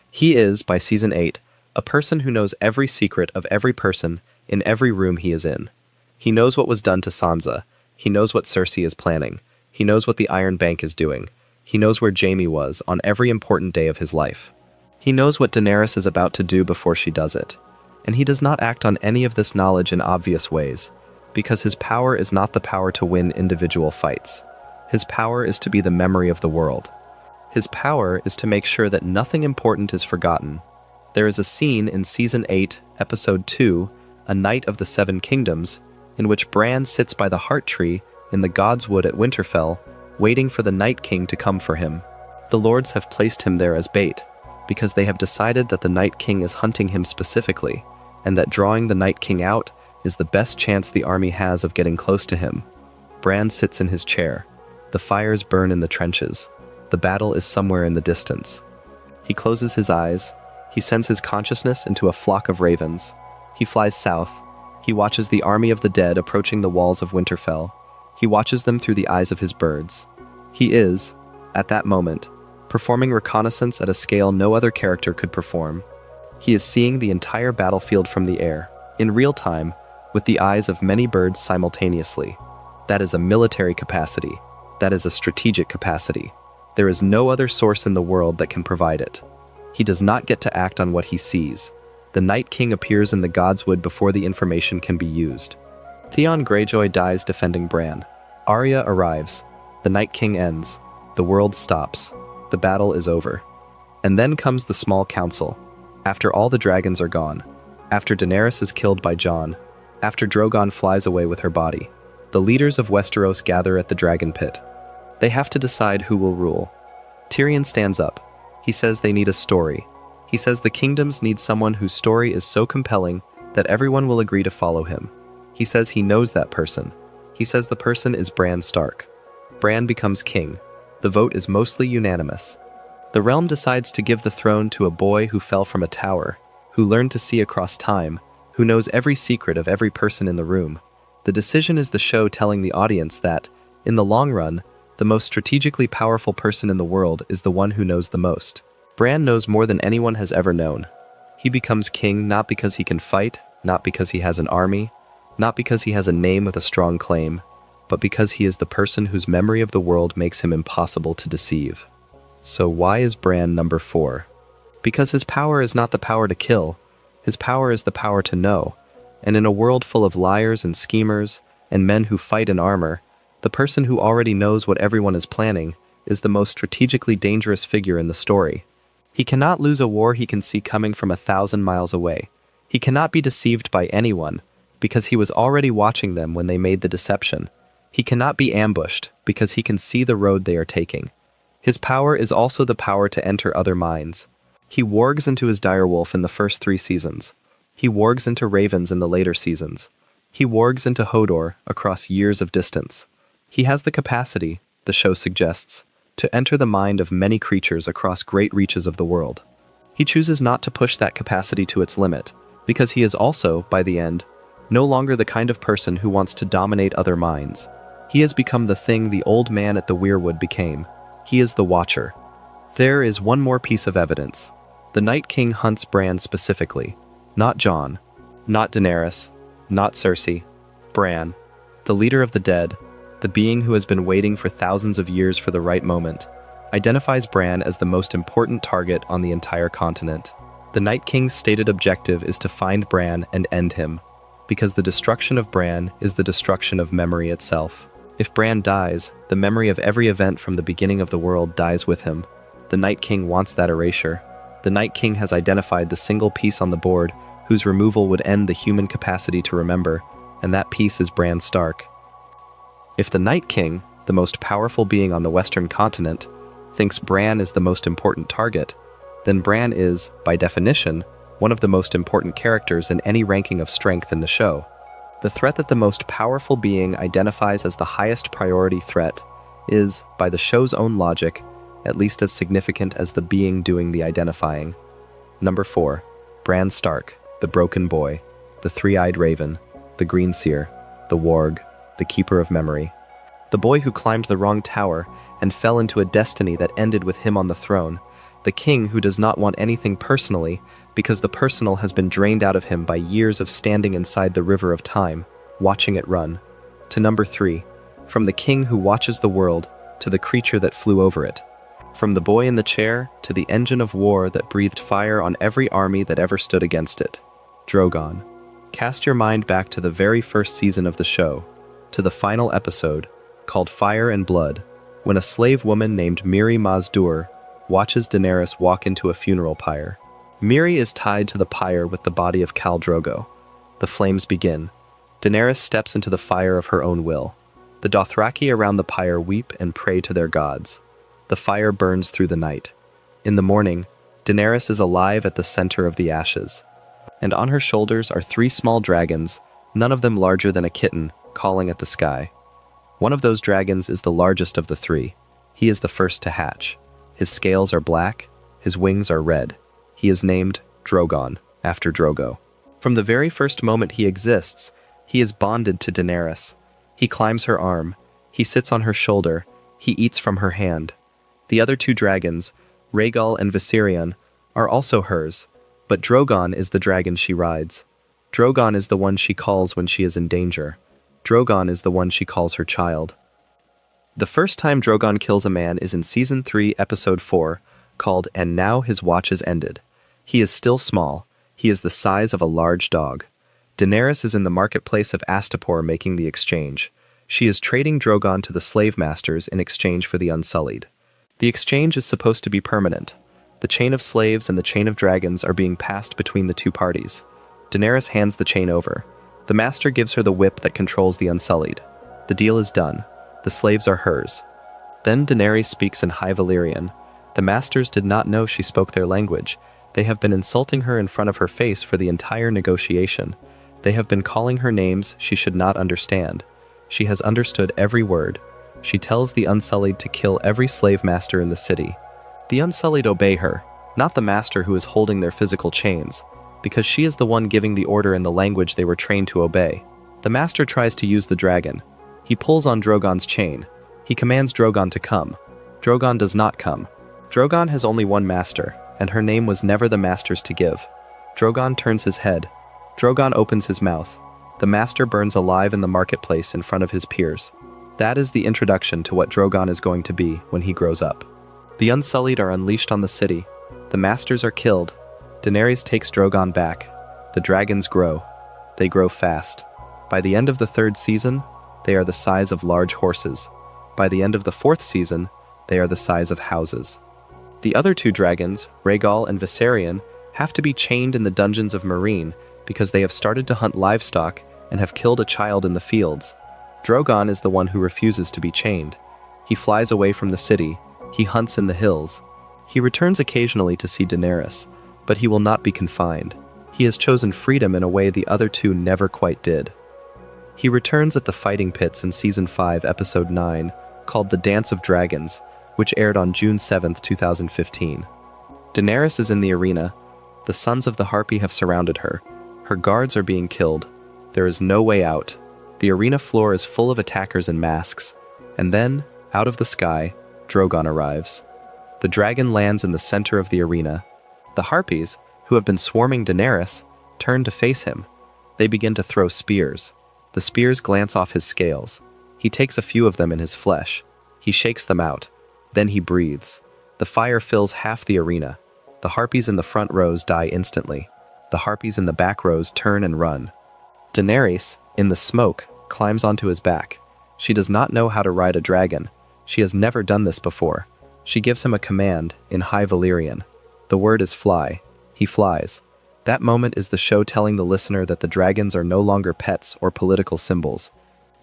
He is, by Season 8, a person who knows every secret of every person in every room he is in. He knows what was done to Sansa. He knows what Cersei is planning. He knows what the Iron Bank is doing. He knows where Jaime was on every important day of his life. He knows what Daenerys is about to do before she does it. And he does not act on any of this knowledge in obvious ways, because his power is not the power to win individual fights. His power is to be the memory of the world. His power is to make sure that nothing important is forgotten. There is a scene in Season 8, Episode 2, A Night of the Seven Kingdoms, in which Bran sits by the Heart Tree in the God's Wood at Winterfell, waiting for the Night King to come for him. The lords have placed him there as bait, because they have decided that the Night King is hunting him specifically, and that drawing the Night King out is the best chance the army has of getting close to him. Bran sits in his chair. The fires burn in the trenches. The battle is somewhere in the distance. He closes his eyes. He sends his consciousness into a flock of ravens. He flies south. He watches the army of the dead approaching the walls of Winterfell. He watches them through the eyes of his birds. He is, at that moment, performing reconnaissance at a scale no other character could perform. He is seeing the entire battlefield from the air, in real time, with the eyes of many birds simultaneously. That is a military capacity. That is a strategic capacity. There is no other source in the world that can provide it. He does not get to act on what he sees. The Night King appears in the Godswood before the information can be used. Theon Greyjoy dies defending Bran. Arya arrives. The Night King ends. The world stops. The battle is over. And then comes the small council. After all the dragons are gone. After Daenerys is killed by Jon. After Drogon flies away with her body. The leaders of Westeros gather at the Dragon Pit. They have to decide who will rule. Tyrion stands up. He says they need a story. He says the kingdoms need someone whose story is so compelling that everyone will agree to follow him. He says he knows that person. He says the person is Bran Stark. Bran becomes king. The vote is mostly unanimous. The realm decides to give the throne to a boy who fell from a tower, who learned to see across time, who knows every secret of every person in the room. The decision is the show telling the audience that, in the long run, the most strategically powerful person in the world is the one who knows the most. Bran knows more than anyone has ever known. He becomes king not because he can fight, not because he has an army, not because he has a name with a strong claim, but because he is the person whose memory of the world makes him impossible to deceive. So why is Bran number 4? Because his power is not the power to kill. His power is the power to know. And in a world full of liars and schemers, and men who fight in armor, the person who already knows what everyone is planning is the most strategically dangerous figure in the story. He cannot lose a war he can see coming from 1,000 miles away. He cannot be deceived by anyone, because he was already watching them when they made the deception. He cannot be ambushed, because he can see the road they are taking. His power is also the power to enter other minds. He wargs into his direwolf in the first 3 seasons. He wargs into ravens in the later seasons. He wargs into Hodor across years of distance. He has the capacity, the show suggests, to enter the mind of many creatures across great reaches of the world. He chooses not to push that capacity to its limit, because he is also, by the end, no longer the kind of person who wants to dominate other minds. He has become the thing the old man at the weirwood became. He is the Watcher. There is one more piece of evidence. The Night King hunts Bran specifically. Not Jon. Not Daenerys. Not Cersei. Bran. The leader of the dead, the being who has been waiting for thousands of years for the right moment, identifies Bran as the most important target on the entire continent. The Night King's stated objective is to find Bran and end him, because the destruction of Bran is the destruction of memory itself. If Bran dies, the memory of every event from the beginning of the world dies with him. The Night King wants that erasure. The Night King has identified the single piece on the board whose removal would end the human capacity to remember, and that piece is Bran Stark. If the Night King, the most powerful being on the Western continent, thinks Bran is the most important target, then Bran is, by definition, one of the most important characters in any ranking of strength in the show. The threat that the most powerful being identifies as the highest priority threat is, by the show's own logic, at least as significant as the being doing the identifying. Number 4. Bran Stark, the Broken Boy, the Three-Eyed Raven, the Greenseer, the Warg, the Keeper of Memory. The boy who climbed the wrong tower and fell into a destiny that ended with him on the throne. The king who does not want anything personally because the personal has been drained out of him by years of standing inside the river of time, watching it run. To number 3. From the king who watches the world to the creature that flew over it. From the boy in the chair to the engine of war that breathed fire on every army that ever stood against it. Drogon. Cast your mind back to the very first season of the show, to the final episode, called Fire and Blood, when a slave woman named Mirri Maz Duur watches Daenerys walk into a funeral pyre. Mirri is tied to the pyre with the body of Khal Drogo. The flames begin. Daenerys steps into the fire of her own will. The Dothraki around the pyre weep and pray to their gods. The fire burns through the night. In the morning, Daenerys is alive at the center of the ashes. And on her shoulders are 3 small dragons, none of them larger than a kitten, calling at the sky. One of those dragons is the largest of the 3. He is the first to hatch. His scales are black, his wings are red. He is named Drogon, after Drogo. From the very first moment he exists, he is bonded to Daenerys. He climbs her arm, he sits on her shoulder, he eats from her hand. The other 2 dragons, Rhaegal and Viserion, are also hers, but Drogon is the dragon she rides. Drogon is the one she calls when she is in danger. Drogon is the one she calls her child. The first time Drogon kills a man is in Season 3, Episode 4, called And Now His Watch is Ended. He is still small. He is the size of a large dog. Daenerys is in the marketplace of Astapor making the exchange. She is trading Drogon to the slave masters in exchange for the Unsullied. The exchange is supposed to be permanent. The chain of slaves and the chain of dragons are being passed between the 2 parties. Daenerys hands the chain over. The master gives her the whip that controls the Unsullied. The deal is done. The slaves are hers. Then Daenerys speaks in High Valyrian. The masters did not know she spoke their language. They have been insulting her in front of her face for the entire negotiation. They have been calling her names she should not understand. She has understood every word. She tells the Unsullied to kill every slave master in the city. The Unsullied obey her, not the master who is holding their physical chains, because she is the one giving the order in the language they were trained to obey. The master tries to use the dragon. He pulls on Drogon's chain. He commands Drogon to come. Drogon does not come. Drogon has only one master, and her name was never the master's to give. Drogon turns his head. Drogon opens his mouth. The master burns alive in the marketplace in front of his peers. That is the introduction to what Drogon is going to be when he grows up. The Unsullied are unleashed on the city. The masters are killed. Daenerys takes Drogon back. The dragons grow. They grow fast. By the end of the 3rd season, they are the size of large horses. By the end of the 4th season, they are the size of houses. The other 2 dragons, Rhaegal and Viserion, have to be chained in the dungeons of Meereen because they have started to hunt livestock and have killed a child in the fields. Drogon is the one who refuses to be chained. He flies away from the city. He hunts in the hills. He returns occasionally to see Daenerys, but he will not be confined. He has chosen freedom in a way the other 2 never quite did. He returns at the fighting pits in Season 5, Episode 9, called The Dance of Dragons, which aired on June 7, 2015. Daenerys is in the arena. The sons of the Harpy have surrounded her. Her guards are being killed. There is no way out. The arena floor is full of attackers in masks. And then, out of the sky, Drogon arrives. The dragon lands in the center of the arena. The Harpies, who have been swarming Daenerys, turn to face him. They begin to throw spears. The spears glance off his scales. He takes a few of them in his flesh. He shakes them out. Then he breathes. The fire fills half the arena. The Harpies in the front rows die instantly. The Harpies in the back rows turn and run. Daenerys, in the smoke, climbs onto his back. She does not know how to ride a dragon. She has never done this before. She gives him a command in High Valyrian. The word is fly. He flies. That moment is the show telling the listener that the dragons are no longer pets or political symbols.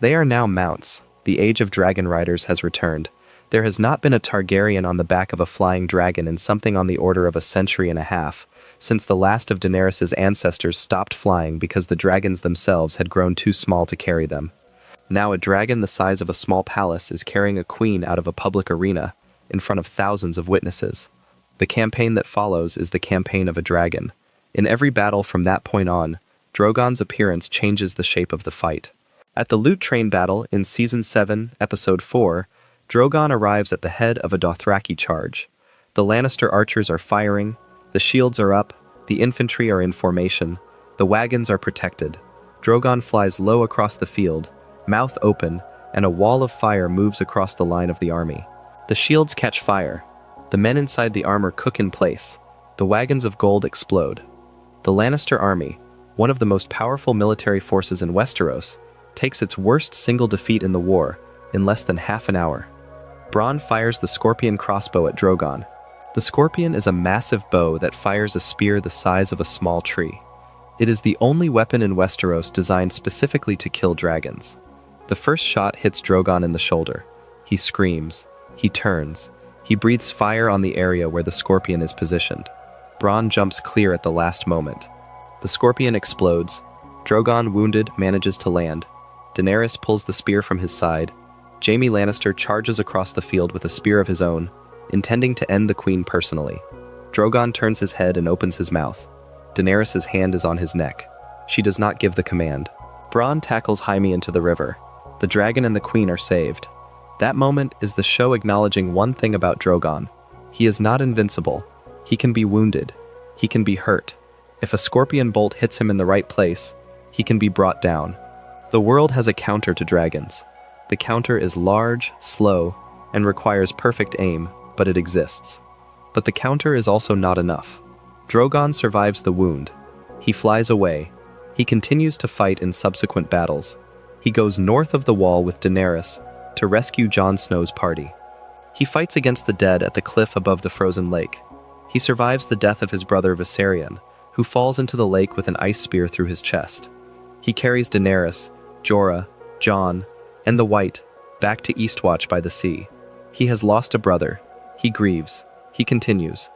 They are now mounts. The age of dragon riders has returned. There has not been a Targaryen on the back of a flying dragon in something on the order of a century and a half, since the last of Daenerys' ancestors stopped flying because the dragons themselves had grown too small to carry them. Now a dragon the size of a small palace is carrying a queen out of a public arena, in front of thousands of witnesses. The campaign that follows is the campaign of a dragon. In every battle from that point on, Drogon's appearance changes the shape of the fight. At the Loot Train battle in Season 7, Episode 4, Drogon arrives at the head of a Dothraki charge. The Lannister archers are firing, the shields are up, the infantry are in formation, the wagons are protected. Drogon flies low across the field, mouth open, and a wall of fire moves across the line of the army. The shields catch fire. The men inside the armor cook in place. The wagons of gold explode. The Lannister army, one of the most powerful military forces in Westeros, takes its worst single defeat in the war in less than half an hour. Bronn fires the Scorpion crossbow at Drogon. The Scorpion is a massive bow that fires a spear the size of a small tree. It is the only weapon in Westeros designed specifically to kill dragons. The first shot hits Drogon in the shoulder. He screams. He turns. He breathes fire on the area where the Scorpion is positioned. Bronn jumps clear at the last moment. The Scorpion explodes. Drogon, wounded, manages to land. Daenerys pulls the spear from his side. Jaime Lannister charges across the field with a spear of his own, intending to end the queen personally. Drogon turns his head and opens his mouth. Daenerys' hand is on his neck. She does not give the command. Bronn tackles Jaime into the river. The dragon and the queen are saved. That moment is the show acknowledging one thing about Drogon. He is not invincible. He can be wounded. He can be hurt. If a scorpion bolt hits him in the right place, he can be brought down. The world has a counter to dragons. The counter is large, slow, and requires perfect aim, but it exists. But the counter is also not enough. Drogon survives the wound. He flies away. He continues to fight in subsequent battles. He goes north of the wall with Daenerys to rescue Jon Snow's party. He fights against the dead at the cliff above the frozen lake. He survives the death of his brother Viserion, who falls into the lake with an ice spear through his chest. He carries Daenerys, Jorah, Jon, and the White back to Eastwatch by the sea. He has lost a brother. He grieves. He continues.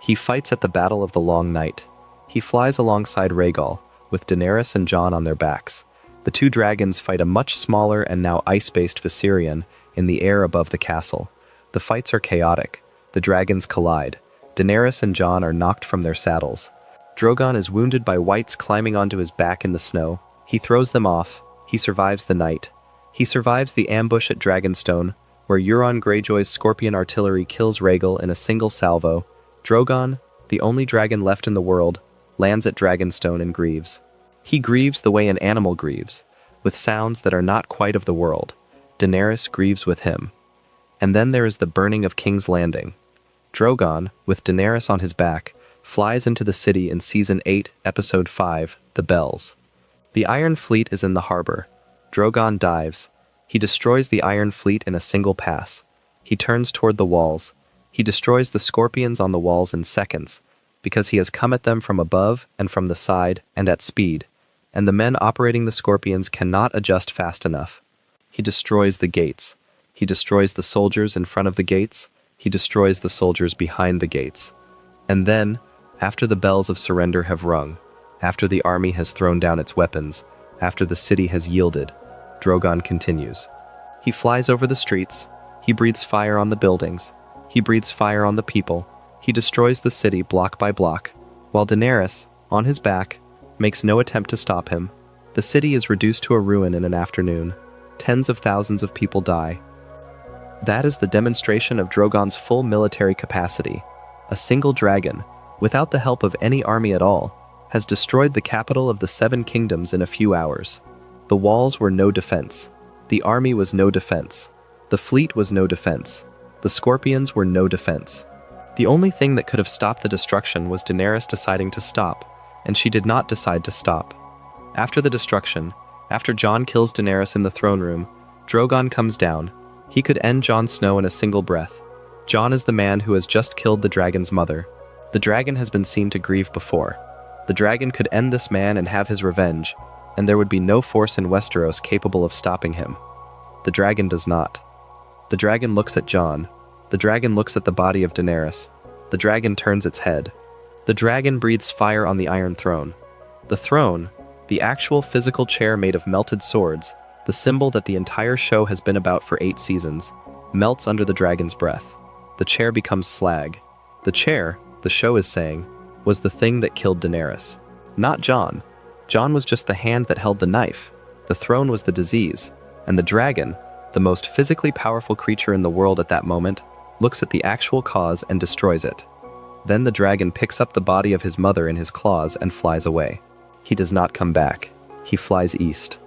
He fights at the Battle of the Long Night. He flies alongside Rhaegal, with Daenerys and Jon on their backs. The two dragons fight a much smaller and now ice-based Viserion in the air above the castle. The fights are chaotic. The dragons collide. Daenerys and Jon are knocked from their saddles. Drogon is wounded by Whites climbing onto his back in the snow. He throws them off. He survives the night. He survives the ambush at Dragonstone, where Euron Greyjoy's Scorpion artillery kills Rhaegal in a single salvo. Drogon, the only dragon left in the world, lands at Dragonstone and grieves. He grieves the way an animal grieves, with sounds that are not quite of the world. Daenerys grieves with him. And then there is the burning of King's Landing. Drogon, with Daenerys on his back, flies into the city in Season 8, Episode 5, The Bells. The Iron Fleet is in the harbor. Drogon dives. He destroys the Iron Fleet in a single pass. He turns toward the walls. He destroys the scorpions on the walls in seconds, because he has come at them from above and from the side and at speed, and the men operating the scorpions cannot adjust fast enough. He destroys the gates. He destroys the soldiers in front of the gates. He destroys the soldiers behind the gates. And then, after the bells of surrender have rung, after the army has thrown down its weapons, after the city has yielded, Drogon continues. He flies over the streets. He breathes fire on the buildings. He breathes fire on the people. He destroys the city block by block, while Daenerys, on his back, makes no attempt to stop him. The city is reduced to a ruin in an afternoon. Tens of thousands of people die. That is the demonstration of Drogon's full military capacity. A single dragon, without the help of any army at all, has destroyed the capital of the Seven Kingdoms in a few hours. The walls were no defense. The army was no defense. The fleet was no defense. The scorpions were no defense. The only thing that could have stopped the destruction was Daenerys deciding to stop, and she did not decide to stop. After the destruction, after Jon kills Daenerys in the throne room, Drogon comes down. He could end Jon Snow in a single breath. Jon is the man who has just killed the dragon's mother. The dragon has been seen to grieve before. The dragon could end this man and have his revenge, and there would be no force in Westeros capable of stopping him. The dragon does not. The dragon looks at Jon. The dragon looks at the body of Daenerys. The dragon turns its head. The dragon breathes fire on the Iron Throne. The throne, the actual physical chair made of melted swords, the symbol that the entire show has been about for 8 seasons, melts under the dragon's breath. The chair becomes slag. The chair, the show is saying, was the thing that killed Daenerys. Not Jon. Jon was just the hand that held the knife. The throne was the disease. And the dragon, the most physically powerful creature in the world at that moment, looks at the actual cause and destroys it. Then the dragon picks up the body of his mother in his claws and flies away. He does not come back. He flies east.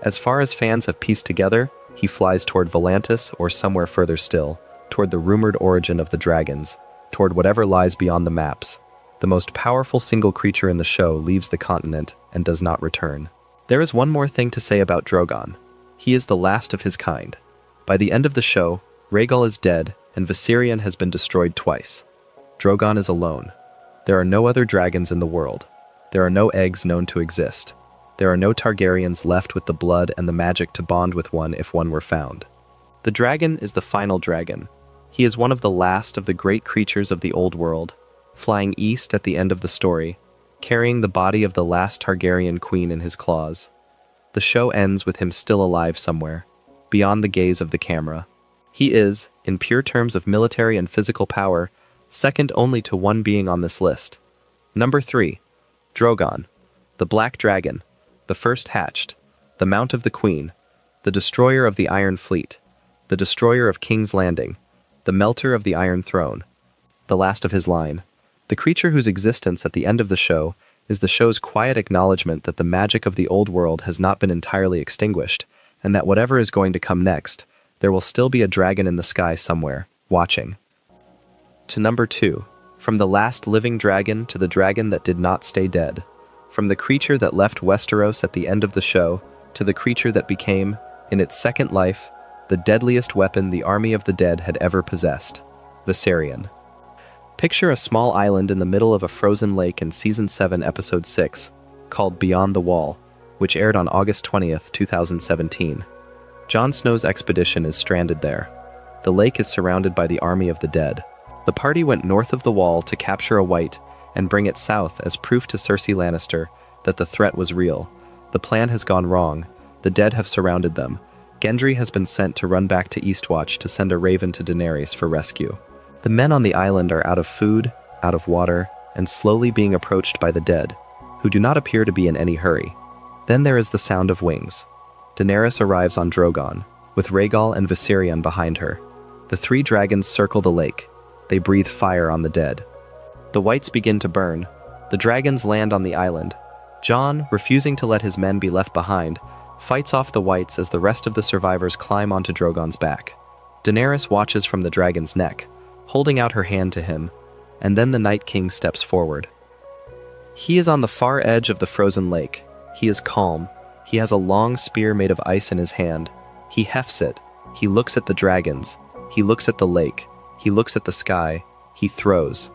As far as fans have pieced together, he flies toward Volantis or somewhere further still, toward the rumored origin of the dragons, toward whatever lies beyond the maps. The most powerful single creature in the show leaves the continent and does not return. There is one more thing to say about Drogon. He is the last of his kind. By the end of the show, Rhaegal is dead and Viserion has been destroyed twice. Drogon is alone. There are no other dragons in the world. There are no eggs known to exist. There are no Targaryens left with the blood and the magic to bond with one if one were found. The dragon is the final dragon. He is one of the last of the great creatures of the old world, flying east at the end of the story, carrying the body of the last Targaryen queen in his claws. The show ends with him still alive somewhere, beyond the gaze of the camera. He is, in pure terms of military and physical power, second only to one being on this list. Number 3. Drogon, the Black Dragon, the first hatched, the Mount of the Queen, the destroyer of the Iron Fleet, the destroyer of King's Landing, the melter of the Iron Throne, the last of his line, the creature whose existence at the end of the show is the show's quiet acknowledgement that the magic of the old world has not been entirely extinguished, and that whatever is going to come next, there will still be a dragon in the sky somewhere, watching. To number 2, from the last living dragon to the dragon that did not stay dead, from the creature that left Westeros at the end of the show to the creature that became, in its second life, the deadliest weapon the army of the dead had ever possessed, Viserion. Picture a small island in the middle of a frozen lake in Season 7, Episode 6, called Beyond the Wall, which aired on August 20th, 2017. Jon Snow's expedition is stranded there. The lake is surrounded by the army of the dead. The party went north of the wall to capture a white and bring it south as proof to Cersei Lannister that the threat was real. The plan has gone wrong. The dead have surrounded them. Gendry has been sent to run back to Eastwatch to send a raven to Daenerys for rescue. The men on the island are out of food, out of water, and slowly being approached by the dead, who do not appear to be in any hurry. Then there is the sound of wings. Daenerys arrives on Drogon, with Rhaegal and Viserion behind her. The 3 dragons circle the lake. They breathe fire on the dead. The whites begin to burn. The dragons land on the island. Jon, refusing to let his men be left behind, fights off the whites as the rest of the survivors climb onto Drogon's back. Daenerys watches from the dragon's neck, holding out her hand to him, and then the Night King steps forward. He is on the far edge of the frozen lake. He is calm. He has a long spear made of ice in his hand. He hefts it. He looks at the dragons. He looks at the lake. He looks at the sky. He throws.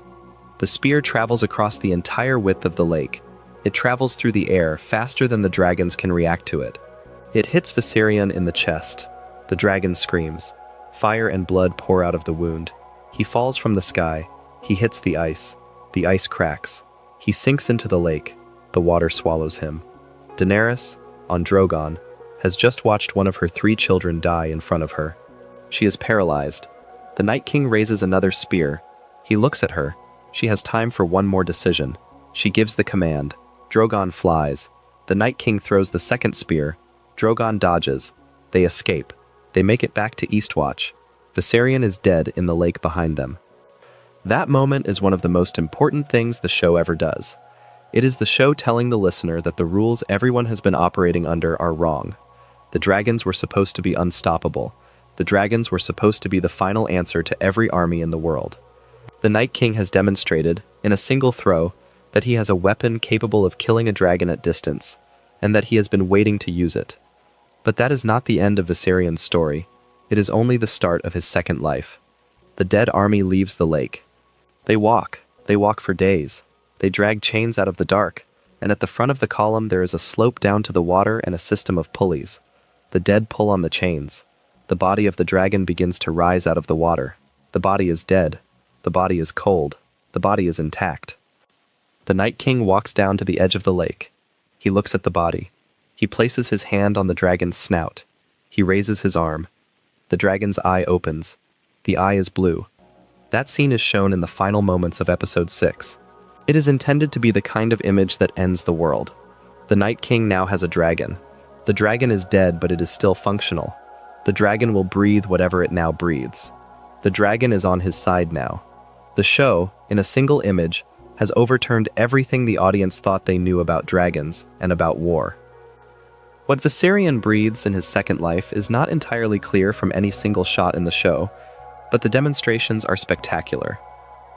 The spear travels across the entire width of the lake. It travels through the air faster than the dragons can react to it. It hits Viserion in the chest. The dragon screams. Fire and blood pour out of the wound. He falls from the sky. He hits the ice. The ice cracks. He sinks into the lake. The water swallows him. Daenerys, on Drogon, has just watched one of her 3 children die in front of her. She is paralyzed. The Night King raises another spear. He looks at her. She has time for one more decision. She gives the command. Drogon flies. The Night King throws the second spear. Drogon dodges. They escape. They make it back to Eastwatch. Viserion is dead in the lake behind them. That moment is one of the most important things the show ever does. It is the show telling the listener that the rules everyone has been operating under are wrong. The dragons were supposed to be unstoppable. The dragons were supposed to be the final answer to every army in the world. The Night King has demonstrated, in a single throw, that he has a weapon capable of killing a dragon at distance, and that he has been waiting to use it. But that is not the end of Viserion's story. It is only the start of his second life. The dead army leaves the lake. They walk for days. They drag chains out of the dark, and at the front of the column there is a slope down to the water and a system of pulleys. The dead pull on the chains. The body of the dragon begins to rise out of the water. The body is dead. The body is cold. The body is intact. The Night King walks down to the edge of the lake. He looks at the body. He places his hand on the dragon's snout. He raises his arm. The dragon's eye opens. The eye is blue. That scene is shown in the final moments of episode 6. It is intended to be the kind of image that ends the world. The Night King now has a dragon. The dragon is dead, but it is still functional. The dragon will breathe whatever it now breathes. The dragon is on his side now. The show, in a single image, has overturned everything the audience thought they knew about dragons and about war. What Viserion breathes in his second life is not entirely clear from any single shot in the show, but the demonstrations are spectacular.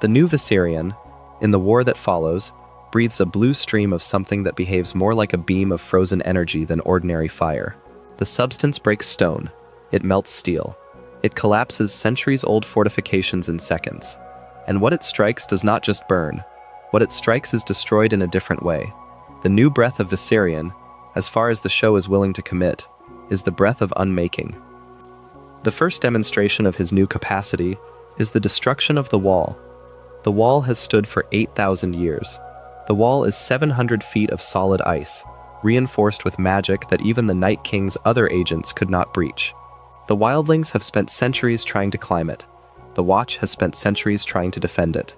The new Viserion, in the war that follows, breathes a blue stream of something that behaves more like a beam of frozen energy than ordinary fire. The substance breaks stone. It melts steel. It collapses centuries-old fortifications in seconds. And what it strikes does not just burn. What it strikes is destroyed in a different way. The new breath of Viserion, as far as the show is willing to commit, is the breath of unmaking. The first demonstration of his new capacity is the destruction of the wall. The wall has stood for 8,000 years. The wall is 700 feet of solid ice, reinforced with magic that even the Night King's other agents could not breach. The wildlings have spent centuries trying to climb it. The Watch has spent centuries trying to defend it.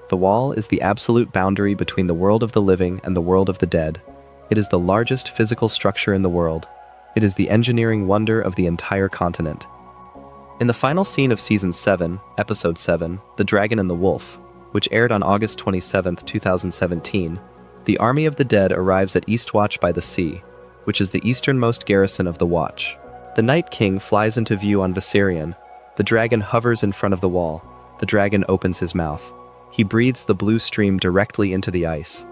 The wall is the absolute boundary between the world of the living and the world of the dead. It is the largest physical structure in the world. It is the engineering wonder of the entire continent. In the final scene of Season 7, Episode 7, The Dragon and the Wolf, which aired on August 27, 2017, the army of the dead arrives at Eastwatch by the Sea, which is the easternmost garrison of the Watch. The Night King flies into view on Viserion. The dragon hovers in front of the wall. The dragon opens his mouth. He breathes the blue stream directly into the ice.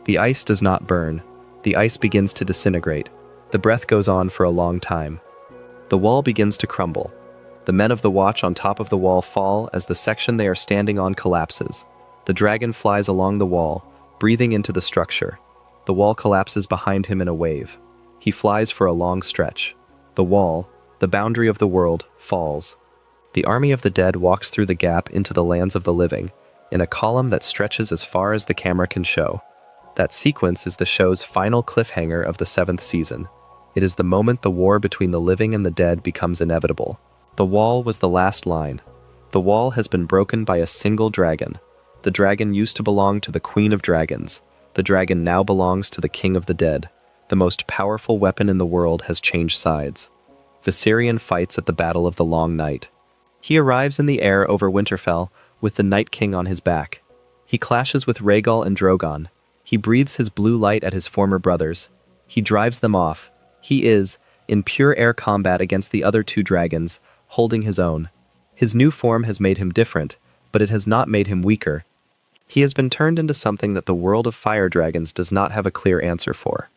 The ice does not burn. The ice begins to disintegrate. The breath goes on for a long time. The wall begins to crumble. The men of the Watch on top of the wall fall as the section they are standing on collapses. The dragon flies along the wall, breathing into the structure. The wall collapses behind him in a wave. He flies for a long stretch. The wall, the boundary of the world, falls. The army of the dead walks through the gap into the lands of the living, in a column that stretches as far as the camera can show. That sequence is the show's final cliffhanger of the 7th season. It is the moment the war between the living and the dead becomes inevitable. The wall was the last line. The wall has been broken by a single dragon. The dragon used to belong to the Queen of Dragons. The dragon now belongs to the King of the Dead. The most powerful weapon in the world has changed sides. Viserion fights at the Battle of the Long Night. He arrives in the air over Winterfell with the Night King on his back. He clashes with Rhaegal and Drogon. He breathes his blue light at his former brothers. He drives them off. He is, in pure air combat against the other two dragons, holding his own. His new form has made him different, but it has not made him weaker. He has been turned into something that the world of fire dragons does not have a clear answer for.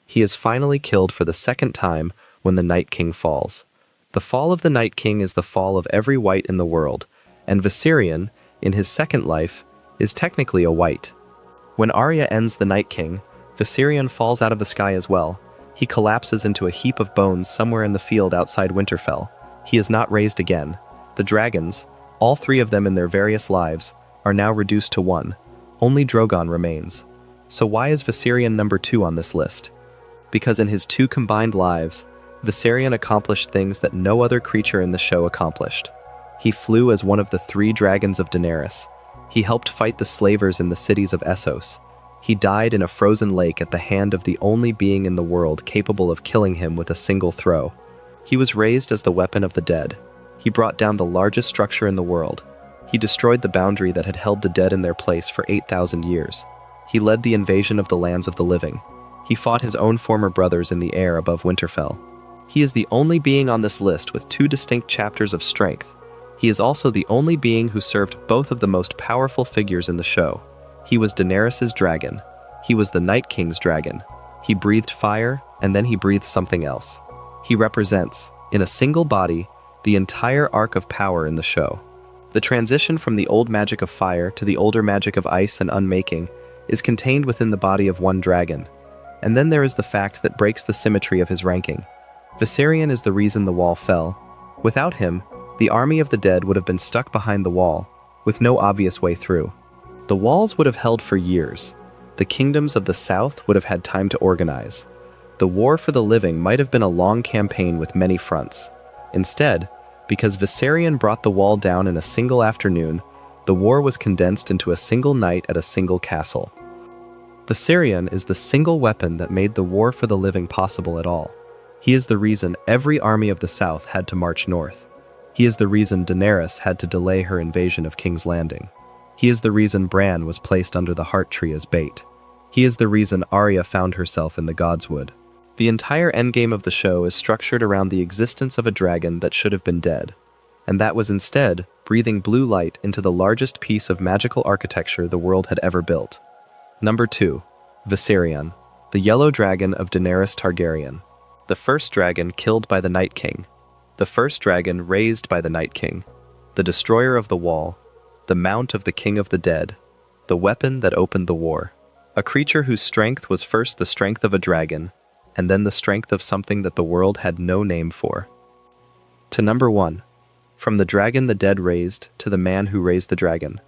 He is finally killed for the second time when the Night King falls. The fall of the Night King is the fall of every white in the world, and Viserion, in his second life, is technically a white. When Arya ends the Night King, Viserion falls out of the sky as well. He collapses into a heap of bones somewhere in the field outside Winterfell. He is not raised again. The dragons, all three of them in their various lives, are now reduced to one. Only Drogon remains. So why is Viserion number 2 on this list? Because in his 2 combined lives, Viserion accomplished things that no other creature in the show accomplished. He flew as one of the 3 dragons of Daenerys. He helped fight the slavers in the cities of Essos. He died in a frozen lake at the hand of the only being in the world capable of killing him with a single throw. He was raised as the weapon of the dead. He brought down the largest structure in the world. He destroyed the boundary that had held the dead in their place for 8,000 years. He led the invasion of the lands of the living. He fought his own former brothers in the air above Winterfell. He is the only being on this list with 2 distinct chapters of strength. He is also the only being who served both of the most powerful figures in the show. He was Daenerys' dragon. He was the Night King's dragon. He breathed fire, and then he breathed something else. He represents, in a single body, the entire arc of power in the show. The transition from the old magic of fire to the older magic of ice and unmaking is contained within the body of one dragon. And then there is the fact that breaks the symmetry of his ranking. Viserion is the reason the wall fell. Without him, the army of the dead would have been stuck behind the wall, with no obvious way through. The walls would have held for years. The kingdoms of the south would have had time to organize. The war for the living might have been a long campaign with many fronts. Instead, because Viserion brought the wall down in a single afternoon, the war was condensed into a single night at a single castle. Viserion is the single weapon that made the war for the living possible at all. He is the reason every army of the south had to march north. He is the reason Daenerys had to delay her invasion of King's Landing. He is the reason Bran was placed under the heart tree as bait. He is the reason Arya found herself in the Godswood. The entire endgame of the show is structured around the existence of a dragon that should have been dead, and that was instead breathing blue light into the largest piece of magical architecture the world had ever built. Number 2. Viserion, the yellow dragon of Daenerys Targaryen. The first dragon killed by the Night King. The first dragon raised by the Night King. The destroyer of the wall. The mount of the King of the Dead. The weapon that opened the war. A creature whose strength was first the strength of a dragon, and then the strength of something that the world had no name for. To number 1. From the dragon the dead raised to the man who raised the dragon.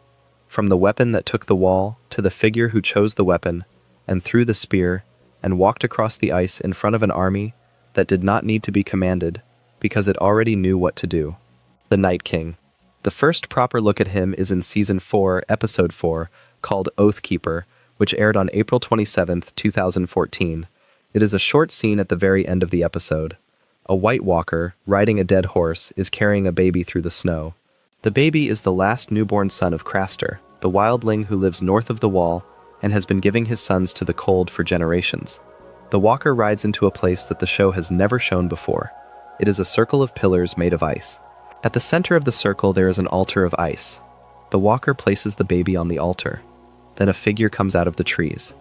From the weapon that took the wall to the figure who chose the weapon and threw the spear and walked across the ice in front of an army that did not need to be commanded because it already knew what to do. The Night King. The first proper look at him is in Season 4, Episode 4, called Oathkeeper, which aired on April 27, 2014. It is a short scene at the very end of the episode. A White Walker, riding a dead horse, is carrying a baby through the snow. The baby is the last newborn son of Craster, the wildling who lives north of the wall and has been giving his sons to the cold for generations. The walker rides into a place that the show has never shown before. It is a circle of pillars made of ice. At the center of the circle there is an altar of ice. The walker places the baby on the altar. Then a figure comes out of the trees.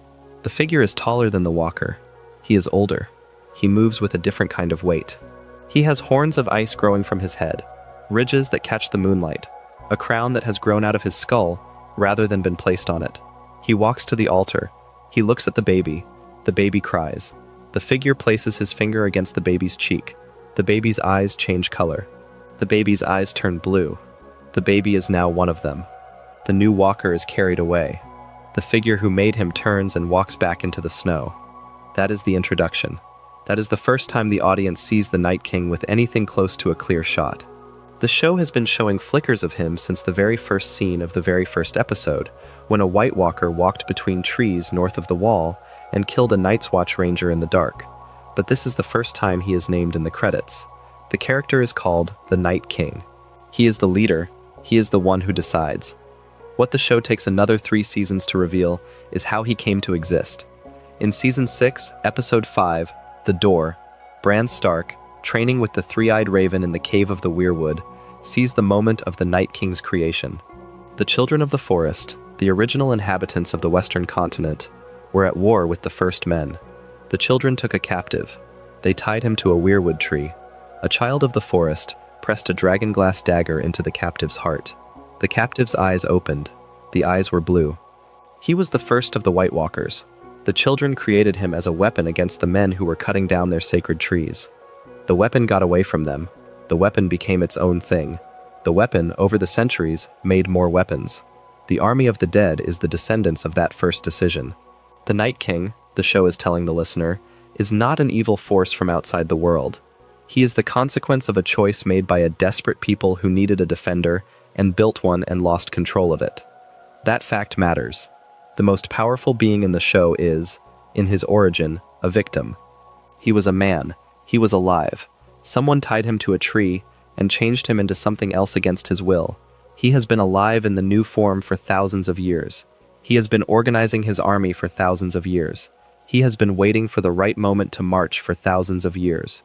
The figure is taller than the walker. He is older. He moves with a different kind of weight. He has horns of ice growing from his head, ridges that catch the moonlight, a crown that has grown out of his skull rather than been placed on it. He walks to the altar. He looks at the baby. The baby cries. The figure places his finger against the baby's cheek. The baby's eyes change color. The baby's eyes turn blue. The baby is now one of them. The new walker is carried away. The figure who made him turns and walks back into the snow. That is the introduction. That is the first time the audience sees the Night King with anything close to a clear shot. The show has been showing flickers of him since the very first scene of the very first episode, when a White Walker walked between trees north of the wall and killed a Night's Watch ranger in the dark. But this is the first time he is named in the credits. The character is called the Night King. He is the leader. He is the one who decides. What the show takes another 3 seasons to reveal is how he came to exist. In Season 6, Episode 5, The Door, Bran Stark, training with the three-eyed raven in the cave of the Weirwood, sees the moment of the Night King's creation. The children of the forest, the original inhabitants of the Western continent, were at war with the first men. The children took a captive. They tied him to a weirwood tree. A child of the forest pressed a dragonglass dagger into the captive's heart. The captive's eyes opened. The eyes were blue. He was the first of the White Walkers. The children created him as a weapon against the men who were cutting down their sacred trees. The weapon got away from them. The weapon became its own thing. The weapon, over the centuries, made more weapons. The army of the dead is the descendants of that first decision. The Night King, the show is telling the listener, is not an evil force from outside the world. He is the consequence of a choice made by a desperate people who needed a defender and built one and lost control of it. That fact matters. The most powerful being in the show is, in his origin, a victim. He was a man. He was alive. Someone tied him to a tree and changed him into something else against his will. He has been alive in the new form for thousands of years. He has been organizing his army for thousands of years. He has been waiting for the right moment to march for thousands of years.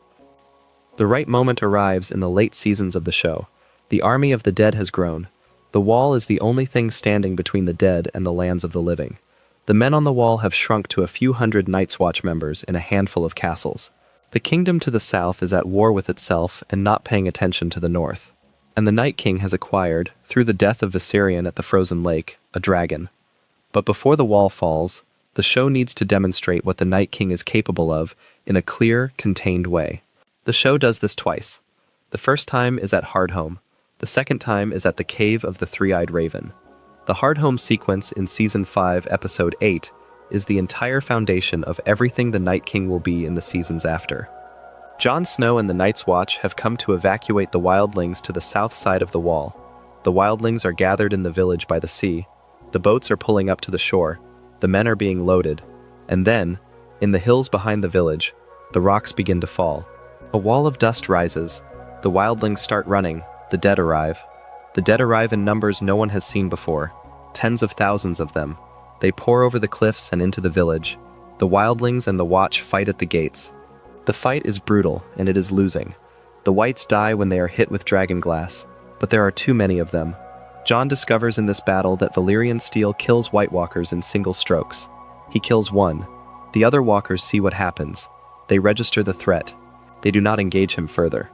The right moment arrives in the late seasons of the show. The army of the dead has grown. The wall is the only thing standing between the dead and the lands of the living. The men on the wall have shrunk to a few hundred Night's Watch members in a handful of castles. The kingdom to the south is at war with itself and not paying attention to the north. And the Night King has acquired, through the death of Viserion at the frozen lake, a dragon. But before the wall falls, the show needs to demonstrate what the Night King is capable of in a clear, contained way. The show does this twice. The first time is at Hardhome. The second time is at the Cave of the Three-Eyed Raven. The Hardhome sequence in Season 5, Episode 8 is the entire foundation of everything the Night King will be in the seasons after. Jon Snow and the Night's Watch have come to evacuate the wildlings to the south side of the wall. The wildlings are gathered in the village by the sea. The boats are pulling up to the shore. The men are being loaded. And then, in the hills behind the village, the rocks begin to fall. A wall of dust rises. The wildlings start running. The dead arrive. The dead arrive in numbers no one has seen before. Tens of thousands of them. They pour over the cliffs and into the village. The wildlings and the Watch fight at the gates. The fight is brutal, and it is losing. The Whites die when they are hit with dragon glass, but there are too many of them. Jon discovers in this battle that Valyrian steel kills White Walkers in single strokes. He kills one. The other walkers see what happens. They register the threat. They do not engage him further.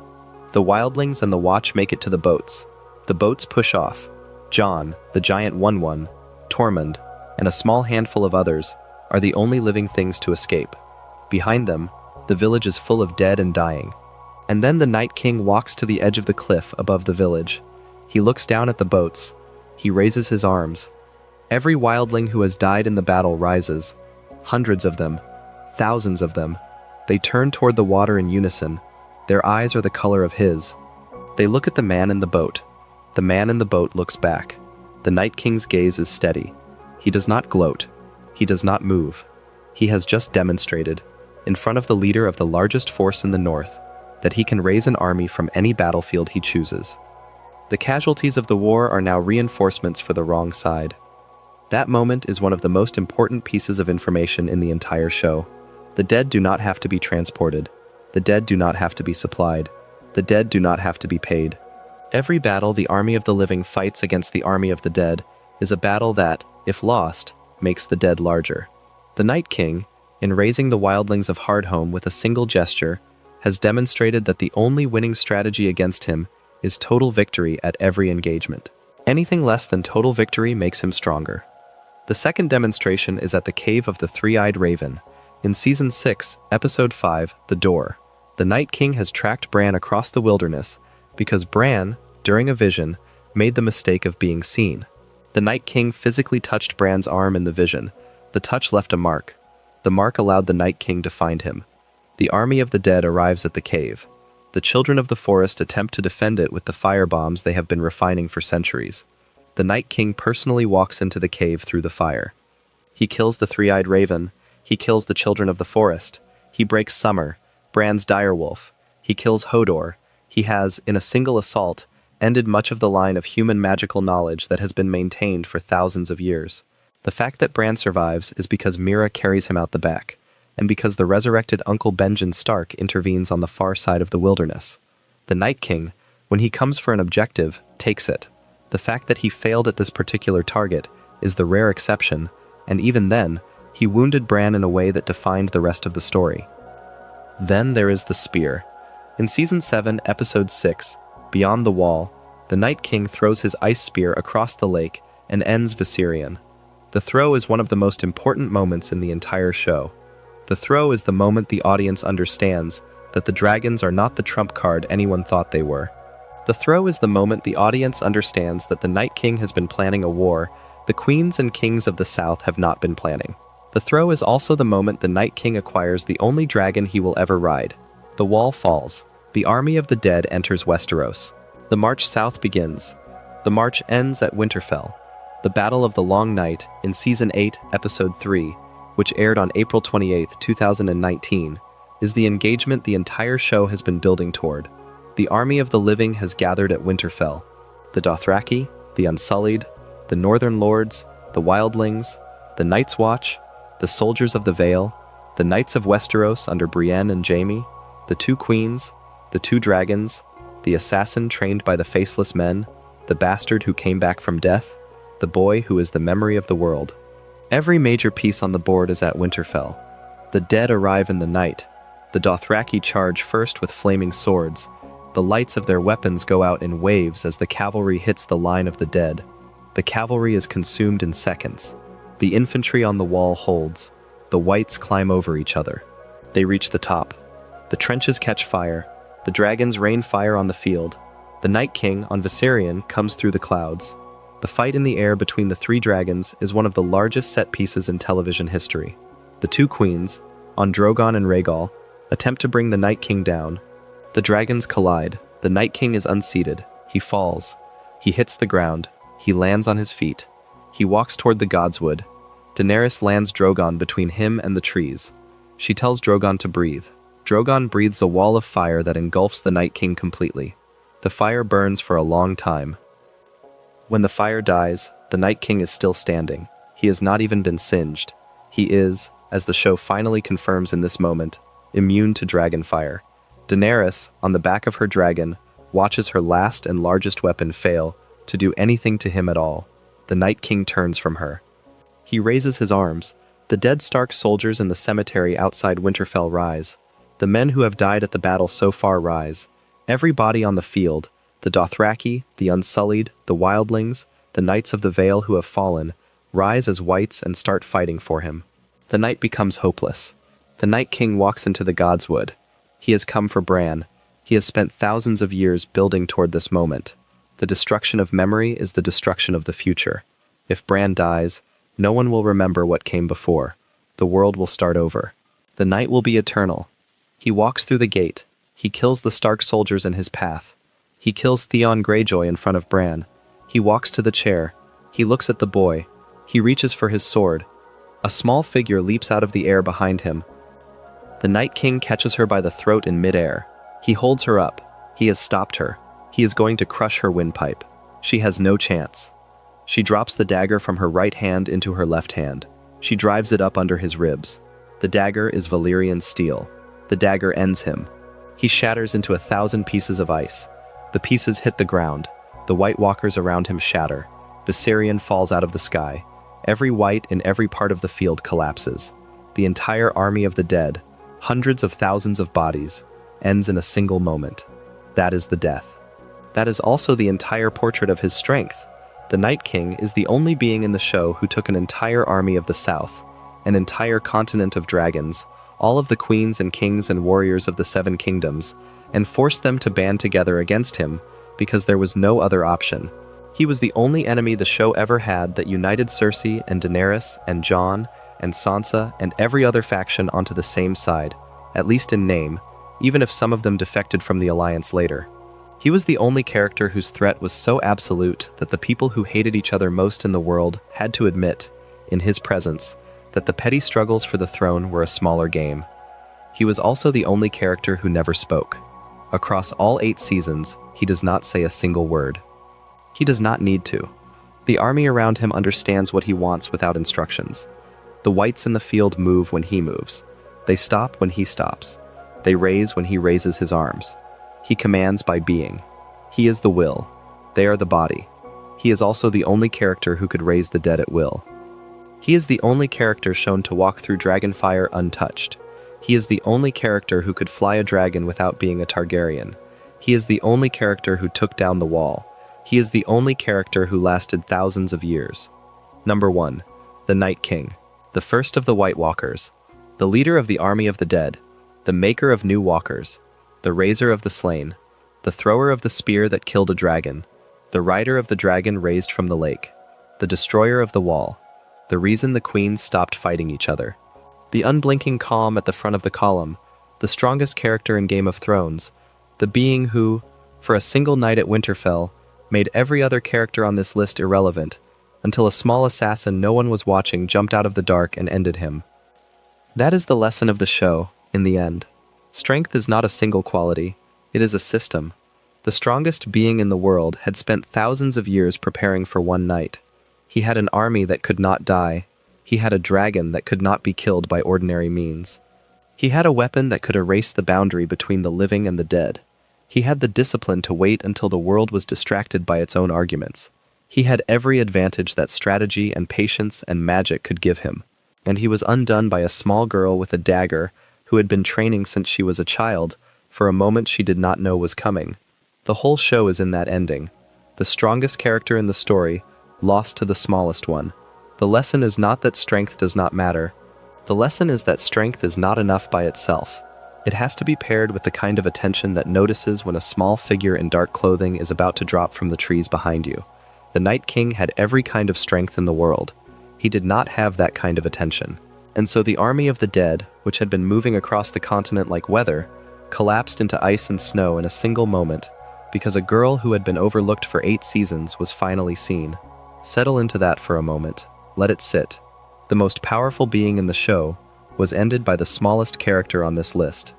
The wildlings and the Watch make it to the boats. The boats push off. Jon, the giant One-One, Tormund, and a small handful of others are the only living things to escape. Behind them, the village is full of dead and dying. And then the Night King walks to the edge of the cliff above the village. He looks down at the boats. He raises his arms. Every wildling who has died in the battle rises. Hundreds of them. Thousands of them. They turn toward the water in unison. Their eyes are the color of his. They look at the man in the boat. The man in the boat looks back. The Night King's gaze is steady. He does not gloat. He does not move. He has just demonstrated, in front of the leader of the largest force in the north, that he can raise an army from any battlefield he chooses. The casualties of the war are now reinforcements for the wrong side. That moment is one of the most important pieces of information in the entire show. The dead do not have to be transported. The dead do not have to be supplied. The dead do not have to be paid. Every battle the army of the living fights against the army of the dead is a battle that, if lost, makes the dead larger. The Night King, in raising the wildlings of Hardhome with a single gesture, has demonstrated that the only winning strategy against him is total victory at every engagement. Anything less than total victory makes him stronger. The second demonstration is at the Cave of the Three-Eyed Raven. In Season 6, Episode 5, The Door, the Night King has tracked Bran across the wilderness because Bran, during a vision, made the mistake of being seen. The Night King physically touched Bran's arm in the vision. The touch left a mark. The mark allowed the Night King to find him. The army of the dead arrives at the cave. The children of the forest attempt to defend it with the fire bombs they have been refining for centuries. The Night King personally walks into the cave through the fire. He kills the Three-Eyed Raven. He kills the children of the forest. He breaks Summer, Bran's direwolf. He kills Hodor. He has, in a single assault, ended much of the line of human magical knowledge that has been maintained for thousands of years. The fact that Bran survives is because Mira carries him out the back, and because the resurrected Uncle Benjen Stark intervenes on the far side of the wilderness. The Night King, when he comes for an objective, takes it. The fact that he failed at this particular target is the rare exception, and even then, he wounded Bran in a way that defined the rest of the story. Then there is the spear. In Season 7, Episode 6, Beyond the Wall, the Night King throws his ice spear across the lake and ends Viserion. The throw is one of the most important moments in the entire show. The throw is the moment the audience understands that the dragons are not the trump card anyone thought they were. The throw is the moment the audience understands that the Night King has been planning a war the queens and kings of the south have not been planning. The throw is also the moment the Night King acquires the only dragon he will ever ride. The wall falls. The army of the dead enters Westeros. The march south begins. The march ends at Winterfell. The Battle of the Long Night in Season 8, Episode 3, which aired on April 28, 2019, is the engagement the entire show has been building toward. The army of the living has gathered at Winterfell. The Dothraki, the Unsullied, the Northern Lords, the Wildlings, the Night's Watch, the Soldiers of the Vale, the Knights of Westeros under Brienne and Jaime, the two queens, the two dragons, the assassin trained by the Faceless men, the bastard who came back from death, the boy who is the memory of the world. Every major piece on the board is at Winterfell. The dead arrive in the night. The Dothraki charge first with flaming swords. The lights of their weapons go out in waves as the cavalry hits the line of the dead. The cavalry is consumed in seconds. The infantry on the wall holds. The whites climb over each other. They reach the top. The trenches catch fire. The dragons rain fire on the field. The Night King on Viserion comes through the clouds. The fight in the air between the three dragons is one of the largest set pieces in television history. The two queens, on Drogon and Rhaegal, attempt to bring the Night King down. The dragons collide. The Night King is unseated. He falls. He hits the ground. He lands on his feet. He walks toward the Godswood. Daenerys lands Drogon between him and the trees. She tells Drogon to breathe. Drogon breathes a wall of fire that engulfs the Night King completely. The fire burns for a long time. When the fire dies, the Night King is still standing. He has not even been singed. He is, as the show finally confirms in this moment, immune to dragon fire. Daenerys, on the back of her dragon, watches her last and largest weapon fail to do anything to him at all. The Night King turns from her. He raises his arms. The dead Stark soldiers in the cemetery outside Winterfell rise. The men who have died at the battle so far rise. Every body on the field, the Dothraki, the Unsullied, the Wildlings, the Knights of the Vale who have fallen, rise as whites and start fighting for him. The night becomes hopeless. The Night King walks into the Godswood. He has come for Bran. He has spent thousands of years building toward this moment. The destruction of memory is the destruction of the future. If Bran dies, no one will remember what came before. The world will start over. The night will be eternal. He walks through the gate. He kills the Stark soldiers in his path. He kills Theon Greyjoy in front of Bran. He walks to the chair. He looks at the boy. He reaches for his sword. A small figure leaps out of the air behind him. The Night King catches her by the throat in midair. He holds her up. He has stopped her. He is going to crush her windpipe. She has no chance. She drops the dagger from her right hand into her left hand. She drives it up under his ribs. The dagger is Valyrian steel. The dagger ends him. He shatters into 1,000 pieces of ice. The pieces hit the ground. The White Walkers around him shatter. Viserion falls out of the sky. Every white in every part of the field collapses. The entire army of the dead, hundreds of thousands of bodies, ends in a single moment. That is the death. That is also the entire portrait of his strength. The Night King is the only being in the show who took an entire army of the South, an entire continent of dragons, all of the queens and kings and warriors of the Seven Kingdoms, and forced them to band together against him because there was no other option. He was the only enemy the show ever had that united Cersei and Daenerys and Jon and Sansa and every other faction onto the same side, at least in name, even if some of them defected from the alliance later. He was the only character whose threat was so absolute that the people who hated each other most in the world had to admit, in his presence, that the petty struggles for the throne were a smaller game. He was also the only character who never spoke. Across all 8 seasons, he does not say a single word. He does not need to. The army around him understands what he wants without instructions. The whites in the field move when he moves. They stop when he stops. They raise when he raises his arms. He commands by being. He is the will. They are the body. He is also the only character who could raise the dead at will. He is the only character shown to walk through dragonfire untouched. He is the only character who could fly a dragon without being a Targaryen. He is the only character who took down the wall. He is the only character who lasted thousands of years. Number 1. The Night King. The first of the White Walkers. The leader of the army of the dead. The maker of new walkers. The raiser of the slain. The thrower of the spear that killed a dragon. The rider of the dragon raised from the lake. The destroyer of the wall. The reason the queens stopped fighting each other. The unblinking calm at the front of the column. The strongest character in Game of Thrones. The being who, for a single night at Winterfell, made every other character on this list irrelevant, until a small assassin no one was watching jumped out of the dark and ended him. That is the lesson of the show, in the end. Strength is not a single quality, it is a system. The strongest being in the world had spent thousands of years preparing for one night. He had an army that could not die. He had a dragon that could not be killed by ordinary means. He had a weapon that could erase the boundary between the living and the dead. He had the discipline to wait until the world was distracted by its own arguments. He had every advantage that strategy and patience and magic could give him. And he was undone by a small girl with a dagger who had been training since she was a child for a moment she did not know was coming. The whole show is in that ending. The strongest character in the story lost to the smallest one. The lesson is not that strength does not matter. The lesson is that strength is not enough by itself. It has to be paired with the kind of attention that notices when a small figure in dark clothing is about to drop from the trees behind you. The Night King had every kind of strength in the world. He did not have that kind of attention. And so the army of the dead, which had been moving across the continent like weather, collapsed into ice and snow in a single moment, because a girl who had been overlooked for 8 seasons was finally seen. Settle into that for a moment. Let it sit. The most powerful being in the show was ended by the smallest character on this list.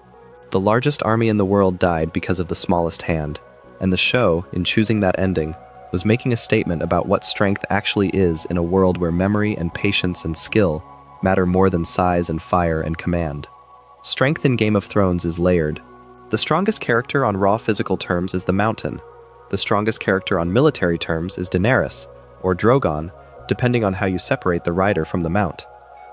The largest army in the world died because of the smallest hand, and the show, in choosing that ending, was making a statement about what strength actually is in a world where memory and patience and skill matter more than size and fire and command. Strength in Game of Thrones is layered. The strongest character on raw physical terms is the Mountain. The strongest character on military terms is Daenerys, or Drogon, depending on how you separate the rider from the mount.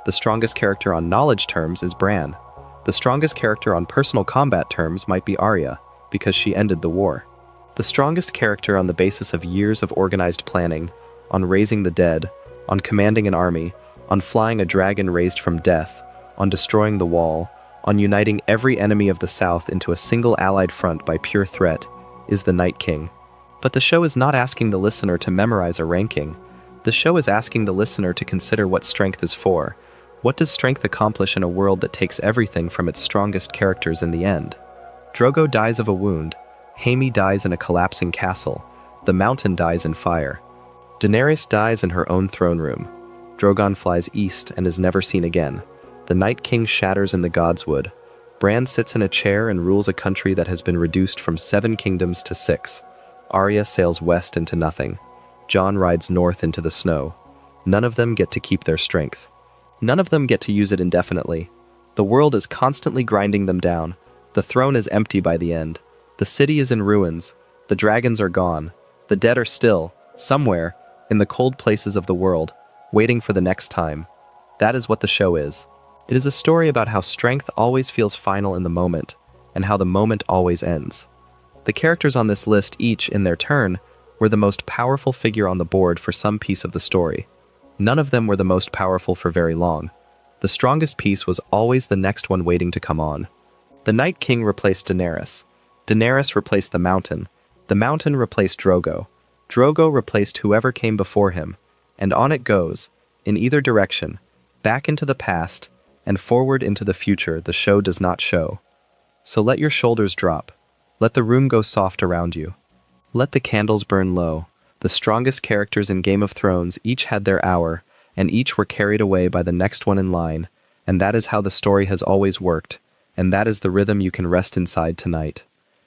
The strongest character on knowledge terms is Bran. The strongest character on personal combat terms might be Arya, because she ended the war. The strongest character on the basis of years of organized planning, on raising the dead, on commanding an army, on flying a dragon raised from death, on destroying the wall, on uniting every enemy of the South into a single allied front by pure threat, is the Night King. But the show is not asking the listener to memorize a ranking. The show is asking the listener to consider what strength is for. What does strength accomplish in a world that takes everything from its strongest characters in the end? Drogo dies of a wound. Jaime dies in a collapsing castle. The Mountain dies in fire. Daenerys dies in her own throne room. Drogon flies east and is never seen again. The Night King shatters in the Godswood. Bran sits in a chair and rules a country that has been reduced from 7 kingdoms to 6. Arya sails west into nothing. Jon rides north into the snow. None of them get to keep their strength. None of them get to use it indefinitely. The world is constantly grinding them down. The throne is empty by the end. The city is in ruins. The dragons are gone. The dead are still, somewhere, in the cold places of the world, waiting for the next time. That is what the show is. It is a story about how strength always feels final in the moment, and how the moment always ends. The characters on this list each, in their turn, were the most powerful figure on the board for some piece of the story. None of them were the most powerful for very long. The strongest piece was always the next one waiting to come on. The Night King replaced Daenerys. Daenerys replaced the Mountain. The Mountain replaced Drogo. Drogo replaced whoever came before him. And on it goes, in either direction, back into the past, and forward into the future the show does not show. So let your shoulders drop. Let the room go soft around you. Let the candles burn low. The strongest characters in Game of Thrones each had their hour, and each were carried away by the next one in line, and that is how the story has always worked, and that is the rhythm you can rest inside tonight.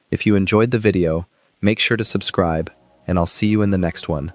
If you enjoyed the video, make sure to subscribe, and I'll see you in the next one.